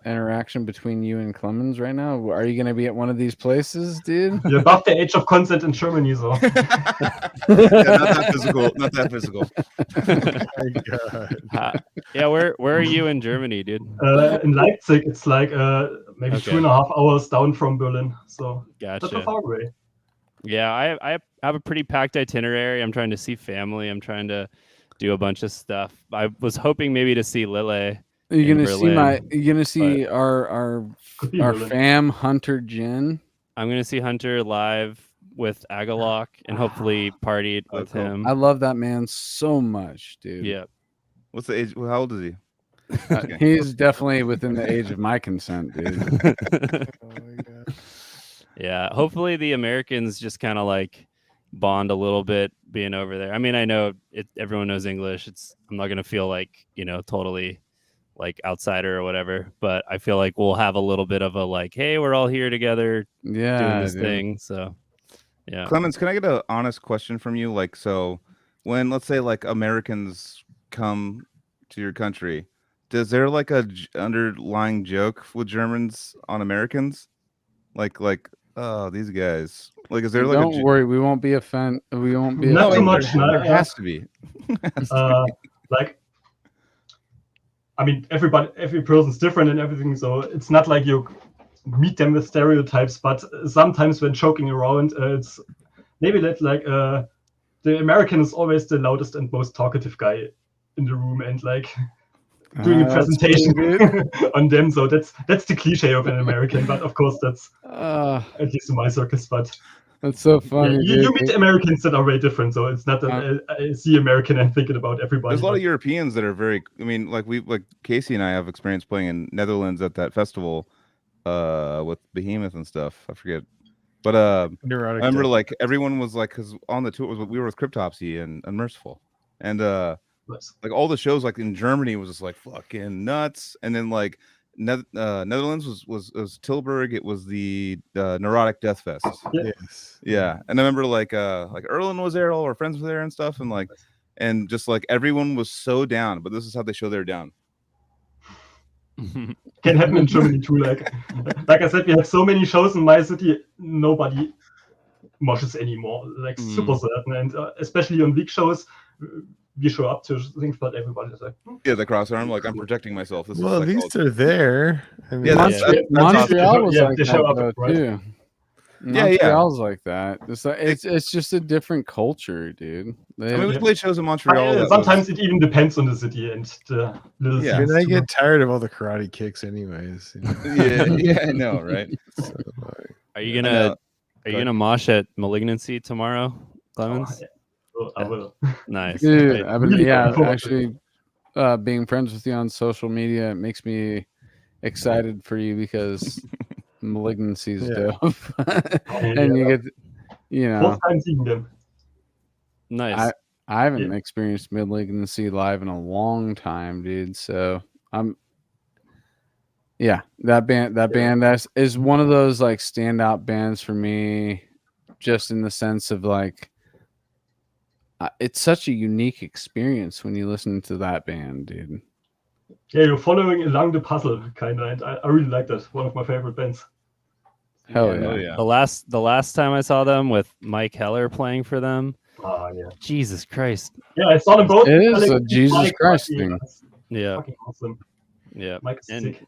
C: interaction between you and Clemens right now? Are you going to be at one of these places, dude?
D: You're above the age of consent in Germany, so.
B: Not that physical. Not that physical.
A: Oh my God.
E: Yeah, where are you in Germany, dude?
D: In Leipzig, it's like maybe
E: Okay.
D: 2.5 hours down from Berlin, so not so
E: Gotcha.
D: far away.
E: Yeah, I have a pretty packed itinerary. I'm trying to see family. I'm trying to do a bunch of stuff. I was hoping maybe to see Lille.
C: You're
E: in
C: gonna see
E: Berlin,
C: you're gonna see our
D: Could be
C: our
D: Berlin.
C: fam Hunter Jin.
E: I'm gonna see Hunter live with Agalok and hopefully party
B: Oh,
E: with
B: cool.
E: him.
C: I love that man so much, dude.
E: Yeah.
B: What's the age? How old is he?
C: He's definitely within the age of my consent, dude.
A: Oh my God.
E: Yeah, hopefully the Americans just kind of like bond a little bit being over there. I mean, I know everyone knows English. I'm not gonna feel like totally like outsider or whatever, but I feel like we'll have a little bit of a like, hey, we're all here together
C: Yeah,
E: doing this
C: dude.
E: thing. So yeah,
B: Clemens, can I get an honest question from you? Like, so when let's say like Americans come to your country, is there like a underlying joke with Germans on Americans? Like oh, these guys. Like, is there like
C: Don't worry, we won't be offended. We won't be.
D: Not too
C: offended.
D: much, no.
B: There has to be.
D: Like, I mean, every person's different and everything, so it's not like you meet them with stereotypes. But sometimes when joking around, it's maybe that like the American is always the loudest and most talkative guy in the room, and like doing a presentation on them. So that's the cliche of an American. But of course, that's at least in my circles. But
C: that's so funny.
D: Yeah, you meet Americans that are very different. So it's not that I see American and thinking about everybody.
B: There's a lot of Europeans that are very. I mean, like Casey and I have experience playing in Netherlands at that festival, with Behemoth and stuff. I forget, but I remember like everyone was like, because on the tour we were with Cryptopsy and Unmerciful, and like all the shows like in Germany was just like fucking nuts, and then like Netherlands was Tilburg. It was the Neurotic Death Fest.
A: Yes.
B: Yeah, and I remember like Erlen was there, all our friends were there and stuff, and like, and just like everyone was so down. But this is how they show they're down.
D: Can happen in Germany too. Like I said, we have so many shows in my city. Nobody moshes anymore. Like super certain, and especially on big shows. We show up to things, but everybody's like,
B: yeah, the cross arm, like I'm protecting myself. This
A: well,
B: is
A: at least they're there. I mean,
B: yeah,
C: Montreal was like
D: they
C: that
D: show up,
C: though,
D: right?
C: too. Montreal's like that. It's just a different culture, dude.
B: I mean, we played shows in Montreal.
D: Sometimes it even depends on the city and the little
B: yeah.
A: And I get tired of all the karate kicks, anyways. You know?
B: yeah, I know, right?
A: So, like,
E: Are you gonna mosh at Malignancy tomorrow, Clemens?
D: I will.
E: Nice.
C: Dude, actually, being friends with you on social media makes me excited for you because Malignancy's dope. And you get, you know,
D: 4 times seeing them.
E: Nice.
C: I haven't experienced Malignancy live in a long time, dude. So that band is one of those like standout bands for me, just in the sense of like, it's such a unique experience when you listen to that band, dude.
D: Yeah, you're following along the puzzle, kind of, and I really like that. One of my favorite bands.
C: Hell yeah.
E: The last time I saw them with Mike Heller playing for them.
D: Yeah.
E: Jesus Christ.
D: Yeah, I saw them both.
C: It is a Jesus Christ thing.
E: Yeah.
D: Fucking awesome.
E: Yeah.
D: Mike is sick.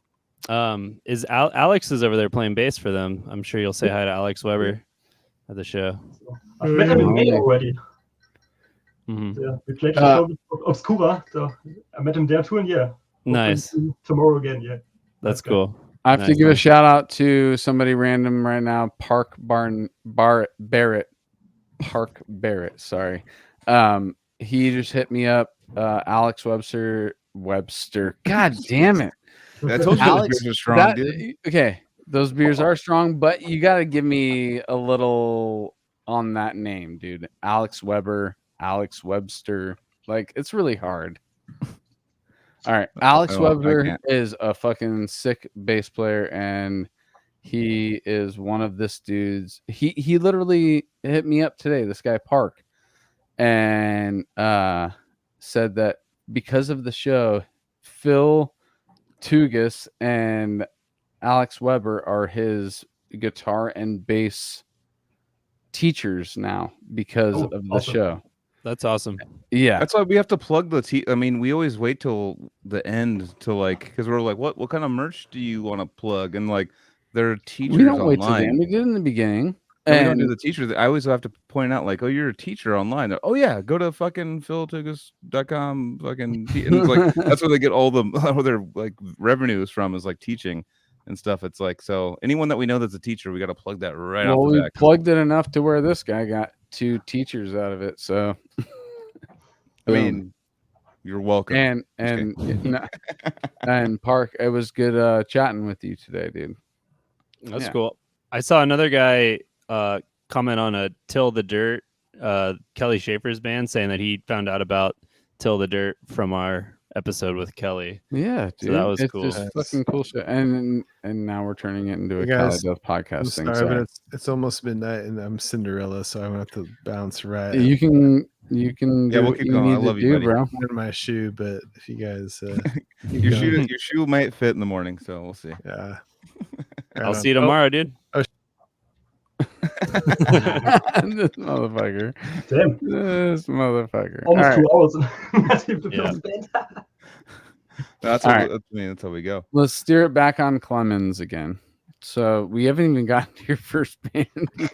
E: Is Alex is over there playing bass for them. I'm sure you'll say hi to Alex Weber at the show.
D: I've met him in May already.
E: Mm-hmm.
D: Yeah, we played the show with Obscura. So I met him there too, and
E: nice.
D: Tomorrow again,
E: That's cool.
C: I have to give a shout out to somebody random right now, Park Barrett. Park Barrett, sorry. He just hit me up. Alex Webster. God damn it.
B: I told you those beers are strong, dude.
C: Okay, those beers are strong, but you got to give me a little on that name, dude. Alex Weber, Alex Webster. Like, it's really hard. All right. Alex Weber is a fucking sick bass player, and he is one of this dude's. He literally hit me up today, this guy Park, and said that because of the show, Phil Tugas and Alex Weber are his guitar and bass teachers now because of the show.
E: That's awesome.
C: Yeah,
B: that's why we have to plug the I mean, we always wait till the end to like, because we're like, what kind of merch do you want to plug? And like, there are teachers.
C: We don't
B: online.
C: wait till the end. We did in the beginning.
B: And we don't do the teachers. I always have to point out, like, oh, you're a teacher online. Oh yeah, go to fucking philtugas.com. Fucking, and it's like that's where they get all their like revenues from, is like teaching and stuff. It's like, so anyone that we know that's a teacher, we got to plug that right off the back.
C: We plugged it enough to where this guy got 2 teachers out of it. So,
B: I mean, you're welcome.
C: And Park, it was good chatting with you today, dude.
E: That's cool. I saw another guy comment on a Till the Dirt, Kelly Schaefer's band, saying that he found out about Till the Dirt from our episode with Kelly.
C: Yeah, dude.
E: So that was cool.
C: Just fucking cool shit. And now we're turning it into a Cali Death podcast thing.
A: Sorry, but it's almost midnight and I'm Cinderella, so I'm gonna have to bounce right.
C: You can You can
B: Yeah,
C: do
B: we'll
C: what
B: keep
C: you
B: going. I
C: need to
B: love you,
C: do,
B: buddy.
C: bro.
A: In my shoe, but if you guys,
B: Your shoe might fit in the morning, so we'll see.
A: yeah.
E: I'll see you tomorrow, dude.
C: This motherfucker.
D: Damn.
C: This motherfucker.
D: Almost
C: All
D: 2 hours. Not even the
E: Yeah.
D: first band.
B: That's
C: All
B: how,
C: right.
B: that's how we go.
C: Let's steer it back on Clemens again. So we haven't even gotten to your first band yet.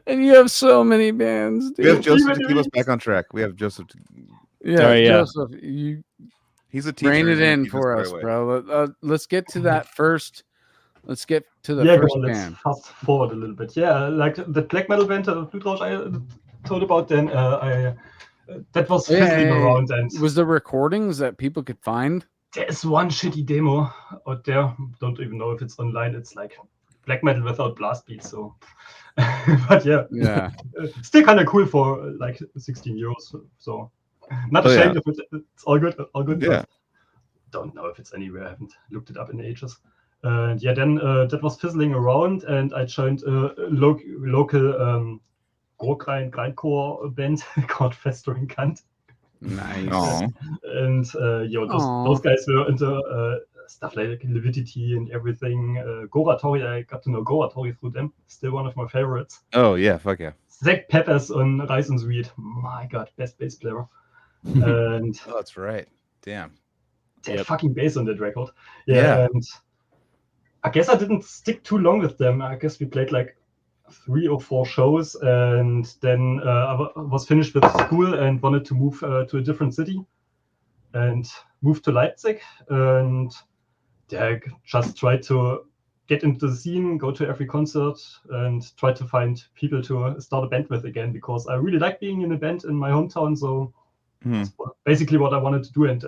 C: And you have so many bands,
B: We have
C: dude.
B: Joseph to keep us back on track. We have Joseph.
C: Yeah,
E: Sorry, yeah.
C: Joseph, you
B: He's a teacher.
C: rein
B: He's
C: it
B: gonna
C: in
B: teach
C: for
B: the
C: us,
B: right way.
C: bro. Let's get to that first. Let's get to the
D: Yeah,
C: first
D: go on, let's
C: band.
D: fast forward a little bit. Yeah, like the black metal band, Blue Rausch I told about, then that was fizzling around, and
C: Was there recordings that people could find?
D: there's one shitty demo out there. Don't even know if it's online. It's like black metal without blast beats. So, but yeah, still kind of cool for like 16 euros. So, not ashamed of it. It's all good. All good.
B: Yeah.
D: Don't know if it's anywhere. I haven't looked it up in ages. And yeah, then that was fizzling around, and I joined a local grindcore band called Festering Kant.
C: Nice.
B: Aw.
D: And those guys were into stuff like Levitity and everything. Goratori, I got to know Goratori through them. Still one of my favorites.
B: Oh yeah, fuck yeah.
D: Zach Peppers on Rise and Sweet. My God, best bass player. And
B: Oh, that's right. Damn.
D: that fucking bass on that record.
B: Yeah.
D: And I guess I didn't stick too long with them. I guess we played like 3 or 4 shows, and then I was finished with school and wanted to move to a different city, and moved to Leipzig, and just tried to get into the scene, go to every concert, and try to find people to start a band with again, because I really like being in a band in my hometown. So that's basically what I wanted to do. And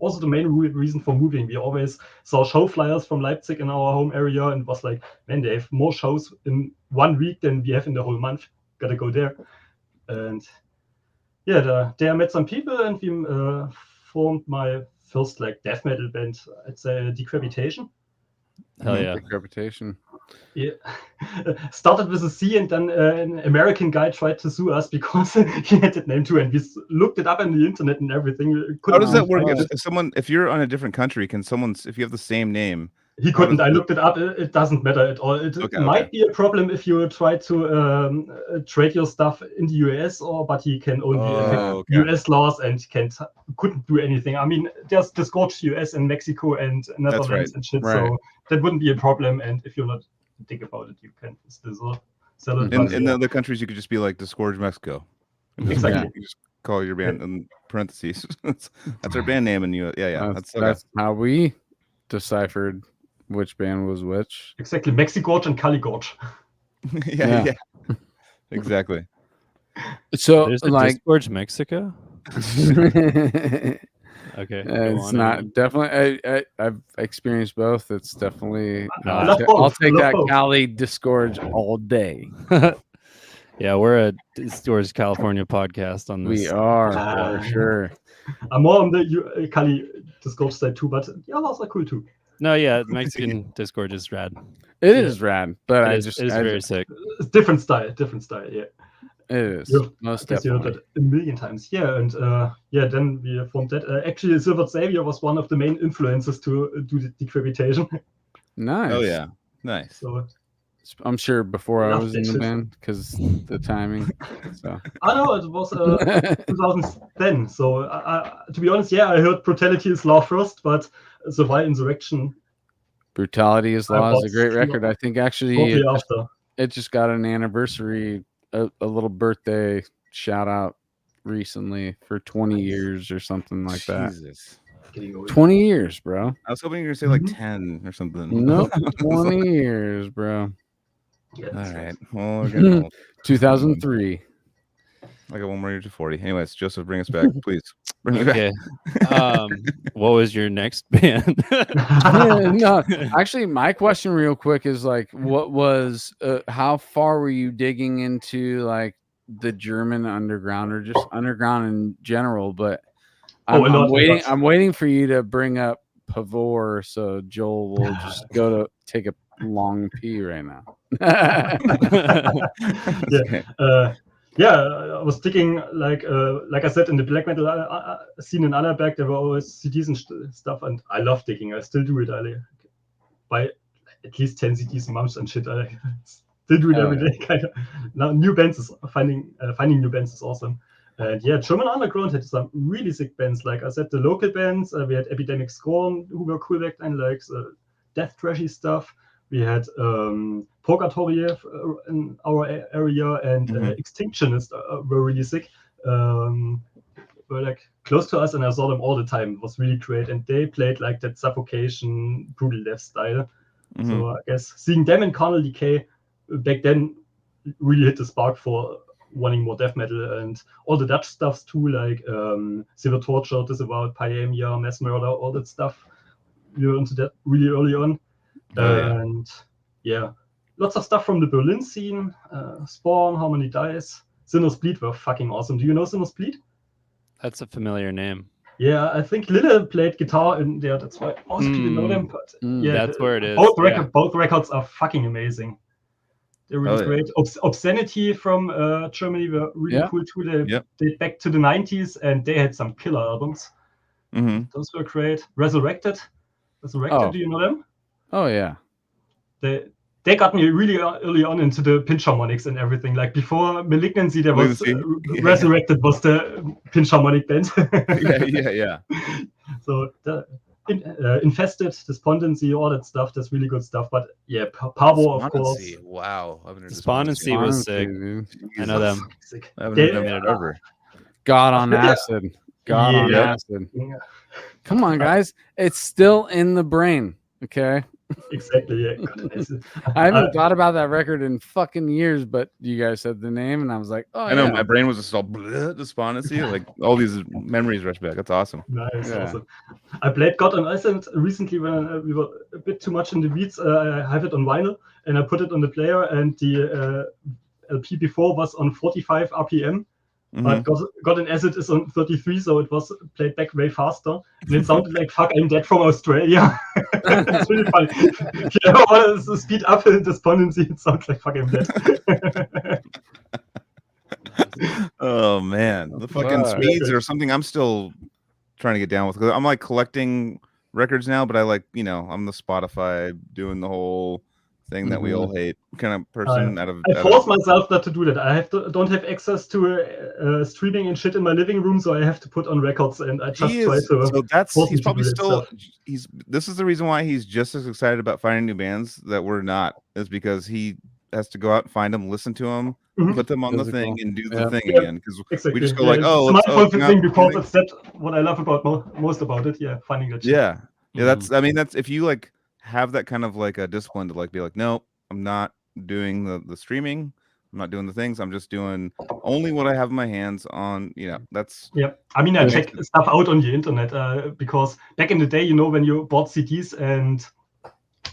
D: also the main reason for moving, we always saw show flyers from Leipzig in our home area, and was like, man, they have more shows in 1 week than we have in the whole month. Gotta go there. And yeah, there I met some people, and we formed my first like death metal band, I'd say Decrepitation.
E: Hell yeah.
C: Reputation.
D: Yeah. Started with a C, and then an American guy tried to sue us because he had that name too, and we looked it up on the internet and everything.
B: How does that work? If you're on a different country, can someone, if you have the same name?
D: He couldn't. I looked it up. It doesn't matter at all. It might be a problem if you try to trade your stuff in the US, but he can only US laws and couldn't do anything. I mean, there's Disgorge US and Mexico and Netherlands and shit, so that wouldn't be a problem. And if you're not think about it, you can still sell it.
B: In the other countries, you could just be like Disgorge Mexico.
D: Exactly.
B: You just call your band in parentheses. That's our band name, and
C: That's how we deciphered which band was which.
D: Exactly. Mexigorge and Cali Gorge.
B: yeah. Exactly.
C: So
E: there's
C: like
E: Disgorge Mexico. Okay.
C: It's not definitely. I've experienced both. It's definitely.
D: I'll
C: take that Cali Disgorge all day.
E: Yeah, we're a Disgorge California podcast on this.
C: We are for sure.
D: I'm more on the Cali Disgorge side too, but the others are cool too.
E: No, yeah, Mexican Disgorge is rad.
C: It is rad, but
E: it's very sick.
D: It's different style, yeah.
C: It is. Most
D: definitely. You heard that a million times. Yeah, and then we formed that. Actually, Silver Savior was one of the main influences to do the Decrepitation.
C: Nice.
B: Oh yeah, nice.
D: So
C: I'm sure before I was in the band because the timing. So
D: I know it was 2010. So to be honest, I heard Brutality is Law first, but the Vile Insurrection.
C: Brutality is Law is a great record. I think actually it just got an anniversary, a little birthday shout out recently for 20 years or something like that. 20 years, bro.
B: I was hoping you were gonna say like 10 or something.
C: Nope, 20 years, bro.
B: Yeah, all right. Well, we're getting old.
C: 2003.
B: I got one more year to 40. Anyways, Joseph, bring us back, please. Bring me back.
E: What was your next band?
C: No, actually, my question, real quick, is like, what was? How far were you digging into like the German underground or just underground in general? But I'm waiting for you to bring up Pavor, so Joel will just go to take a long P right now.
D: I was thinking like I said in the black metal scene in Annaberg, there were always CDs and stuff, and I love digging. I still do it. I buy at least 10 CDs a month and shit. I still do it every day. Kind of. Now, new bands is finding new bands is awesome. And yeah, German underground had some really sick bands. Like I said, the local bands. We had Epidemic Scorn, who were cool back then, like death trashy stuff. We had Purgatory in our area, and Extinctionists were really sick. Were like close to us, and I saw them all the time. It was really great, and they played like that suffocation, brutal death style. So I guess seeing them in Carnal Decay back then really hit the spark for wanting more death metal, and all the Dutch stuffs too, like Silver Torture, Disavowed, Pyamia, Mass Murder, all that stuff. We were into that really early on. And lots of stuff from the Berlin scene. Spawn, How Many Dies, Sinner's Bleed were fucking awesome. Do you know Sinner's Bleed?
E: That's a familiar name.
D: Yeah, I think Lille played guitar in there. That's why most people know them. But
E: that's where it is.
D: Both records are fucking amazing. They're really great. Obscenity from Germany were really cool too. They date back to the 90s, and they had some killer albums. Those were great. Resurrected, do you know them?
C: Oh yeah.
D: They got me really early on into the pinch harmonics and everything. Like before Malignancy, there was Resurrected was the pinch harmonic band.
C: yeah.
D: So Infested, Despondency, all that stuff. That's really good stuff. But yeah, Pavo, of course.
B: Wow.
E: Despondency was sick. I know them.
B: I haven't made it over.
C: God on acid. God on acid. Yeah. Come on, guys. It's still in the brain. Okay.
D: Exactly. Yeah.
C: I haven't thought about that record in fucking years, but you guys said the name, and I was like, oh,
B: I know my brain was just all despondency. Like all these memories rush back. That's awesome.
D: Nice, awesome. I played God on Acid recently when we were a bit too much in the weeds. I have it on vinyl, and I put it on the player, and the LP before was on 45 RPM. But God in Acid is on 33, so it was played back way faster. And it sounded like Fuck I'm Dead from Australia. It's really funny. If you ever want to speed up in Despondency, it sounds like Fuck I'm Dead.
B: Oh man, the fucking speeds are something I'm still trying to get down with. Cause I'm like collecting records now, but I like, I'm the Spotify doing the whole thing that we all hate kind of person.
D: I force myself not to do that. I don't have access to streaming and shit in my living room, so I have to put on records, and I just try to.
B: So he's probably still. This is the reason why he's just as excited about finding new bands that we're not, is because he has to go out and find them, listen to them, put them on the thing, and do the thing again. Because we just go like,
D: it's my fault thing because it's that what I love about most about it. Yeah, finding that shit.
B: Yeah. That's if you like have that kind of like a discipline to like be like, no, I'm not doing the streaming, I'm not doing the things, I'm just doing only what I have in my hands on. That's
D: I check stuff out on the internet because back in the day, when you bought CDs and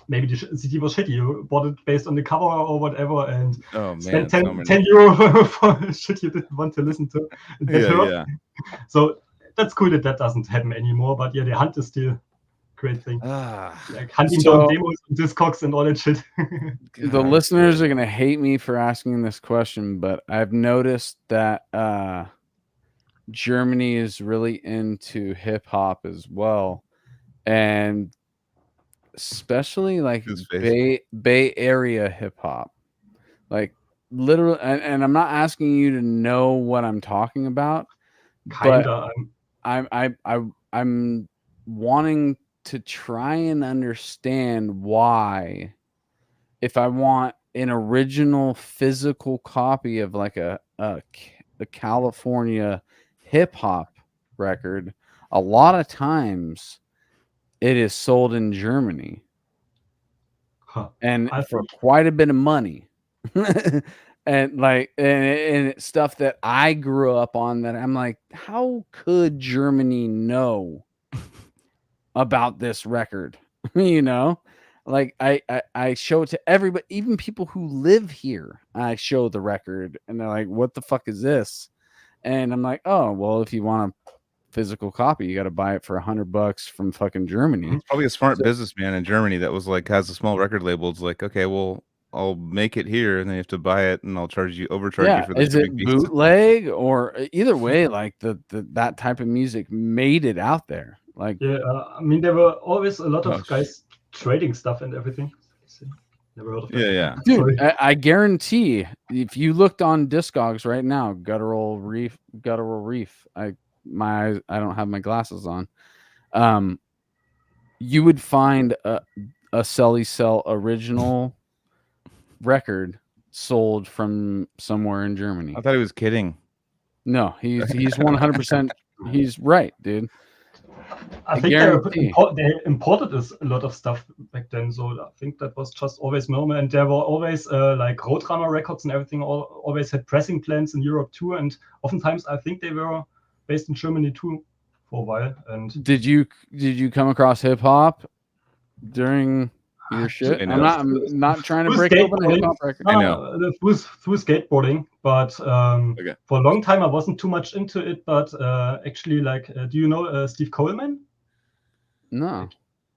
D: maybe the CD was shitty, you bought it based on the cover or whatever, and spent 10 euro for shit you didn't want to listen to. So that's cool that doesn't happen anymore, but the hunt is still great thing. Like hunting down demos and Discogs and all that shit.
C: The listeners are gonna hate me for asking this question, but I've noticed that Germany is really into hip hop as well, and especially like Bay Area hip hop, like literally. And I'm not asking you to know what I'm talking about, but I'm wanting to try and understand why, if I want an original physical copy of like a California hip hop record, a lot of times it is sold in Germany and for quite a bit of money. And it's stuff that I grew up on that I'm like, how could Germany know about this record? Like I show it to everybody, even people who live here. I show the record and they're like, what the fuck is this? And I'm like, oh, well, if you want to physical copy. You got to buy it for $100 from fucking Germany.
B: It's probably a smart businessman in Germany that was like has a small record label. It's like, okay, well, I'll make it here, and then you have to buy it, and I'll overcharge you for the
C: Is
B: shipping
C: it
B: fees.
C: bootleg or either way? Like that type of music made it out there. Like
D: Yeah, I mean, there were always a lot
B: Oh,
D: of guys trading stuff and everything. Never heard of that.
B: Yeah.
C: dude,
D: Sorry.
C: I guarantee if you looked on Discogs right now, Guttural Reef. I don't have my glasses on. You would find a Sully Cell original record sold from somewhere in Germany.
B: I thought he was kidding.
C: No, he's 100%. He's right, dude.
D: I think they imported a lot of stuff back then, so I think that was just always normal. And there were always like Roadrunner records and everything. Always had pressing plants in Europe too, and oftentimes I think they were based in Germany too for a while. And
C: did you come across hip hop during your shit? I'm not trying to break open a hip hop record.
B: I know
D: through skateboarding, but for a long time I wasn't too much into it. But actually, like, do you know Steve Coleman?
C: No.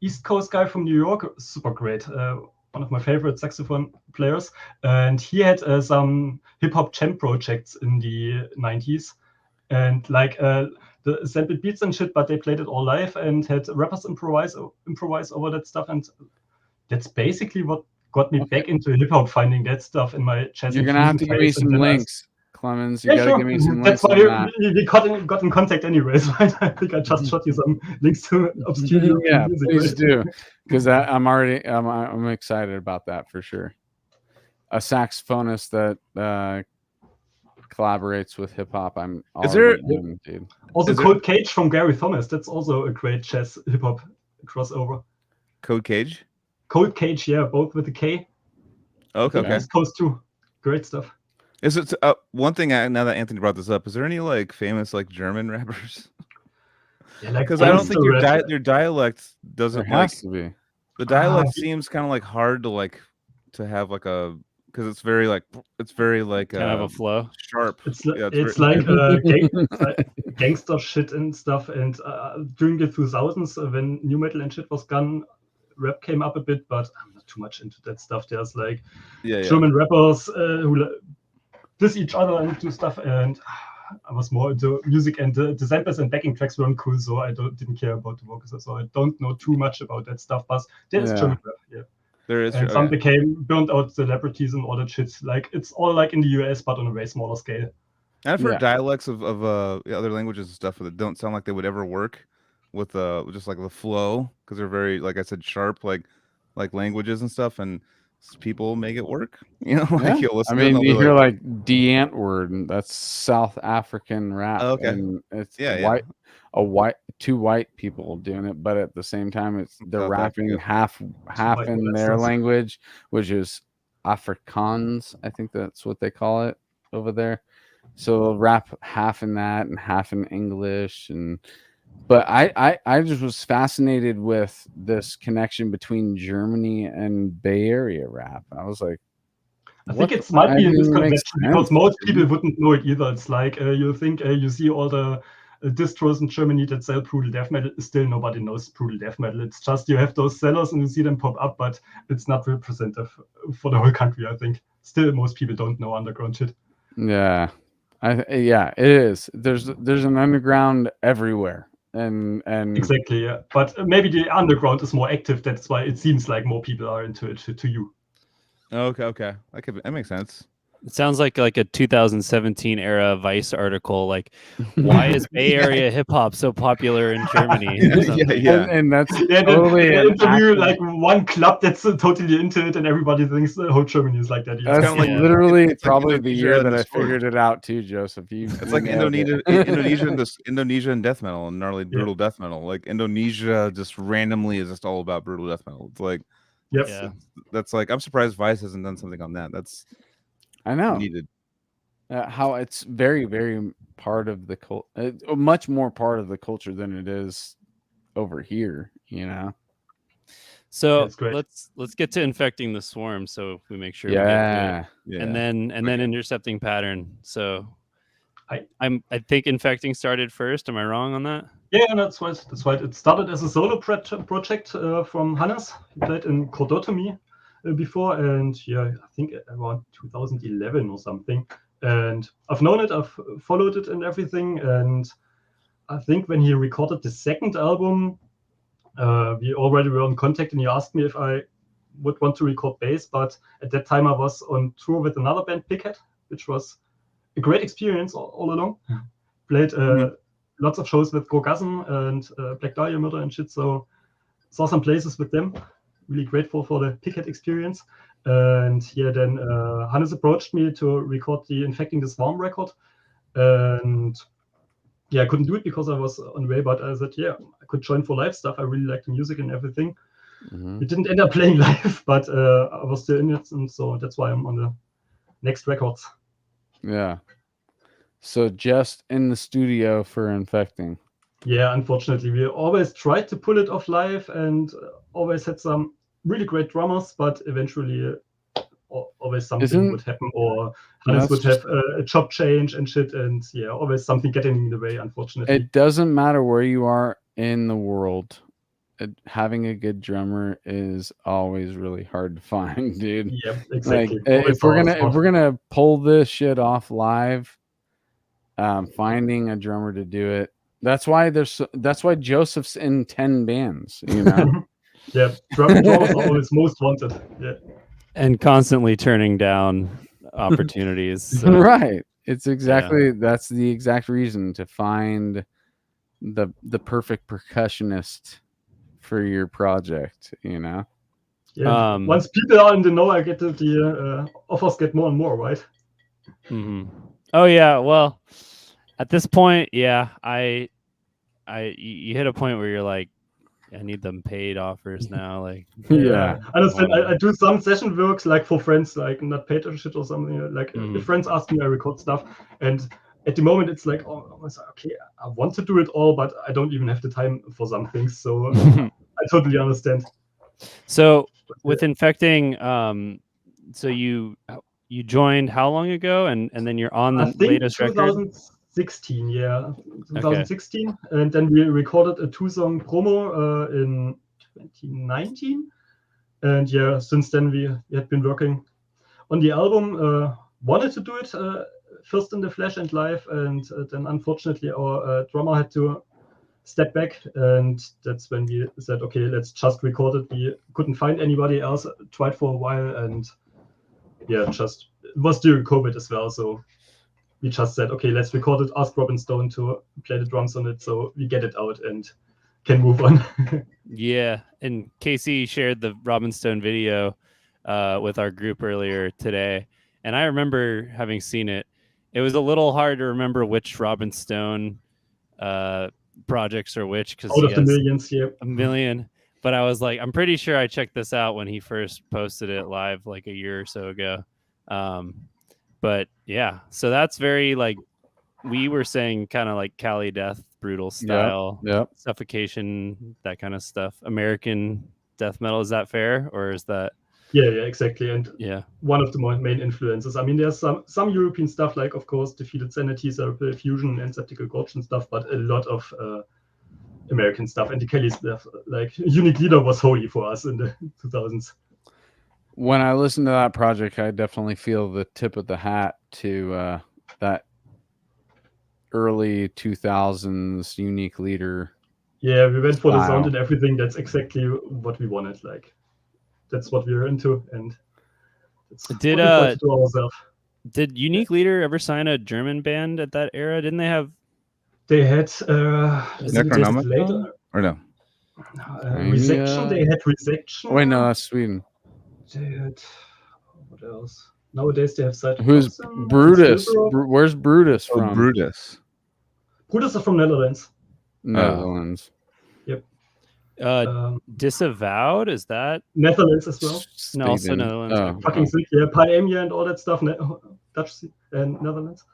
D: East Coast guy from New York, super great. One of my favorite saxophone players, and he had some hip hop jam projects in the 90s, and like the sampled beats and shit, but they played it all live and had rappers improvise over that stuff, and that's basically what got me back into hip hop. Finding that stuff in my jazz.
C: You're gonna have to give me some links, Clemens. You gotta give me some
D: links.
C: That's
D: why we got in contact anyways, right? I think I just shot you some links to obscure music.
C: Please do, because I'm excited about that for sure. A saxophonist that collaborates with hip hop. Dude.
D: Also, Cold Cage from Gary Thomas. That's also a great jazz hip hop crossover.
B: Cold Cage,
D: yeah, both with a K.
B: Okay.
D: East Coast too. Great stuff.
B: Is it one thing? Now that Anthony brought this up, is there any like famous like German rappers?
D: Yeah, like,
B: because I don't think your dialect doesn't
C: has to be.
B: The dialect seems kind of like hard to have like a, because it's very like
E: kind of a flow,
B: sharp.
D: It's like gangster shit and stuff. And during the 2000s, when new metal and shit was gone, rap came up a bit, but I'm not too much into that stuff. There's like German rappers who diss each other and do stuff, and I was more into music, and the samples and backing tracks weren't cool, so I didn't care about the vocals. So I don't know too much about that stuff, but there's German rap,
B: There is,
D: and some became burnt out celebrities and all that shit. Like, it's all like in the US, but on a way smaller scale.
B: I've heard dialects of other languages and stuff that don't sound like they would ever work with just like the flow, because they're very, like I said, sharp, like languages and stuff, and people make it work. You know, like you'll listen.
C: I mean, you hear like D Antwoord, and that's South African rap.
B: Oh, okay.
C: And it's two white people doing it, but at the same time, they're
B: South
C: rapping
B: Africa.
C: half in their language, which is Afrikaans. I think that's what they call it over there. So they'll rap half in that and half in English, but I just was fascinated with this connection between Germany and Bay Area rap. I was like,
D: I think it might be a misconception, because most people wouldn't know it either. It's like you think you see all the distros in Germany that sell brutal death metal. Still, nobody knows brutal death metal. It's just you have those sellers and you see them pop up, but it's not representative for the whole country. I think still most people don't know underground shit.
C: Yeah, it is. There's an underground everywhere, and
D: exactly, yeah. But maybe the underground is more active. That's why it seems like more people are into it to you.
B: Okay, that makes sense.
E: It sounds like a 2017 era Vice article. Like, why is Bay Area hip hop so popular in Germany?
C: And that's totally
D: an interview like one club that's totally into it, and everybody thinks the whole Germany is like that.
C: That's kind of like literally probably the year that I figured it out too, Joseph.
B: It's like Indonesia and death metal and gnarly brutal death metal. Like Indonesia just randomly is just all about brutal death metal. It's like, that's like, I'm surprised Vice hasn't done something on that. That's
C: I know
B: needed.
C: How it's very, very part of the culture, much more part of the culture than it is over here, you know.
E: So let's get to Infecting the Swarm, so we make sure we get to it. And then Intercepting Pattern. So I think Infecting started first. Am I wrong on that?
D: Yeah, that's right. That's right. It started as a solo project from Hannes. He played in Chordotomy before, and yeah, I think around 2011 or something. And I've known it, I've followed it and everything. And I think when he recorded the second album, we already were in contact, and he asked me if I would want to record bass. But at that time, I was on tour with another band, Pickhead, which was a great experience all along. Played lots of shows with Gorgasm and Black Dahlia Murder and shit. So saw some places with them. Really grateful for the Pickhead experience. And yeah, then Hannes approached me to record the Infecting the Swarm record. And yeah, I couldn't do it because I was on the way, but I said, yeah, I could join for live stuff. I really like the music and everything. We didn't end up playing live, but I was still in it. And so that's why I'm on the next records.
C: Yeah. So just in the studio for Infecting.
D: Yeah, unfortunately, we always tried to pull it off live and always had some really great drummers, but eventually always something would happen, or Hannes would have a job change and shit, and yeah, always something getting in the way, unfortunately.
C: It doesn't matter where you are in the world. Having a good drummer is always really hard to find, dude.
D: Yeah, exactly.
C: Like, if we're gonna pull this shit off live, finding a drummer to do it. That's why Joseph's in 10 bands, you know.
D: Yeah, drummers are always most wanted. Yeah,
E: and constantly turning down opportunities. So.
C: Right. It's exactly that's the exact reason to find the perfect percussionist for your project, you know.
D: Yeah. Once people are in the know, I get the offers get more and more, right?
E: Mm-hmm. Oh yeah. Well, at this point, yeah, you hit a point where you're like, I need them paid offers now. Like,
C: yeah.
D: I understand. I do some session works like for friends, like not paid or shit or something. Like if friends ask me, I record stuff, and at the moment it's like, oh, okay, I want to do it all, but I don't even have the time for some things. So I totally understand.
E: So with Infecting, so you joined how long ago, and then you're on the latest record?
D: 2016, yeah, 2016, okay. And then we recorded a 2-song promo in 2019, and yeah, since then we had been working on the album. Wanted to do it first in the flesh and live, and then unfortunately our drummer had to step back, and that's when we said, okay, let's just record it. We couldn't find anybody else, tried for a while, and yeah, it was during COVID as well, so we just said, okay, let's record it, ask Robin Stone to play the drums on it, so we get it out and can move on.
E: Yeah, and Casey shared the Robin Stone video with our group earlier today, and I remember having seen it. It was a little hard to remember which Robin Stone projects are which, because
D: out of the millions, yeah,
E: a million. But I was like, I'm pretty sure I checked this out when he first posted it live like a year or so ago. But yeah, so that's very like we were saying, kind of like Cali death, brutal style, suffocation, that kind of stuff. American death metal, is that fair, or is that?
D: Yeah, exactly. And one of the main influences. I mean, there's some European stuff, like of course Defeated Sanity, Cerebral Fusion, and Septical Gorge and stuff, but a lot of American stuff. And the Cali stuff, like Unique Leader was holy for us in the 2000s.
C: When I listen to that project, I definitely feel the tip of the hat to that early 2000s Unique Leader.
D: Yeah, we went for the sound and everything. That's exactly what we wanted. Like, that's what we were into, and that's what we tried to do ourselves.
E: Did Unique Leader ever sign a German band at that era? Didn't they have?
D: They had
B: Necronomicon or no?
D: Resection. They had Resection.
C: Wait, no, that's Sweden.
D: They had what else? Nowadays they have Side.
C: Who's Brutus? Where's Brutus from?
B: Brutus.
D: Brutus is from Netherlands.
C: Netherlands.
D: Yep.
E: Disavowed, is that
D: Netherlands as well?
E: No, also Netherlands.
D: Fucking sick, yeah. Paemia and all that stuff. Dutch and Netherlands.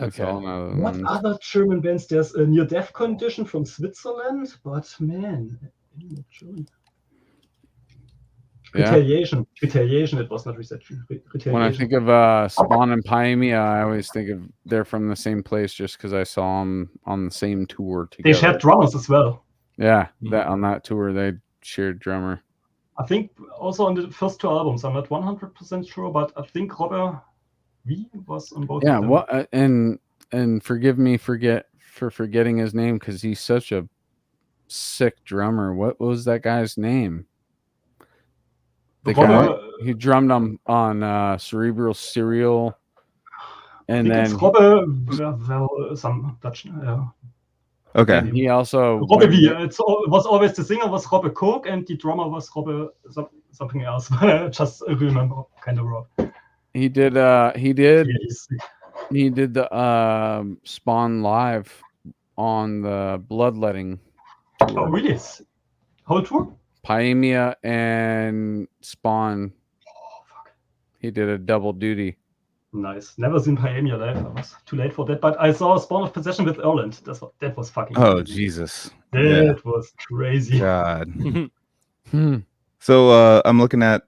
C: Okay.
D: What other German bands? There's a Near Death Condition from Switzerland, but man,
C: Yeah.
D: Retaliation. It was not retaliation.
C: When I think of Spawn and Paemia, I always think of they're from the same place just because I saw them on the same tour
D: they
C: together.
D: shared drummers as well.
C: Yeah, that on that tour they shared drummer.
D: I think also on the first 2 albums. I'm not 100% sure, but I think Robert V was on both.
C: Yeah,
D: of them.
C: what and forgive me for forgetting his name because he's such a sick drummer. What was that guy's name? The guy who drummed on Cerebral Serial, and
D: I think
C: then
D: it's Robert. Well, some Dutch.
B: Okay.
C: and he also
D: Robert V.
C: went-
D: It was always the singer was Robert Cook and the drummer was Robert something else. Just remember, kind of wrong.
C: he did
D: Yeah, he's-
C: he did the Spawn live on the Bloodletting
D: Oh,
C: tour.
D: really? Whole tour?
C: Paemia and Spawn.
D: Oh, fuck.
C: He did a double duty.
D: Nice. Never seen Paemia live. I was too late for that. But I saw Spawn of Possession with Erland. That was fucking
B: Oh
D: crazy.
B: Jesus.
D: That was crazy.
B: God.
C: Hmm.
B: So I'm looking at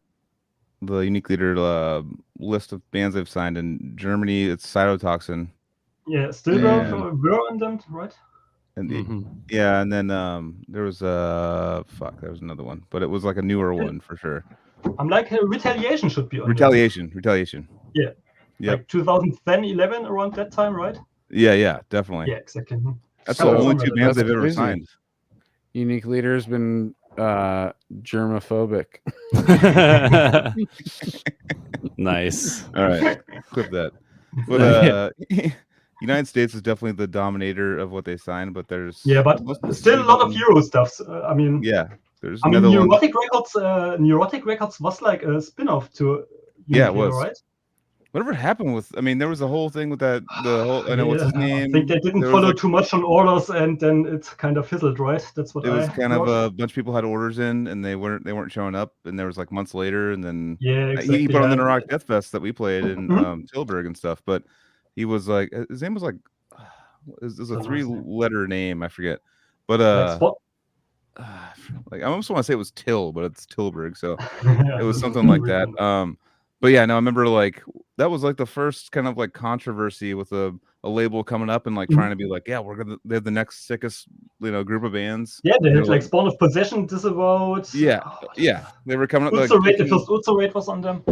B: the Unique Leader list of bands they've signed in Germany. It's Cytotoxin,
D: Yeah, still were in them, right?
B: and yeah, and then there was there was another one, but it was like a newer one for sure.
D: I'm like Retaliation should be on
B: Retaliation.
D: Yeah.
B: Yep.
D: Like 2010, 11, around that time, right?
B: Yeah, definitely.
D: Yeah, exactly.
B: That's
C: So-
B: the only 2 bands
C: That's
B: they've ever
C: crazy.
B: signed.
C: Unique Leader's been germophobic.
E: Nice.
B: All right, clip that. But United States is definitely the dominator of what they signed, but there's
D: but still a lot of Euro stuff. I mean,
B: yeah. There's
D: I mean,
B: Netherlands.
D: Neurotic Records was like a spin-off to
B: Yeah, it
D: Unique Leader,
B: was.
D: right?
B: Whatever happened with? I mean, there was a whole thing with that. I know what's his name.
D: I think they didn't
B: There was,
D: follow
B: like,
D: too much on orders, and then it kind of fizzled, right? That's what
B: it was kind of
D: heard.
B: a bunch of people had orders in, and they weren't showing up, and there was like months later, and then
D: Yeah, exactly.
B: he put on the
D: yeah.
B: Neurotic Death Fest that we played in Tilburg and stuff. But he was like, his name was like, it was a 3-letter name, I forget. But like I almost want to say it was Till, but it's Tilburg, so it was something like that. But yeah, no, I remember like that was like the first kind of like controversy with a label coming up and like trying to be like, yeah, they're the next sickest group of bands.
D: Yeah, they
B: They're
D: had like Spawn of Possession, Disavowed.
B: Yeah, they were coming up like
D: the first Utso Raid was on them.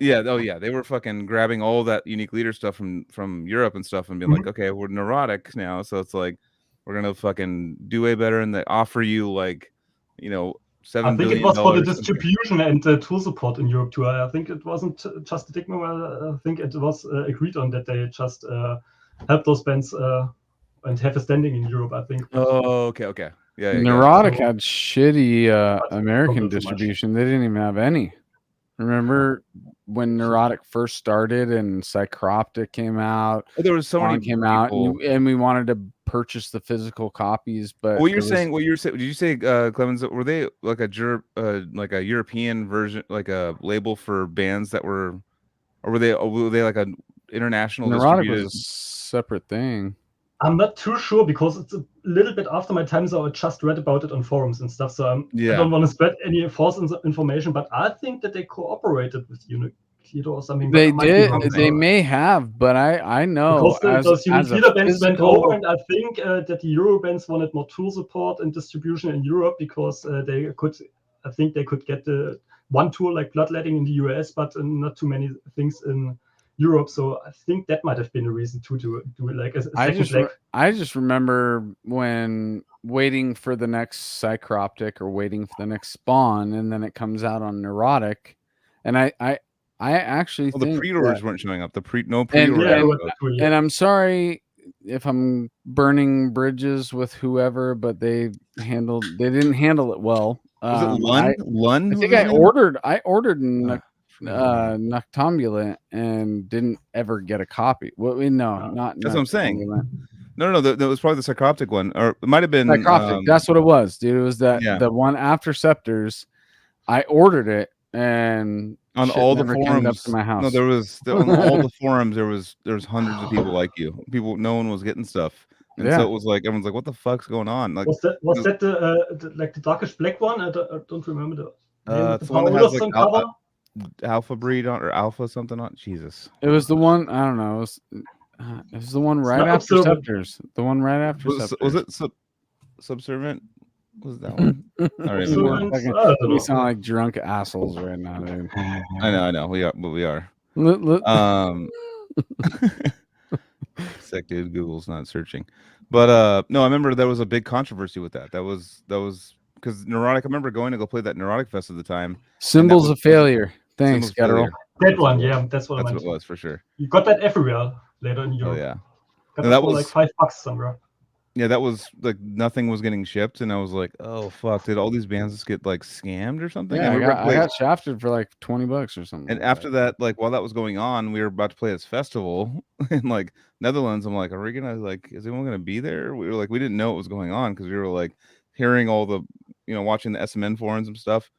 B: yeah, they were fucking grabbing all that Unique Leader stuff from Europe and stuff and being like, okay, we're neurotic now, so it's like we're gonna fucking do way better, and they offer you like, $7
D: I think
B: billion.
D: it was for the distribution and tour support in Europe too. I think it wasn't just a Digma. I think it was agreed on that they just help those bands and have a standing in Europe. I think.
B: Oh, okay. Yeah.
C: Neurotic had shitty American
D: Not so much.
C: distribution. They didn't even have any. Remember when Neurotic first started and Psychroptic came out?
B: There was so many
C: came out, and we wanted to purchase the physical copies. But
B: what you're saying? Did you say, Clemens? Were they like a European version, like a label for bands that were, or were they like an international?
C: Neurotic was a separate thing.
D: I'm not too sure because it's a little bit after my time, so I just read about it on forums and stuff. So I don't want to spread any false information, but I think that they cooperated with Unique Leader or something.
C: They did. They may have, but I know
D: because those Unique Leader bands went over, and I think that the Euro bands wanted more tour support and distribution in Europe because they could. I think they could get the one tour like Bloodletting in the US, but not too many things in Europe, so I think that might have been a reason to do it like a second leg.
C: I just remember when waiting for the next Psychroptic or waiting for the next Spawn, and then it comes out on Neurotic, and I actually think
B: the pre-orders weren't showing up. No
C: pre-orders. And I'm sorry if I'm burning bridges with whoever, but they didn't handle it well.
B: Was it Lund?
C: I think I ordered Noctambulent and didn't ever get a copy. Well, not
B: that's what I'm saying. No, that was probably the Psychroptic one, or it might have been
C: Psychroptic. That's what it was, dude. It was the one after Scepters. I ordered it, and
B: on all the forums
C: up to my house.
B: No, there was on all the forums. There was hundreds of people like you. No one was getting stuff. And so it was like everyone's like, "What the fuck's going on?" Like,
D: was that the like the darkish black one? I don't remember
B: It's the one that has like alpha breed on or alpha something on. Jesus.
C: It was the one. I don't know. It was the one right after Scepters. The one right after Scepters.
B: Was it Subservient? Was that one?
C: We sound like drunk assholes right now, dude.
B: I know. We are. Sick, dude. Google's not searching. But no, I remember there was a big controversy with that. That was because Neurotic. I remember going to go play that Neurotic Fest at the time.
C: Symbols of Failure. Thanks, Guttural.
D: That one, yeah, that's what
B: it was for sure.
D: You got that everywhere later in Europe.
B: Oh yeah,
D: that was like $5 somewhere.
B: Yeah, that was like nothing was getting shipped, and I was like, "Oh fuck! Did all these bands just get like scammed or something?"
C: Yeah,
B: and
C: I got shafted for like $20 or something.
B: And after that, like while that was going on, we were about to play this festival in like Netherlands. I'm like, "Are we gonna like? Is anyone gonna be there?" We were like, we didn't know what was going on because we were like hearing all the, watching the SMN forums and stuff,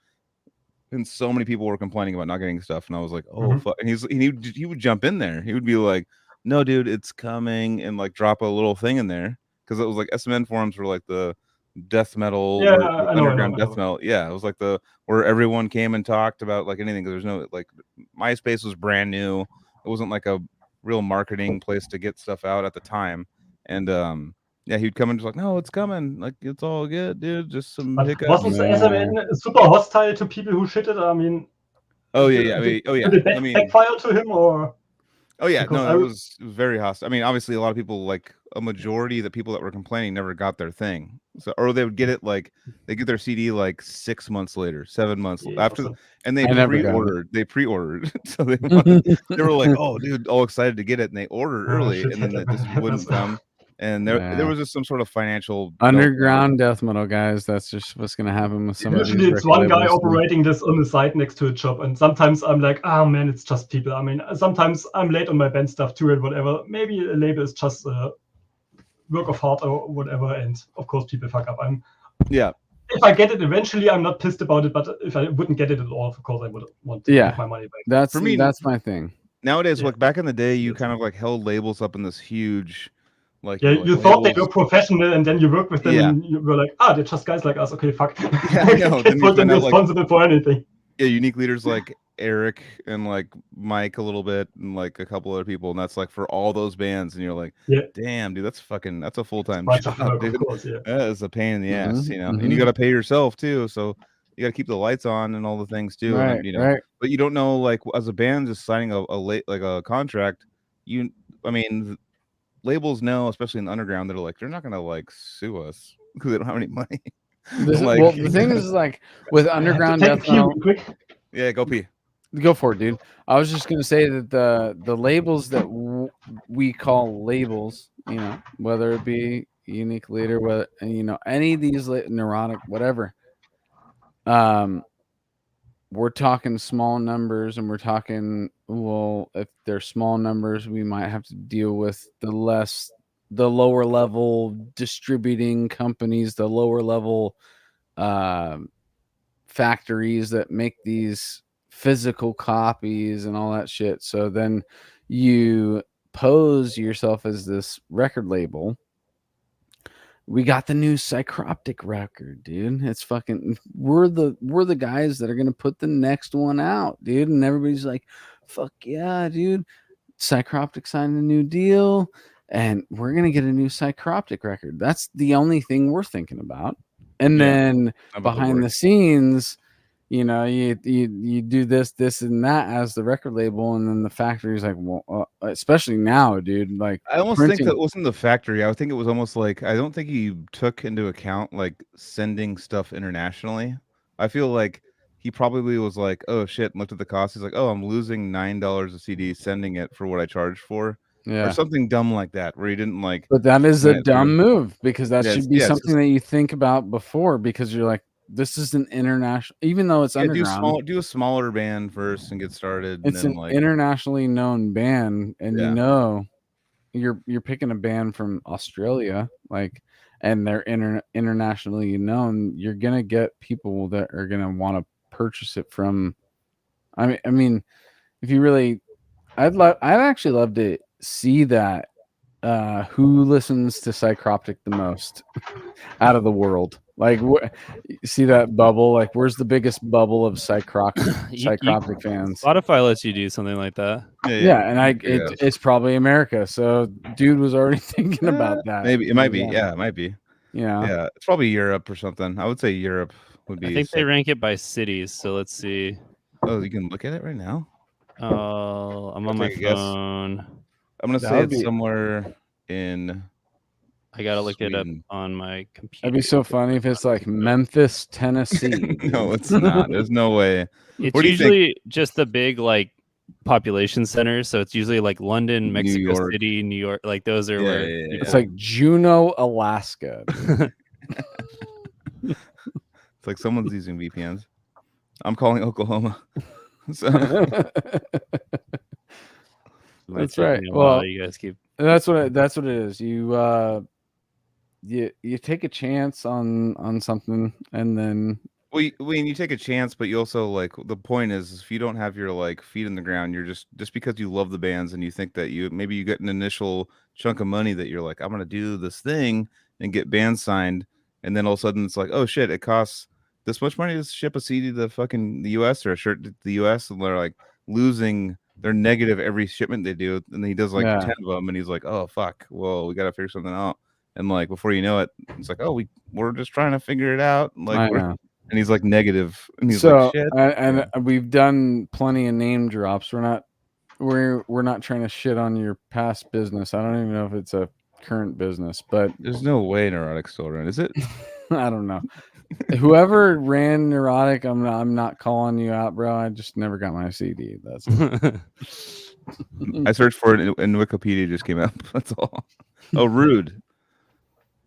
B: and so many people were complaining about not getting stuff, and I was like, "Oh fuck!" And he would jump in there. He would be like, "No, dude, it's coming," and like drop a little thing in there. Because it was like SMN forums were like the death metal, underground death metal. Yeah, it was like where everyone came and talked about like anything. Because there's no like MySpace was brand new. It wasn't like a real marketing place to get stuff out at the time. And yeah, he'd come and just like, no, it's coming. Like it's all good, dude. Just some hiccups.
D: Wasn't SMN super hostile to people who shitted? I mean,
B: Did
D: it backfire to him or?
B: Oh yeah, no, it was very hostile. I mean, obviously, a lot of people, like a majority of the people that were complaining, never got their thing. So, or they would get it like they get their CD like 6 months later, 7 months after, and they pre-ordered. They pre-ordered, so they were like, "Oh, dude, all excited to get it," and they ordered early, and then it just wouldn't come. And there was just some sort of financial
C: underground death metal, guys. That's just what's going to happen with some of these.
D: Usually, it's one guy operating this on the side next to a job, and sometimes I'm like, oh man, it's just people. I mean, sometimes I'm late on my band stuff too, and whatever. Maybe a label is just a work of art or whatever, and of course, people fuck up. If I get it eventually, I'm not pissed about it. But if I wouldn't get it at all, of course, I would want to get my money back.
C: That's for me. That's my thing.
B: Nowadays, like back in the day, you kind of like held labels up in this huge. Like,
D: you thought they were professional, and then you work with them, and you were like, they're just guys like us. Okay, fuck.
B: Yeah, I know.
D: Can't hold them responsible for anything.
B: Yeah, unique leaders like Eric and like Mike a little bit, and like a couple other people, and that's like for all those bands, and you're like, damn, dude, that's a full-time job, dude.
D: Of course, yeah.
B: That is a pain in the ass, and you got to pay yourself too, so you got to keep the lights on and all the things too,
C: right,
B: and, but you don't know, like as a band just signing a contract, labels know, especially in the underground, they're like, they're not gonna like sue us because they don't have any money.
C: Well, the thing is, like with underground death metal,
B: yeah, go pee.
C: Go for it, dude. I was just gonna say that the labels that we call labels, whether it be Unique Leader, whether any of these Neurotic, whatever. We're talking small numbers, and we're talking, well, if they're small numbers, we might have to deal with the lower level distributing companies, the lower level factories that make these physical copies and all that shit. So then you pose yourself as this record label. We got the new Psychroptic record, dude. It's fucking we're the guys that are gonna put the next one out, dude. And everybody's like, fuck yeah, dude. Psychroptic signed a new deal, and we're gonna get a new Psychroptic record. That's the only thing we're thinking about. And then behind the scenes, you do this and that as the record label, and then the factory's like, well, especially now, dude. Like,
B: I almost think that wasn't the factory. I think it was almost like, I don't think he took into account like sending stuff internationally. I feel like he probably was like, oh shit, and looked at the cost. He's like, oh, I'm losing $9 a CD sending it for what I charged for. Or something dumb like that, where he didn't like.
C: But that is a dumb move, because that should be something that you think about before, because you're like, this is an international, even though it's underground.
B: Do a smaller band first and get started.
C: It's
B: and then,
C: an internationally known band, and you're picking a band from Australia, like, and they're internationally known. You're gonna get people that are gonna want to purchase it from. I mean, if you really, I'd actually love to see that who listens to Psychroptic the most out of the world? Like, see that bubble? Like, where's the biggest bubble of Psychroptic fans?
E: Spotify lets you do something like that.
C: Yeah, and it's probably America. So, dude was already thinking about that.
B: Maybe it might be. Yeah, it might be.
C: Yeah.
B: Yeah, it's probably Europe or something. I would say Europe would be.
E: I think they rank it by cities. So let's see.
B: Oh, you can look at it right now.
E: Oh, I'm on my phone.
B: I'm gonna say it's somewhere in.
E: I gotta look it up
B: Sweden.
E: on my computer.
C: That'd be so funny if it's like Memphis, Tennessee.
B: No, it's not. There's no way.
E: It's usually just the big like population centers. So it's usually like London, Mexico City, New York. Like those are where
C: it's like Juneau, Alaska.
B: It's like someone's using VPNs. I'm calling Oklahoma. So
C: that's right.
E: Well, you guys keep.
C: That's what it is. You take a chance on something, and then
B: when you take a chance, but you also like the point is if you don't have your like feet in the ground, you're just because you love the bands and you think that maybe you get an initial chunk of money that you're like, I'm gonna do this thing and get bands signed, and then all of a sudden it's like, oh shit, it costs this much money to ship a CD to the US or a shirt to the US, and they're like losing. They're negative every shipment they do, and then he does like 10 of them, and he's like, oh fuck, well we gotta figure something out. And like before you know it, it's like, oh, we're just trying to figure it out. Like, and he's like negative, and he's like, shit.
C: And we've done plenty of name drops. We're not trying to shit on your past business. I don't even know if it's a current business, but
B: there's no way Neurotic still ran, is it?
C: I don't know. Whoever ran Neurotic, I'm not calling you out, bro. I just never got my CD. That's it.
B: I searched for it and Wikipedia just came up. That's all. Oh, rude.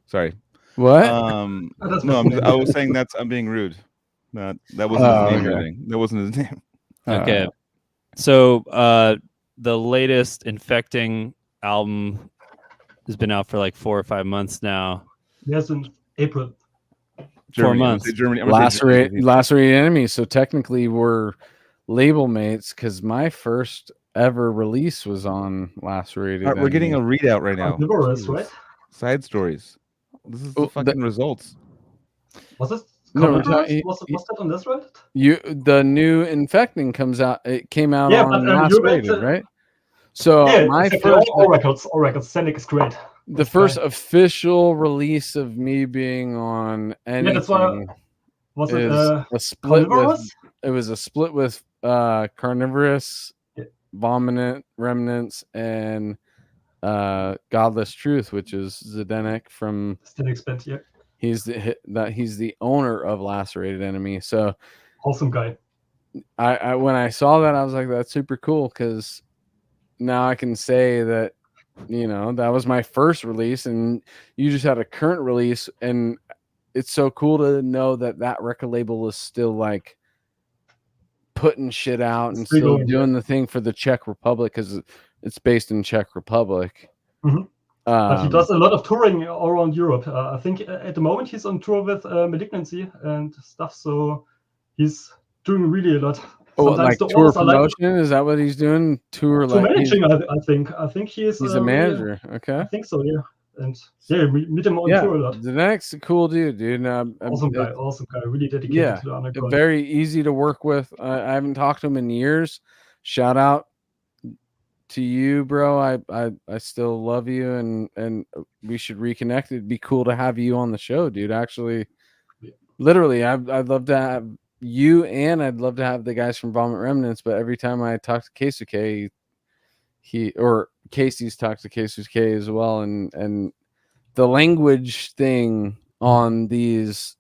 B: Sorry.
C: What?
B: No, I was saying I'm being rude. That wasn't his name or anything. That wasn't his name.
E: Okay. So the latest Infecting album has been out for like 4 or 5 months now.
D: Yes, in April.
B: Germany.
E: 4 months.
B: Germany.
C: Lacerated Enemy. So technically we're label mates because my first ever release was on Lacerated Enemy.
B: We're getting a readout right now.
D: Right?
B: Side stories. This is the fucking results.
D: Was it?
C: No,
D: was that on this, right?
C: The new Infecting comes out. It came out on Lacerated, right? So my first
D: all records. Scenic is great.
C: The first official release of me being on anything.
D: That's why. Was it
C: a split with? It was a split with Carnivorous, Vominant Remnants, and Godless Truth, which is Zdenek from
D: Zdenek's band. Yeah,
C: he's the owner of Lacerated Enemy. So
D: awesome guy.
C: I when I saw that, I was like, that's super cool because now I can say that that was my first release, and you just had a current release, and it's so cool to know that record label is still like putting shit out and still doing the thing for the Czech Republic because it's based in Czech Republic.
D: Mm-hmm. But he does a lot of touring all around Europe. I think at the moment he's on tour with Malignancy and stuff, so he's doing really a lot.
C: Like tour promotion? Is that what he's doing? Tour
D: managing, I think. I think he's
C: a manager. Okay.
D: I think so, yeah. And we meet him on tour a lot.
C: The next cool dude.
D: Awesome guy, really dedicated to the underground.
C: Very easy to work with. I haven't talked to him in years. Shout out to you, bro. I still love you, and we should reconnect. It'd be cool to have you on the show, dude. Actually, literally, I'd love to have you, and I'd love to have the guys from Vomit Remnants. But every time I talk to Keisuke, Casey's talked to Keisuke as well, and the language thing on these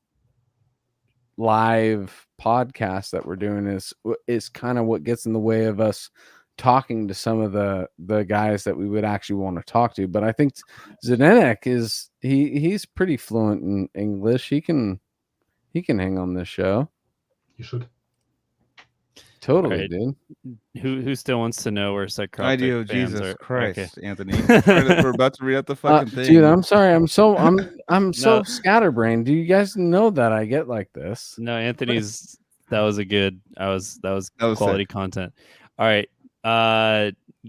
C: live podcasts that we're doing is kind of what gets in the way of us talking to some of the guys that we would actually want to talk to. But I think Zdenek he's pretty fluent in English. He can hang on this show.
D: You should.
C: Totally,
E: right.
C: dude.
E: Who still wants to know where Psychroptic
B: I do.
E: fans
B: Jesus
E: are?
B: Christ,
E: Okay.
B: Anthony. We're about to read out the fucking thing.
C: Dude, I'm sorry. I'm so scatterbrained. Do you guys know that I get like this?
E: No, Anthony's. That was quality
B: sick.
E: content. All right.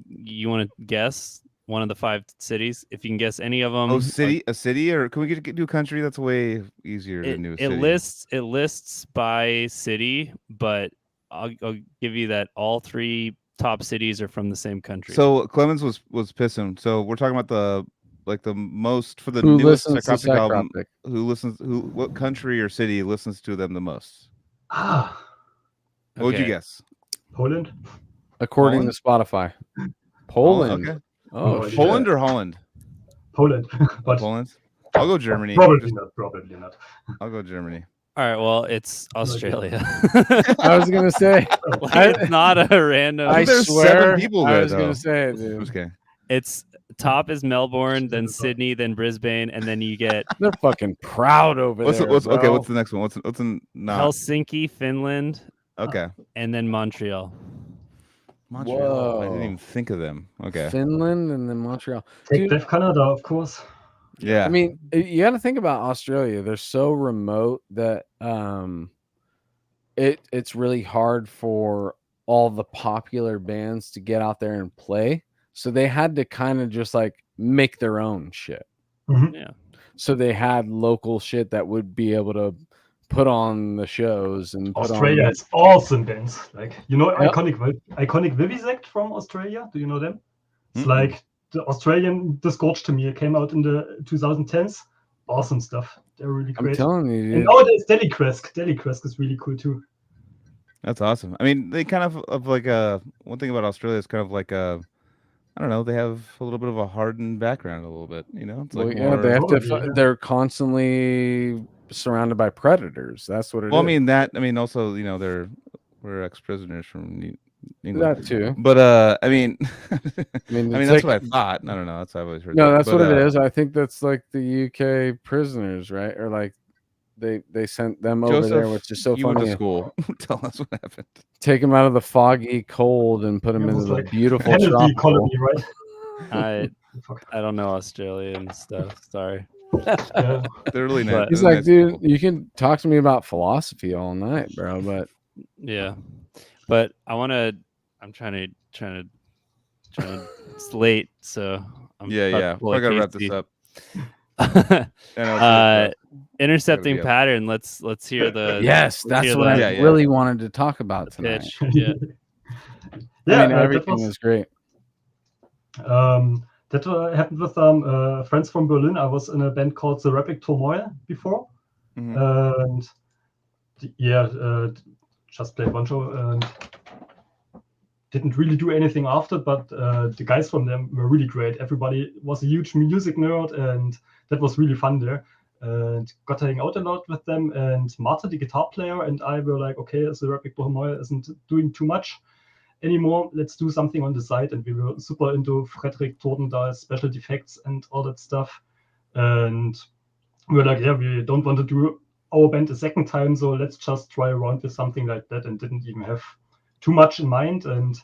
E: You want to guess one of the 5 cities. If you can guess any of them.
B: Oh, city, a city, or can we do a country? That's way easier to do a city.
E: It lists by city, but I'll give you that all 3 top cities are from the same country.
B: So Clemens was pissing. So we're talking about the most for the
C: Who
B: newest
C: listens to
B: Psychroptic album.
C: Psychroptic?
B: What country or city listens to them the most?
D: Ah,
B: What would you guess?
D: Poland.
C: According to Spotify. Poland.
B: Okay.
C: Oh,
D: No,
C: shit.
B: Poland or Holland?
D: Poland. But
B: Poland. I'll go Germany.
D: Probably not.
B: I'll go Germany.
E: All right, well, it's Australia.
C: I was gonna say.
E: It's not a random.
C: I
B: There's
C: swear.
B: 7 people there.
C: I was
B: though.
C: gonna say,
B: I'm
C: dude.
B: just kidding.
E: It's top is Melbourne, then Sydney, then Brisbane, and then you get
C: They're fucking proud over there.
B: Okay, what's the next one? What's in not
E: Helsinki, Finland,
B: okay?
E: and then Montreal.
B: Montreal. I didn't
C: Whoa.
B: even think of them. Okay.
C: Finland and then Montreal.
D: Take Def Canada, of course.
B: Yeah.
C: I mean, you got to think about Australia. They're so remote that it's really hard for all the popular bands to get out there and play. So they had to kind of just like make their own shit.
D: Mhm.
E: Yeah.
C: So they had local shit that would be able to put on the shows and put
D: Australia
C: on.
D: has awesome bands. Like, you know,
C: Yep.
D: Iconic Vivisect from Australia. Do you know them? It's
B: Mm-mm.
D: like the Australian Disgorge to me. It came out in the 2010s. Awesome stuff. They're really
C: I'm
D: great.
C: telling you,
D: And
C: dude.
D: nowadays, Delicresk. Delicresk is really cool too.
B: That's awesome. I mean, they kind of like one thing about Australia is kind of like I don't know, they have a little bit of a hardened background a little bit, you know? It's like
C: Well, yeah,
B: more,
C: they have to.
D: Probably, yeah.
C: They're constantly surrounded by predators. That's what it
B: well,
C: is.
B: I mean also, you know, we're ex-prisoners from England.
C: That too.
B: But I mean
C: I mean,
B: I mean
C: it's
B: that's
C: like-
B: what I thought. I don't know, that's how I've always heard
C: No,
B: that.
C: that's
B: But,
C: what it is. I think that's like the UK prisoners, right? Or like they sent them over
B: Joseph,
C: there, which is so
B: you went
C: funny.
B: to school. Tell us what happened.
C: Take them out of the foggy cold and put them
D: It
C: into
D: was
C: the
D: like
C: beautiful
D: penalty
C: tropical.
D: colony, right?
E: I don't know Australian stuff. Sorry.
D: Yeah.
B: They're really nice.
E: But-
C: He's
B: they're
C: like,
B: nice
C: dude,
B: people.
C: you can talk to me about philosophy all night, bro. But
E: Yeah, but I'm trying to. It's late, so I'm
B: Yeah,
E: about
B: yeah.
E: to pull
B: I
E: a
B: gotta wrap this
E: Casey.
B: up. I know, it's late,
E: Intercepting
B: up.
E: pattern. Let's hear the
C: yes, that's
E: hear
C: what
E: the
C: I
B: Yeah, yeah.
C: really wanted to talk about tonight.
E: pitch. Yeah.
D: Yeah,
C: I mean,
D: that
C: everything
D: was
C: is great.
D: that happened with friends from Berlin. I was in a band called the Rapid Turmoil before,
B: Mhm.
D: and just played one show and didn't really do anything after. But the guys from them were really great. Everybody was a huge music nerd, and that was really fun there. And got to hang out a lot with them. And Marta, the guitar player, and I were like, okay, the Rapid Turmoil isn't doing too much anymore. Let's do something on the side. And we were super into Fredrik Tordendahl's special effects and all that stuff. And we were like, yeah, we don't want to do our band a second time, so let's just try around with something like that, and didn't even have too much in mind. And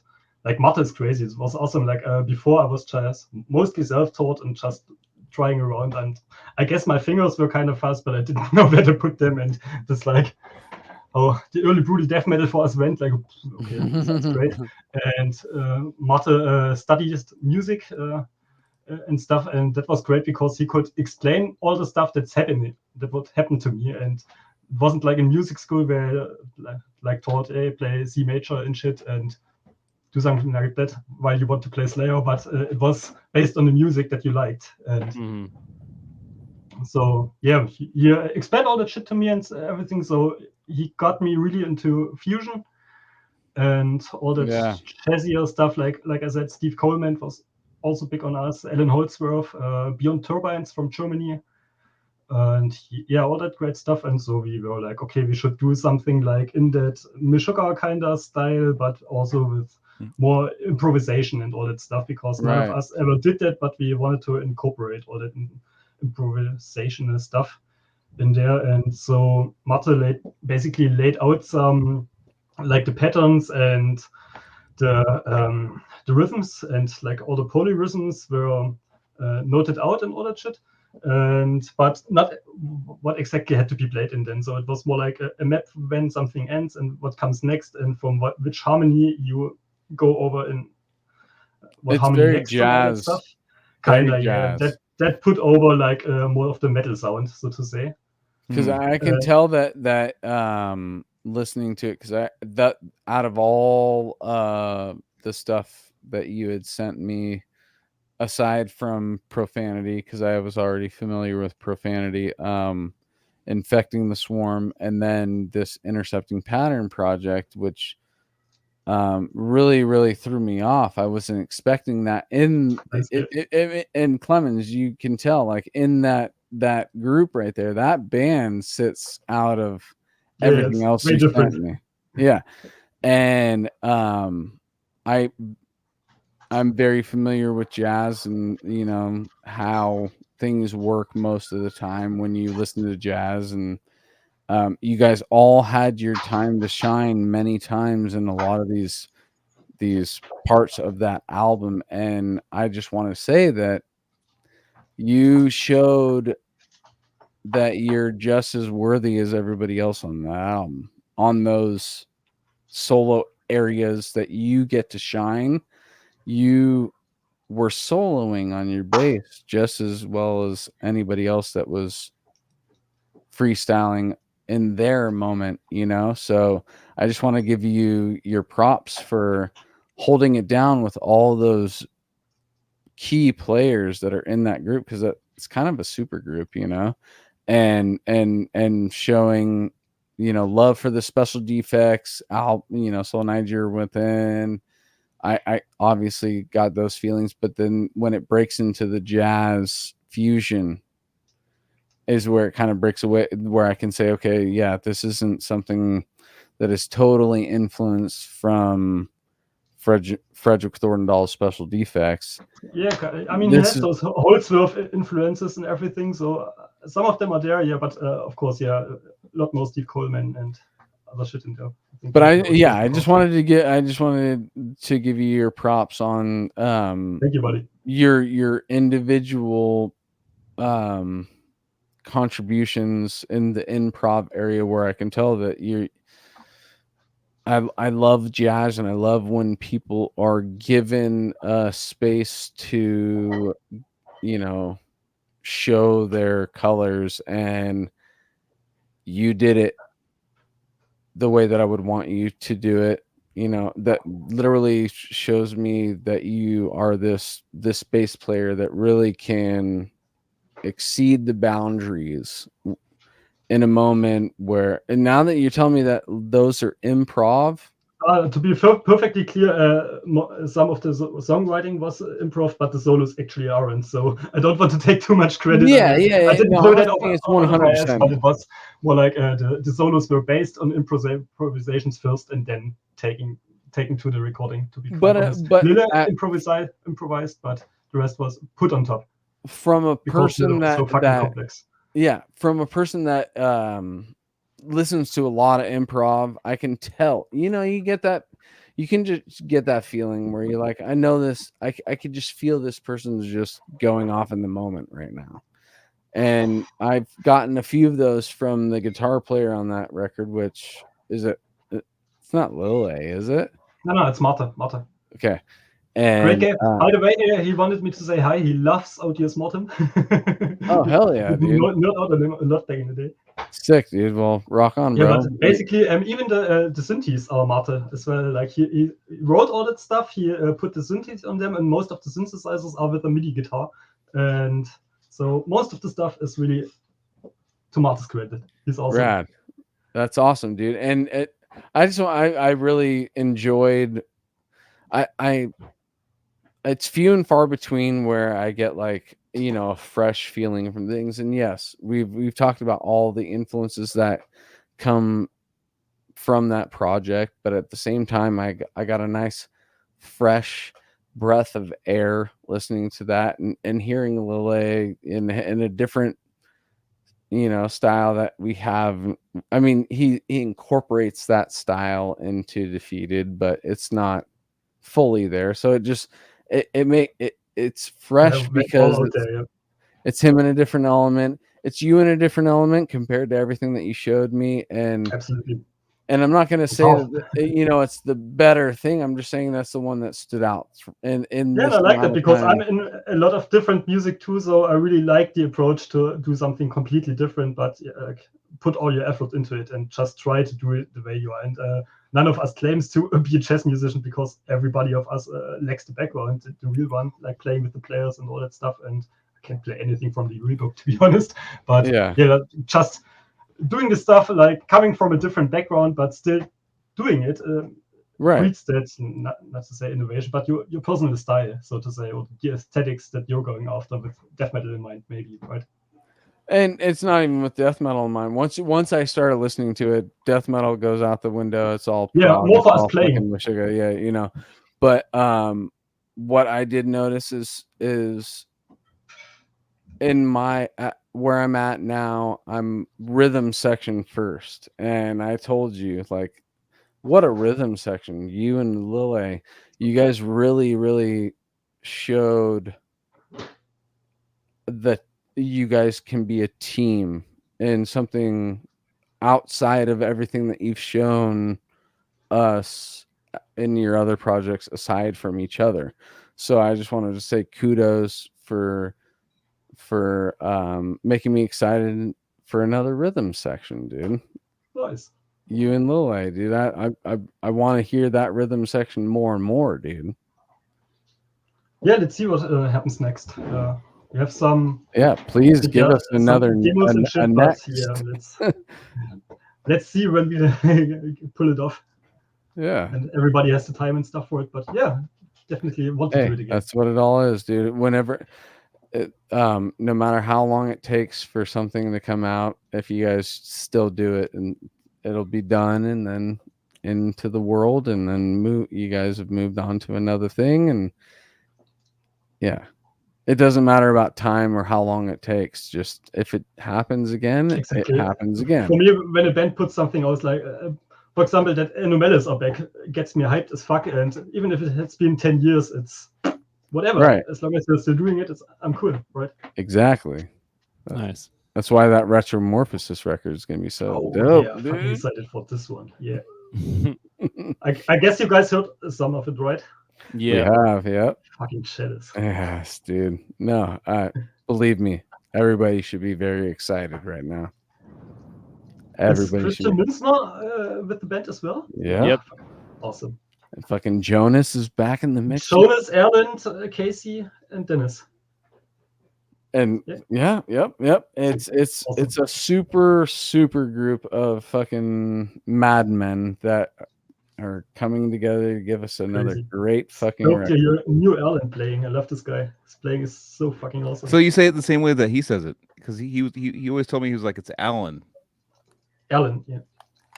D: like, Marta is crazy. It was awesome. Like before, I was just mostly self-taught and just trying around, and I guess my fingers were kind of fast, but I didn't know where to put them. And just like, oh, the early brutal death metal for us went like, okay, that's great. And Marta studied music and stuff, and that was great because he could explain all the stuff that would happen to me. And it wasn't like in music school where like taught, hey, play C major and shit and do something like that while you want to play Slayer, but it was based on the music that you liked. And
E: Mhm.
D: so yeah, he explained all that shit to me and everything. So he got me really into fusion and all that jazzier stuff. Like I said, Steve Coleman was also big on us. Alan Holdsworth, Beyond Turbines from Germany, and all that great stuff. And so we were like, okay, we should do something like in that Meshuggah kind of style, but also with more improvisation and all that stuff, because none of us ever did that, but we wanted to incorporate all that improvisation and stuff in there. And so Marta basically laid out some like the patterns and the rhythms, and like all the polyrhythms were noted out and all that shit, but not what exactly had to be played in then. So it was more like a map when something ends and what comes next, and from which harmony you go over in what
C: it's
D: harmony
C: very
D: next and all that
C: jazz.
D: stuff. Kinda,
C: Very
D: yeah.
C: jazz.
D: That put over like more of the metal sound, so to say.
C: Because I can tell that listening to it, because that out of all the stuff that you had sent me, aside from Profanity, because I was already familiar with Profanity, Infecting the Swarm, and then this Intercepting Pattern project, which really threw me off. I wasn't expecting that. In and Clemens, you can tell, like, in that group right there, that band sits out of everything else
D: way
C: you
D: different.
C: sent me. Yeah. And I'm very familiar with jazz, and you know how things work most of the time when you listen to jazz. And you guys all had your time to shine many times in a lot of these parts of that album. And I just want to say that you showed that you're just as worthy as everybody else on that album, on those solo areas that you get to shine. You were soloing on your bass just as well as anybody else that was freestyling in their moment, you know? So I just want to give you your props for holding it down with all those key players that are in that group, because it's kind of a super group, you know, and showing, you know, love for the Special Defects out, you know, Soul Niger Within. I obviously got those feelings, but then when it breaks into the jazz fusion is where it kind of breaks away, where I can say, okay, yeah, this isn't something that is totally influenced from Frederick Thorndahl's Special Defects.
D: Yeah, I mean, he has those Holdsworth influences and everything, so some of them are there, yeah, but of course, yeah, a lot more Steve Coleman and other shit in there.
C: But I just wanted to give you your props on
D: thank you, buddy.
C: Your individual contributions in the improv area, where I can tell that I love jazz, and I love when people are given a space to, you know, show their colors, and you did it the way that I would want you to do it. You know, that literally shows me that you are this bass player that really can exceed the boundaries in a moment where, and now that you're telling me that those are improv.
D: To be perfectly clear, some of the songwriting was improv, but the solos actually aren't. So I don't want to take too much credit.
C: Yeah.
D: I didn't pull that off.
C: It's 100%.
D: But it was more like the solos were based on improvisations first, and then taken to the recording. To be quite honest, Lila improvised, but the rest was put on top.
C: From a person
D: so fucking complex.
C: Yeah, from a person that listens to a lot of improv, I can tell. You know, you can just get that feeling where you're like, I know this. I could just feel this person's just going off in the moment right now. And I've gotten a few of those from the guitar player on that record, which is it's not Lil A, is it?
D: No, it's Marta.
C: Okay. And
D: great game. By the way, he wanted me to say hi. He loves Audius Mortem.
C: Oh, hell yeah, dude.
D: Not out a lot back in the day.
C: Sick, dude. Well, rock on, bro.
D: But basically, even the synthes are Marta as well. Like he wrote all that stuff. He put the synthes on them, and most of the synthesizers are with a MIDI guitar. And so most of the stuff is really to Marta's credit. He's awesome.
C: Rad. That's awesome, dude. And I really enjoyed. It's few and far between where I get, like, you know, a fresh feeling from things. And yes, we've talked about all the influences that come from that project, but at the same time, I got a nice fresh breath of air listening to that, and hearing Lille in a different, you know, style that we have. I mean, he incorporates that style into Defeated, but it's not fully there. So it's fresh because it's him in a different element. It's you in a different element compared to everything that you showed me. And
D: absolutely.
C: And I'm not going to say
D: Wow.
C: that it's the better thing. I'm just saying that's the one that stood out. And
D: Yeah, I like that because I'm in a lot of different music too, so I really like the approach to do something completely different, but put all your effort into it and just try to do it the way you are. And none of us claims to be a jazz musician because everybody of us lacks the background, the real one, like playing with the players and all that stuff. And I can't play anything from the real book, to be honest. But just doing the stuff, like coming from a different background, but still doing it. Breeds that, not to say innovation, but your personal style, so to say, or the aesthetics that you're going after with death metal in mind, maybe, right?
C: And it's not even with death metal in mind. Once I started listening to it, death metal goes out the window. It's all
D: more for us playing.
C: But what I did notice is in my where I'm at now, I'm rhythm section first, and I told you, like, what a rhythm section. You and Lille, you guys really, really showed that you guys can be a team and something outside of everything that you've shown us in your other projects aside from each other. So I just wanted to say kudos for making me excited for another rhythm section, dude.
D: Nice.
C: You and Lille, dude. I want to hear that rhythm section more and more, dude.
D: Yeah, let's see what happens next. We have some.
C: Yeah, please give us another
D: demos and shit,
C: next.
D: Let's see when we pull it off.
C: Yeah,
D: and everybody has the time and stuff for it. But yeah, definitely want to do it again.
C: That's what it all is, dude. Whenever. No matter how long it takes for something to come out, if you guys still do it, and it'll be done and then into the world, and then you guys have moved on to another thing. And yeah, it doesn't matter about time or how long it takes. Just if it happens again,
D: exactly.
C: It happens again.
D: For me, when a band puts something out, like for example, that Anomalous are back, gets me hyped as fuck. And even if it has been 10 years, it's whatever,
C: right?
D: As long as they're still doing it, I'm cool, right?
C: Exactly.
E: Nice.
C: That's why that Retromorphosis record is gonna be so dope.
D: Yeah, fucking excited for this one. Yeah. I guess you guys heard some of it, right?
E: Yeah.
C: We have, yep.
D: Fucking jealous.
C: Yes, dude. No, believe me, everybody should be very excited right now. Everybody
D: is Christian Münzner with the band as well?
C: Yeah.
E: Yep.
D: Awesome.
C: And fucking Jonas is back in the mix.
D: Jonas, Erland, Casey, and Dennis.
C: And yep. It's
D: awesome.
C: It's a super group of fucking madmen that are coming together to give us another great fucking record.
D: You're new Erland playing. I love this guy. His playing is so fucking awesome.
B: So you say it the same way that he says it, because he always told me he was like, it's Alan.
D: Alan, yeah.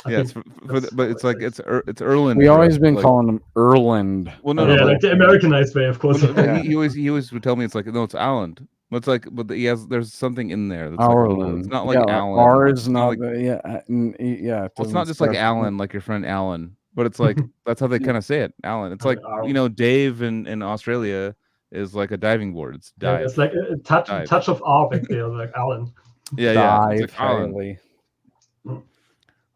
B: But it's like it's Erland.
C: We always been calling him Erland.
B: Well, no,
D: like the Americanized way, of course.
B: He always would tell me it's like, no, it's Alan. It's like, but there's something in there. That's
C: Erland.
B: It's not like Alan.
C: R is not.
B: It's not just like Alan, like your friend Alan, but it's like that's how they kind of say it, Alan. It's like Dave in Australia is like a diving board. It's dive.
D: It's like a touch of R back there, like Alan.
B: Yeah. It's like Alan.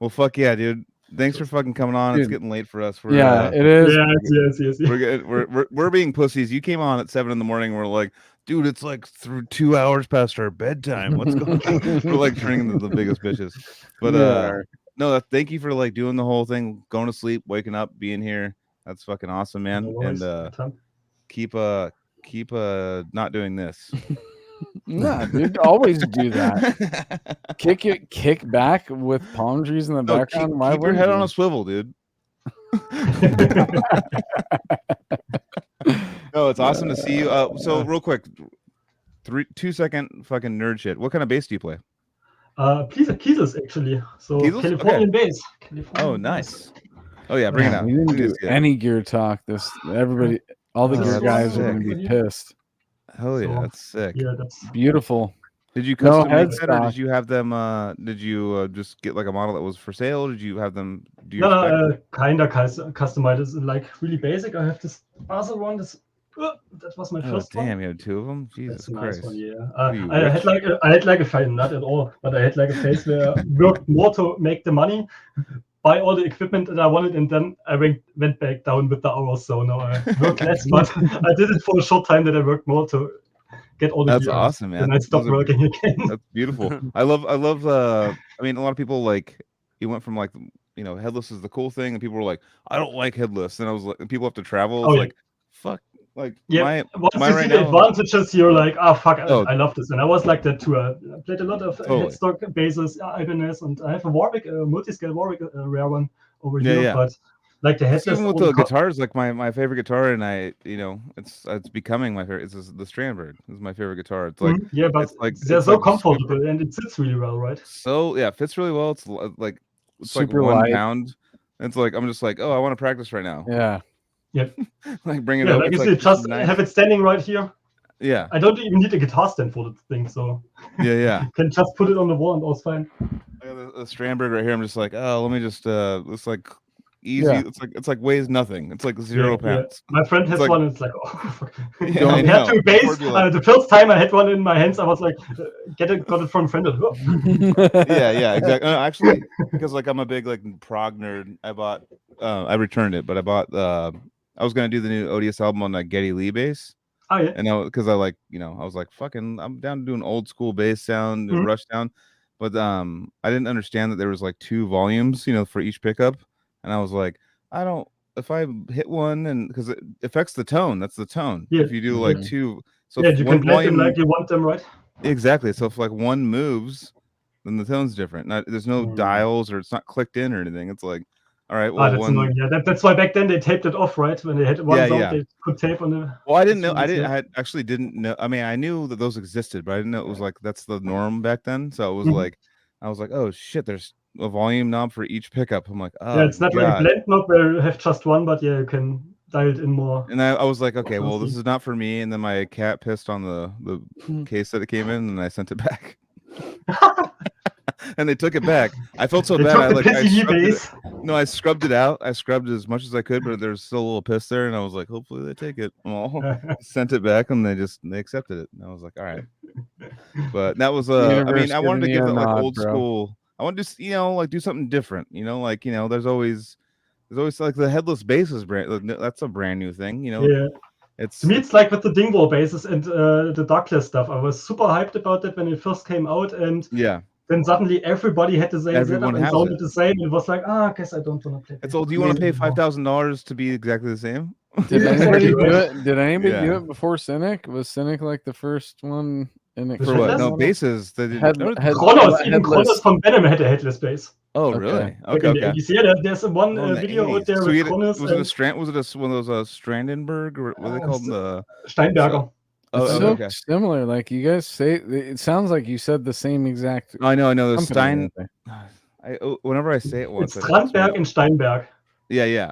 B: Well, fuck yeah, dude. Thanks for fucking coming on. Dude. It's getting late for us.
C: It is.
D: Yes.
B: We're being pussies. You came on at 7 a.m. We're like, dude, it's like through 2 hours past our bedtime. What's going on? We're like turning into the biggest bitches. But no, thank you for like doing the whole thing, going to sleep, waking up, being here. That's fucking awesome, man.
D: No worries.
B: And keep not doing this.
C: No, dude, always do that. Kick back with palm trees in the background.
B: Keep your head on a swivel, dude. No, it's awesome to see you. So real quick, 2-second fucking nerd shit. What kind of bass do you play?
D: Keezels, actually. So
B: Keezels?
D: Californian bass.
B: Oh, nice. Oh yeah, bring it out.
C: We didn't do any gear talk. Everybody, all the gear guys are gonna be pissed.
B: Hell yeah, that's sick.
D: Yeah, that's
C: beautiful.
B: Did you custom make that, or did you have them? Did you just get like a model that was for sale? Or did you have them?
D: Kinda customized, like really basic. I have this other one. That was my first one.
B: Damn, you had 2 of them. Jesus Christ.
D: Nice one, yeah. I had like a face, not at all, but I had like a face where worked more to make the money, buy all the equipment that I wanted, and then I went back down with the hours. So now I work less, but I did it for a short time. That I worked more to get all the
B: That's
D: gear.
B: awesome, man.
D: And I stopped working again.
B: That's beautiful. I love. I mean, a lot of people like. You went from like, headless is the cool thing, and people were like, I don't like headless, and I was like, and people have to travel. It's like, fuck. Like
D: once you see
B: right
D: the
B: now,
D: advantages, you're like, fuck,
B: Oh.
D: I love this. And I was like that too. I played a lot of
B: Totally.
D: headstock bases, Ibanez, and I have a Warwick, a multi-scale Warwick, rare one over
B: Yeah,
D: here.
B: yeah.
D: But like the headless,
B: Even with the guitars, like my favorite guitar, and it's becoming my favorite. It's the Strandberg. It's my favorite guitar. It's like
D: but
B: it's like
D: they're
B: it's
D: so
B: like
D: comfortable and it sits really well, right?
B: So yeah, it fits really well. It's like
C: Super
B: 1
C: light.
B: pound. It's like I'm just like, oh, I want to practice right now.
C: Yeah.
D: Yep.
B: Like bring it
D: Yeah,
B: up.
D: like
B: It's
D: you see, just
B: nice.
D: have it standing right here.
B: Yeah.
D: I don't even need a guitar stand for the thing, so
B: Yeah.
D: can just put it on the wall and all's fine.
B: I got the Strandberg right here. I'm just like, oh, let me just it's like easy.
C: Yeah.
B: It's like weighs nothing. It's like 0 pounds.
D: My friend has
B: like-
D: one. And it's like, oh, fuck.
B: Yeah, I
D: We had
B: know.
D: to base.
B: Before it'd be like-
D: The first time I had one in my hands, I was like, got it from a friend.
B: Yeah, exactly. Actually, because like I'm a big like prog nerd. I returned it, but I bought I was gonna do the new ODS album on that Geddy Lee bass.
D: Oh yeah.
B: And because I like, I was like, fucking, I'm down to do an old school bass sound, rush down. But I didn't understand that there was like 2 volumes, for each pickup. And I was like, if I hit one, and because it affects the tone, that's the tone.
D: Yeah.
B: If you do like 2, so
D: Yeah,
B: if
D: you
B: one
D: can play
B: volume,
D: them like you want them, right?
B: exactly. So if like one moves, then the tone's different. There's no dials, or it's not clicked in or anything. It's like, all right, well,
D: that's annoying. Yeah, that's why back then they taped it off, right? When they had one sound, they could tape on the.
B: Well, I didn't know. I actually didn't know. I mean, I knew that those existed, but I didn't know it was like that's the norm back then. So it was like, I was like, oh shit, there's a volume knob for each pickup. I'm like, oh,
D: yeah, it's not like a blend knob where you have just one, but yeah, you can dial it in more.
B: And I was like, okay, well, this is not for me. And then my cat pissed on the case that it came in, and I sent it back. And they took it back. I felt so bad. I scrubbed it out. I scrubbed as much as I could, but there's still a little piss there. And I was like, hopefully they take it. Well, sent it back, and they accepted it. And I was like, all right. But that was I mean, I wanted to give it like old school. I wanted to like do something different. Like there's always like the headless basses brand. That's a brand new thing.
D: Yeah. To me, it's like with the Dingwall basses and the Douglas stuff. I was super hyped about it when it first came out, and then suddenly everybody had the same setup and sounded the same. It was like, I guess I don't want to play.
B: It's all. Do you want to pay $5,000 to be exactly the same?
C: Did anybody do it? Did anybody do it before Cynic? Was Cynic like the first one?
B: For what? No, basses. They didn't.
D: Kronos from Venom had a headless bass.
B: Oh, really? Okay.
D: You see, there's one video out there with Kronos.
B: Was it one of those Strandenberg, or what are they called? The
D: Steinberger.
C: It's so similar. Like you guys say, it sounds like you said the same exact.
B: I know. The Stein. Whenever I say it once,
D: it's Strandberg and Steinberg.
B: Yeah.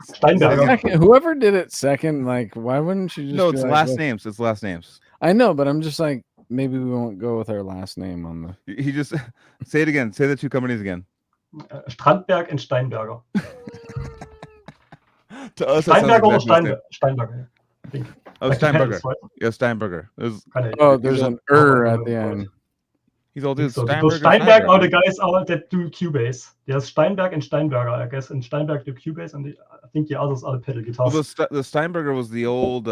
D: Steinberger.
C: Whoever did it second, like, why wouldn't you just?
B: No, it's last names. It's last names.
C: I know, but I'm just like, maybe we won't go with our last name on the.
B: He just say it again. Say the 2 companies again.
D: Strandberg and Steinberger.
B: To us,
D: Steinberger or Steinberger. I think.
B: Oh, Steinberger. Yeah, Steinberger.
C: There's an at the end.
B: He's all dude.
D: Steinberg are the guys that do Cubase. There's Steinberg and Steinberger, I guess, and Steinberg do Cubase, and I think the others are the pedal guitars.
B: Well, the Steinberger was the old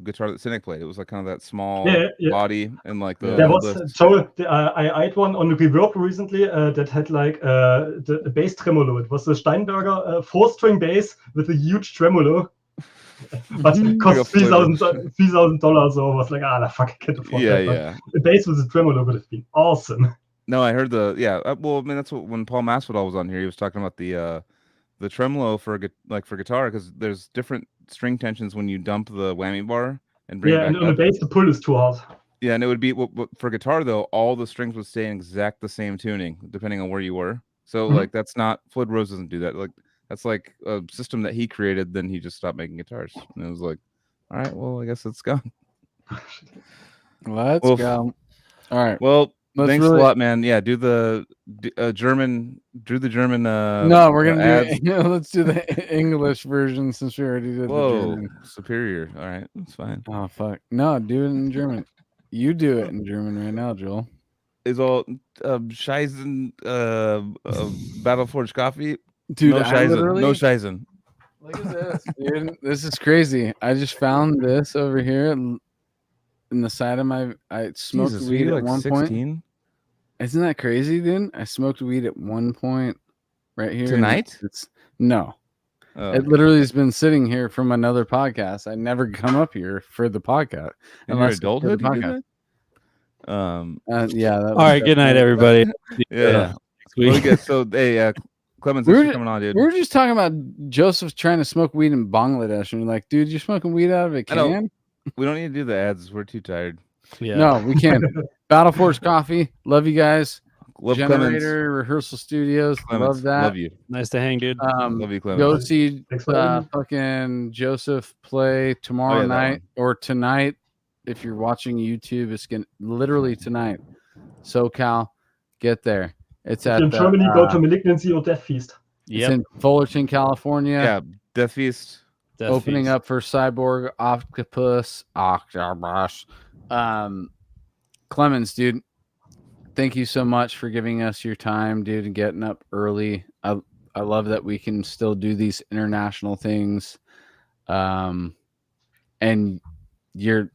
B: guitar that Cynic played. It was like kind of that small body and like the.
D: There was Joel. I eyed one on the Reverb recently that had like the bass tremolo. It was the Steinberger 4-string bass with a huge tremolo. But it cost $3,000, so I was like, fuck, I can't afford that.
B: Yeah.
D: The bass with the tremolo would have been awesome.
B: No, I heard well, I mean, that's what when Paul Masvidal was on here, he was talking about the tremolo for guitar, because there's different string tensions when you dump the whammy bar and bring it back
D: and on the bass the pull is too hard.
B: Yeah, and it would be for guitar though, all the strings would stay in exact the same tuning depending on where you were. So like that's not Floyd Rose doesn't do that. Like that's like a system that he created. Then he just stopped making guitars, and it was like, all right, well, I guess let's go.
C: Let's go. All right.
B: Well, thanks a lot, man. Yeah, do the German.
C: No, we're gonna do. Let's do the English version since we already did.
B: Whoa,
C: the German.
B: superior. All right, that's fine.
C: Oh fuck, no, do it in German. You do it in German right now, Joel.
B: is all Shizen Battle Forge coffee.
C: Dude,
B: No
C: I
B: Shizen.
C: literally
B: No Shizen.
C: look at this, dude. This is crazy. I just found this over here in the side of my. I smoked
B: Jesus, are
C: weed
B: you
C: at
B: like
C: one
B: 16?
C: point. Isn't that crazy, dude? I smoked weed at one point right here. and
B: Tonight?
C: It's no.
B: Oh.
C: It literally has been sitting here from another podcast. I never come up here for the podcast.
B: In your
C: unless it's for
B: adulthood,
C: the
B: you did
C: podcast.
B: that?
C: Yeah. That
E: All right, good night, everybody.
B: Yeah.
E: Next week.
B: Well, so hey, Clemens,
C: We
B: thanks
C: were-
B: for coming on, dude.
C: We were just talking about Joseph trying to smoke weed in Bangladesh, and you're like, dude, you're smoking weed out of a
B: I know.
C: can?
B: We don't need to do the ads. We're too tired.
E: Yeah.
C: No, we can't. Battle Force Coffee. Love you guys.
B: Love
C: Generator Rehearsal Studios.
B: Clemens.
C: Love that.
B: Love you.
E: Nice to hang, dude.
B: Love you, Clemens.
C: Go see
D: Thanks for having me.
C: fucking Joseph play tomorrow
B: that
C: night or tonight. If you're watching YouTube, it's gonna literally tonight. SoCal, get there. It's
D: If
C: at
D: you're in
C: the,
D: Germany, go to Malignancy or Death Feast.
C: it's
E: Yep.
C: in Fullerton, California.
B: Yeah, Death Feast.
E: Death
C: Opening
E: Feast.
C: up for Cyborg Octopus. Clemens, dude, thank you so much for giving us your time, dude, and getting up early. I love that we can still do these international things. And your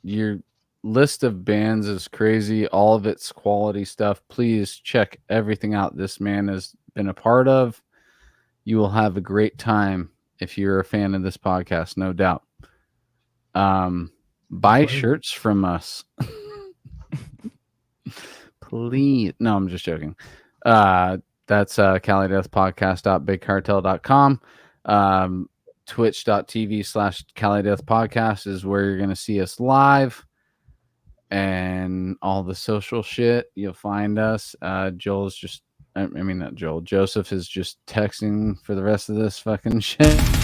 C: list of bands is crazy. All of it's quality stuff. Please check everything out this man has been a part of. You will have a great time if you're a fan of this podcast, no doubt. Buy shirts from us. Please. No, I'm just joking. That's CaliDeathPodcast.BigCartel.com. Twitch.tv/CaliDeathPodcast is where you're going to see us live. And all the social shit, you'll find us. Joel's just, I mean, not Joel. Joseph is just texting for the rest of this fucking shit.